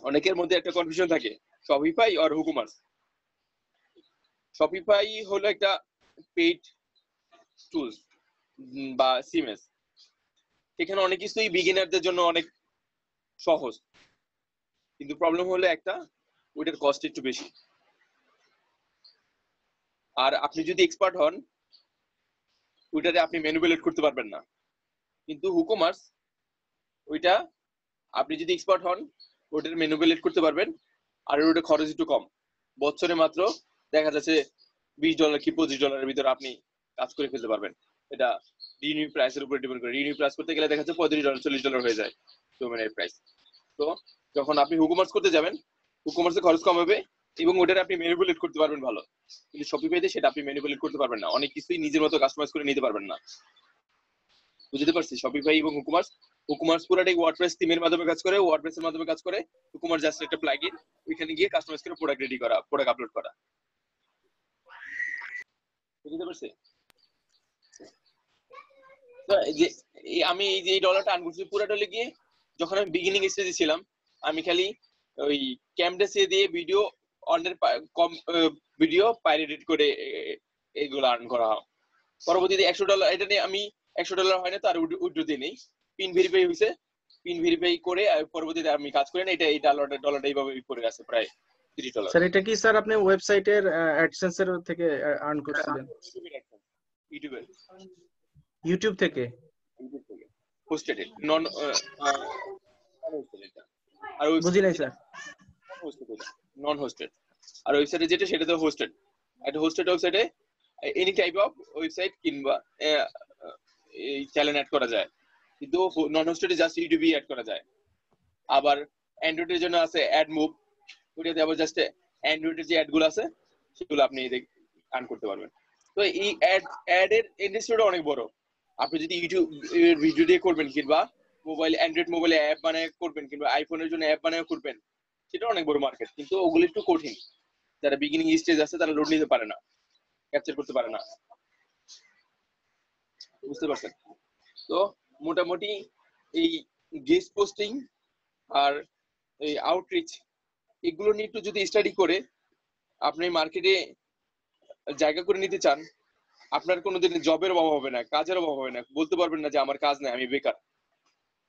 অনেকের মধ্যে একটা কনফিউশন থাকে শপিফাই আর হুকমার্স। শপিফাই হলো একটা পেইড টুলস বা সিএমএস, এখানে অনেক কিছুই বিগিনারদের জন্য অনেক সহজ, কিন্তু প্রবলেম হলো একটা, ওইটার কস্ট একটু বেশি। আর আপনি যদি এক্সপার্ট হন ওইটাতে আপনি ম্যানিপুলেট করতে পারবেন না। কিন্তু হুকমার্স ওইটা আপনি যদি এক্সপার্ট হন ওইটার ম্যানিপুলেট করতে পারবেন, আর ওইটা খরচ একটু কম। বছরে মাত্র দেখা যাচ্ছে $20 কি $25 ভিতরে আপনি কাজ করে ফেলতে পারবেন। এটা রিনিউ প্রাইসের উপর ডিপেন্ড করে। রিনিউ প্রাইস করতে গেলে দেখা যাচ্ছে $35 $40 হয়ে যায় ডোমেনের প্রাইস। তো যখন আপনি হুকমার্স করতে যাবেন হুকমার্সে খরচ কম হবে এবং ওটার আপনি ম্যানিপুলেট করতে পারবেন ভালো। কিন্তু শপিফাইতে সেটা আপনি ম্যানিপুলেট করতে পারবেন না, অনেক কিছুই নিজের মতো কাস্টমাইজ করে নিতে পারবেন না। বুঝতে পারছি? শপিফাই এবং হুকমার্স পুরোটাই ওয়ার্ডপ্রেস থিমের মাধ্যমে কাজ করে, ওয়ার্ডপ্রেসের মাধ্যমে কাজ করে। হুকমার্স জাস্ট একটা প্লাগইন, ওইখানে গিয়ে কাস্টমাইজ করে প্রোডাক্ট রেডি করা, প্রোডাক্ট আপলোড করা। বুঝতে পারছি? আমি এই যে ডলারটা আর্ন করছি পুরোটা গিয়ে যখন আমি বিগিনিং স্টেজে ছিলাম আমি খালি ওই ক্যামডেসে দিয়ে ভিডিও অন্যের ভিডিও পাইরেটেড করে এগুলো আর্ন করা। পরবর্তীতে $100 এটা নিয়ে আমি $100 হয় না তো আর উইথড্র দিয়ে নেই, পিন ভেরিফাই হয়েছে, পিন ভেরিফাই করে পরবর্তীতে আমি কাজ করি না। এটা এই ডলারটা এইভাবে করে আছে প্রায় $30। স্যার এটা কি স্যার আপনি ওয়েবসাইটের অ্যাডসেন্স এর থেকে আর্ন করছিলেন? ইউটিউব থেকে হোস্টেড নন আর বুঝি নাই স্যার। নন হোস্টেড। আর ওয়েবসাইটে যেটা সেটা তো হোস্টেড। একটা হোস্টেড ওয়েবসাইটে এনি টাইপ অফ ওয়েবসাইট কিংবা এই চ্যানেল অ্যাড করা যায়, কিন্তু নন হোস্টেডে জাস্ট ইউটিউবে অ্যাড করা যায়। আবার অ্যান্ড্রয়েডের জন্য আছে অ্যাড মুভ, ওটাতে আবার জাস্ট অ্যান্ড্রয়েডের যে অ্যাডগুলো আছে সেগুলো আপনি আর্ন করতে পারবেন। তো এই অ্যাড এর ইন্ডাস্ট্রিটা অনেক বড়। আপনি যদি ইউটিউব ভিডিও দিয়ে করবেন কিংবা অ্যান্ড্রয়েড মোবাইলে অ্যাপ বানায় করবেন কিংবা আইফোনের জন্য অ্যাপ বানায় করবেন, সেটা অনেক বড় মার্কেট, কিন্তু ওগুলো একটু কঠিন। যারা বিগিনিং স্টেজ আছে তারা লোড নিতে পারে না, ক্যাপচার করতে পারে না। বুঝতে পারছেন? তো মোটামুটি এই গেস্ট পোস্টিং আর এই আউটরিচ এগুলো নিয়ে একটু যদি স্টাডি করে আপনি মার্কেটে জায়গা করে নিতে চান, আপনার কোনোদিন জবের অভাব হবে না, কাজের অভাব হবে না, বলতে পারবেন না যে আমার কাজ নাই, আমি বেকার।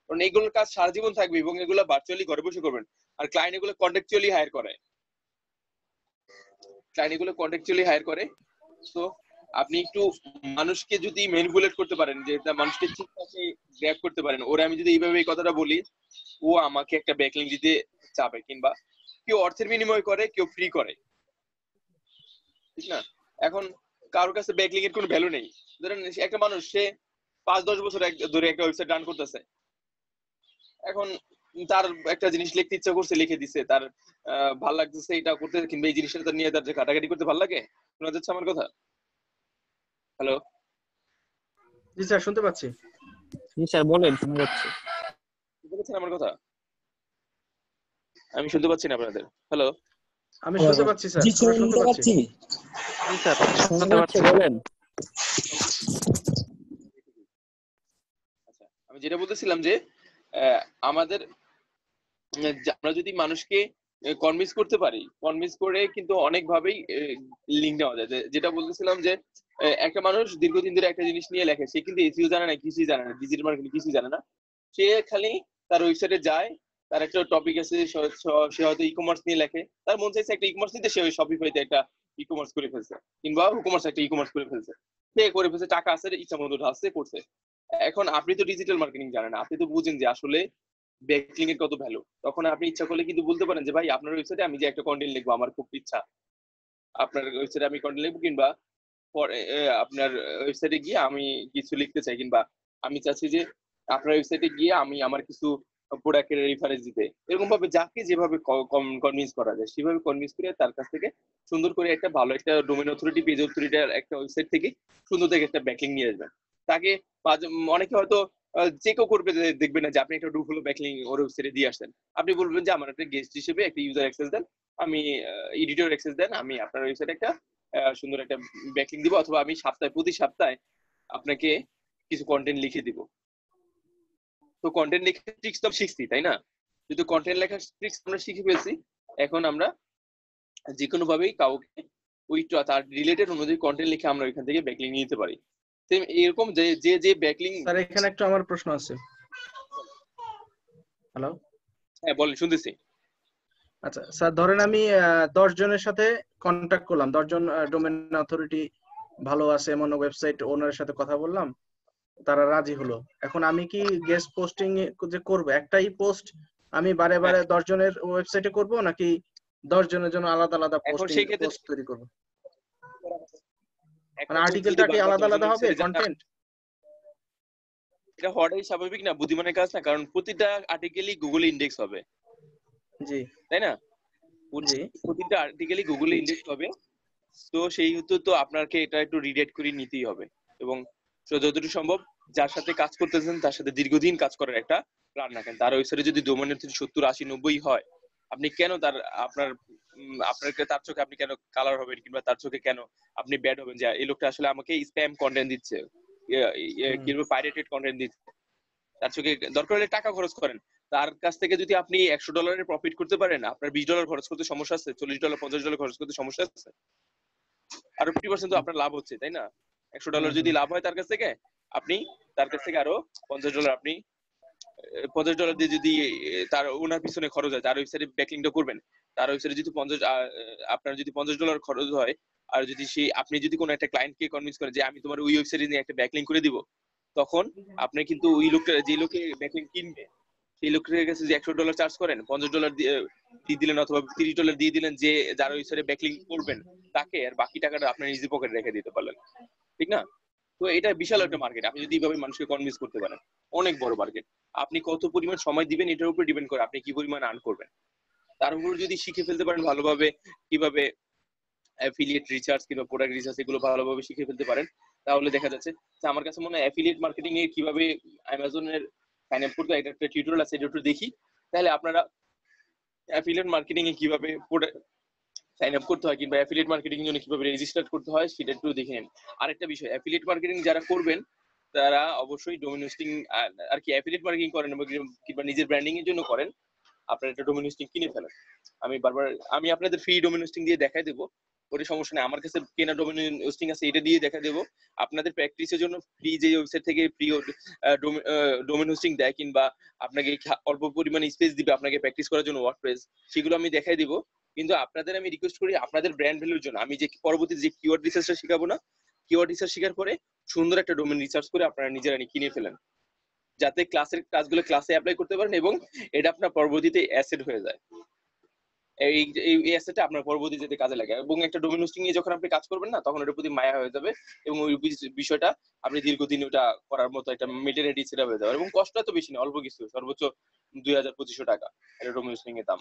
কারণ এইগুলোর কাজ সারা জীবন থাকবে এবং এগুলো ভার্চুয়ালি ঘরে বসে করবেন। আর ক্লায়েন্ট এগুলো কন্ট্রাকচুয়ালি হায়ার করে। তো আপনি একটু মানুষকে যদি ম্যানিপুলেট করতে পারেন, যে মানুষকে ঠিকঠাক গ্র্যাব করতে পারেন, ওরা আমি যদি এইভাবে এই কথাটা বলি, ও আমাকে একটা ব্যাকলিংক দিতে চাবে, কিংবা কেউ অর্থের বিনিময় করে, কেউ ফ্রি করে, ঠিক না? এখন কারোর কাছে ব্যাকলিংক এর কোনো ভ্যালু নেই। ধরেন একটা মানুষ সে 5-10 বছর ধরে একটা ওয়েবসাইট রান করতেছে, এখন তার একটা জিনিস লিখতে ইচ্ছা করছে, লিখে দিছে, তার ভাল লাগতেছে এটা করতে, কিংবা এই জিনিসটা নিয়ে তার যে ঘাটাঘাটি করতে ভালো লাগে। শোনা যাচ্ছে আমার কথা? হ্যালো? জি স্যার, শুনতে পাচ্ছি। জি স্যার বলেন, শুনতে পাচ্ছি। শুনতে পাচ্ছেন আমার কথা? আমি শুনতে পাচ্ছি না আপনাদের। হ্যালো? আমি শুনতে পাচ্ছি স্যার, জি আমরা শুনতে শুনতে পাচ্ছি। পাচ্ছি। জি স্যার শুনতে পাচ্ছি, বলেন। আচ্ছা, আমি যেটা বলতেছিলাম যে আমাদের আমরা যদি মানুষকে কনভিন্স করতে পারি, কনভিন্স করে কিন্তু অনেক ভাবেই লিঙ্ক নেওয়া যায়। যেটা বলতেছিলাম যে একটা মানুষ দীর্ঘদিন ধরে একটা জিনিস নিয়ে লেখে, সে কিন্তু এসইও জানে না, কিছুই জানে না, ডিজিটাল মার্কেটিং কিছুই জানে না। সে খালি তার ওয়েবসাইটে যায়, তার একটা টপিক আছে, সে হয়তো ই কমার্স নিয়ে লেখে, তার মন চাইছে একটা ই কমার্স নিতে, সে ওই শপিফাইতে একটা ই কমার্স করে ফেলছে, কিংবা হুকমার্স একটা ই কমার্স করে ফেলছে, সে করে ফেলছে, টাকা আছে, ইচ্ছা মতো ঢালছে, করছে। এখন আপনি তো ডিজিটাল মার্কেটিং জানেন, আপনি তো বুঝেন যে আসলে ব্যাকলিংক এর কত ভ্যালু। তখন আপনি ইচ্ছা করলে কিন্তু বলতে পারেন যে ভাই আপনার ওয়েবসাইটে আমি যে একটা কন্টেন্ট লিখবো, আমার খুব ইচ্ছা আপনার ওয়েবসাইটে আমি কন্টেন্ট লিখবো, কিংবা আপনার ওয়েবসাইটে গিয়ে আমি কিছু লিখতে চাই, কিংবা আমি চাচ্ছি যে আপনার ওয়েবসাইটে গিয়ে আমি আমার কিছু প্রোডাক্টের রেফারেন্স দিতে। এরকম ভাবে যাকে যেভাবে কনভিন্স করা যায় সেভাবে কনভিন্স করে তার কাছ থেকে সুন্দর করে একটা ভালো একটা ডোমেইন অথরিটি, পেজ অথরিটির একটা ওয়েবসাইট থেকে সুন্দর থেকে একটা ব্যাকলিংক নিয়ে আসবেন। তাকে অনেকে হয়তো চেকও করবে, দেখবে না যে আপনি একটা ডু হলো ব্যাকলিংক ওর ওয়েবসাইটে দিয়ে আসছেন। আপনি বলবেন যে আমার একটা গেস্ট হিসেবে একটা ইউজার অ্যাক্সেস দেন, আমি এডিটর অ্যাক্সেস দেন, আমি আপনার ওয়েবসাইটে একটা সুন্দর একটা ব্যাকলিংক দিব, অথবা আমি প্রতি সপ্তাহে আপনাকে কিছু কন্টেন্ট লিখে দিব। তো কন্টেন্ট লেখার ট্রিক্স তো শিখছি, তাই না? যেহেতু কন্টেন্ট লেখার ট্রিক্স আমরা শিখে ফেলছি, এখন আমরা যে কোনো ভাবেই কাউকে ওই তার রিলেটেড অনুযায়ী কন্টেন্ট লিখে আমরা ওইখান থেকে ব্যাকলিংক নিতে পারি। সেম এরকম যে ব্যাকলিংক। স্যার এখানে একটু আমার প্রশ্ন আছে। হ্যালো? হ্যাঁ বলেন, শুনতেছি। আচ্ছা স্যার, ধরেন আমি 10 জনের সাথে কন্ট্যাক্ট করলাম, 10 জন ডোমেইন অথরিটি ভালো আছে এমন ওয়েবসাইট ওনারের সাথে কথা বললাম, তারা রাজি হলো। এখন আমি কি গেস্ট পোস্টিং যে করব, একটাই পোস্ট আমি বারে বারে 10 জনের ওয়েবসাইটে করব, নাকি 10 জনের জন্য আলাদা আলাদা পোস্ট তৈরি করব? মানে আর্টিকেলটা কি আলাদা আলাদা হবে কন্টেন্ট? এটা হওয়াটাই স্বাভাবিক না, বুদ্ধিমানের কাজ না, কারণ প্রতিটা আর্টিকেলই গুগলে ইন্ডেক্স হবে। জি তাই না? প্রতিটা আর্টিকেলই গুগলে ইন্ডেক্স হবে। তো সেই হেতু তো আপনাকে এটা একটু রিডাইরেক্ট করে নিতেই হবে, এবং যতটুকু সম্ভব যার সাথে কাজ করতেছেন তার সাথে দীর্ঘদিন কাজ করার একটা প্ল্যান রাখেন। তার ওয়েবসাইটে যদি ডোমেইনের 70, 80, 90 হয়, আপনি কেন আপনার তার চোখে আপনি কেন কালার হবেন, কিংবা তার চোখে কেন আপনি ব্যাড হবেন যে এই লোকটা আসলে আমাকে স্প্যাম কন্টেন্ট দিচ্ছে, কিংবা পাইরেটেড কন্টেন্ট দিচ্ছে। তার চোখে দরকার হলে টাকা খরচ করেন। তার কাছ থেকে যদি আপনি $100 প্রফিট করতে পারেন, আপনার $20 খরচ করতে সমস্যা আছে? $40, $50 খরচ করতে সমস্যা আছে? আরো 50% তো আপনার লাভ হচ্ছে, তাই না? $100 যদি লাভ হয় তার কাছ থেকে, আপনি তার কাছ থেকে আরো $50 আপনি $50 দিয়ে যদি তার ওনার পিছনে খরচ হয়, তার ওয়েবসাইটে ব্যাকলিংকটা করবেন, তার ওয়েবসাইটে যদি আপনার যদি $50 খরচ হয়, আর যদি আপনি যদি কোনো একটা ক্লায়েন্টকে কনভিন্স করেন যে আমি তোমার ওই ওয়েবসাইটে নিয়ে একটা ব্যাকলিংক করে দিব, তখন আপনি কিন্তু ওই লোকটা, যে লোকে ব্যাকলিংক কিনবে, সেই লোকের কাছে যে $100 চার্জ করেন, $50 দিয়ে দিলেন, অথবা $30 দিয়ে দিলেন যে যার ওয়েবসাইটে ব্যাকলিংক করবেন তাকে, আর বাকি টাকাটা আপনার নিজে পকেটে রেখে দিতে পারলেন, ঠিক না? তো এটা বিশাল একটা মার্কেট। আপনি যদি এইভাবে মানুষকে কনভিন্স করতে পারেন, অনেক বড় মার্কেট। আপনি কত পরিমাণ সময় দিবেন এটার উপর ডিপেন্ড করে আপনি কি পরিমাণ আর্ন করবেন। তার উপর যদি শিখে ফেলতে পারেন ভালোভাবে, কিভাবে অ্যাফিলিয়েট রিসার্চ কিংবা প্রোডাক্ট রিসার্চ এগুলো ভালোভাবে শিখে ফেলতে পারেন, তাহলে দেখা যাচ্ছে যে আমার কাছে মনে হয় অ্যাফিলিয়েট মার্কেটিং এ কিভাবে অ্যামাজনের সাইন আপ করতে হয়, এটা একটা টিউটোরিয়াল আছে, এটা একটু দেখি, তাহলে আপনারা অ্যাফিলিয়েট মার্কেটিং এ কিভাবে সাইন আপ করতে হয়, কিংবা অ্যাফিলিয়েট মার্কেটিং এর জন্য কিভাবে রেজিস্টার করতে হয় সেটা একটু দেখে নিন। আরেকটা বিষয়, অ্যাফিলিয়েট মার্কেটিং যারা করবেন তারা অবশ্যই ডোমেইন হোস্টিং, আর কি অ্যাফিলিয়েট মার্কেটিং করেন কিংবা নিজের ব্র্যান্ডিং এর জন্য করেন, আপনারা একটা ডোমেইন হোস্টিং কিনে ফেলেন। আমি আপনাদের ফ্রি ডোমেইন হোস্টিং দিয়ে দেখাই দেবো, ওটা সমস্যা নেই, আমার কাছে কেনা ডোমেন হোস্টিং আছে, এটা দিয়ে দেখা দেবো। আপনাদের প্র্যাকটিসের জন্য ফ্রি যে ওয়েবসাইট থেকে ফ্রি ডোমেন হোস্টিং দেয়, কিংবা আপনাকে অল্প পরিমাণে স্পেস দিবে আপনাকে প্র্যাকটিস করার জন্য ওয়ার্ডপ্রেস, সেগুলো আমি দেখাই দিব। কিন্তু আপনাদের আমি রিকোয়েস্ট করি আপনাদের ব্র্যান্ড ভ্যালুর জন্য আমি যে পরবর্তী যে কিওয়ার্ড রিসার্চটা শেখাবো না, কিওয়ার্ড রিসার্চ শেখার পরে সুন্দর একটা ডোমেন রিসার্চ করে আপনারা নিজেরা কিনে ফেলেন, যাতে ক্লাসের কাজগুলো ক্লাসে অ্যাপ্লাই করতে পারেন এবং এটা আপনার পরবর্তীতে অ্যাসেট হয়ে যায়। এই এই অ্যাসেটটা আপনার পরবর্তীতে কাজে লাগে, এবং একটা ডোমেন হোস্টিং নিয়ে যখন আপনি কাজ করবেন না, তখন ওটার প্রতি মায়া হয়ে যাবে এবং ওই বিষয়টা আপনি দীর্ঘদিন ওটা করার মতো একটা মেটেরিয়ালিটি সেটা হয়ে যাবে। এবং কষ্ট তো বেশি না, অল্প কিছু, সর্বোচ্চ 2200-2500 টাকা এটা ডোমেন হোস্টিং এর দাম।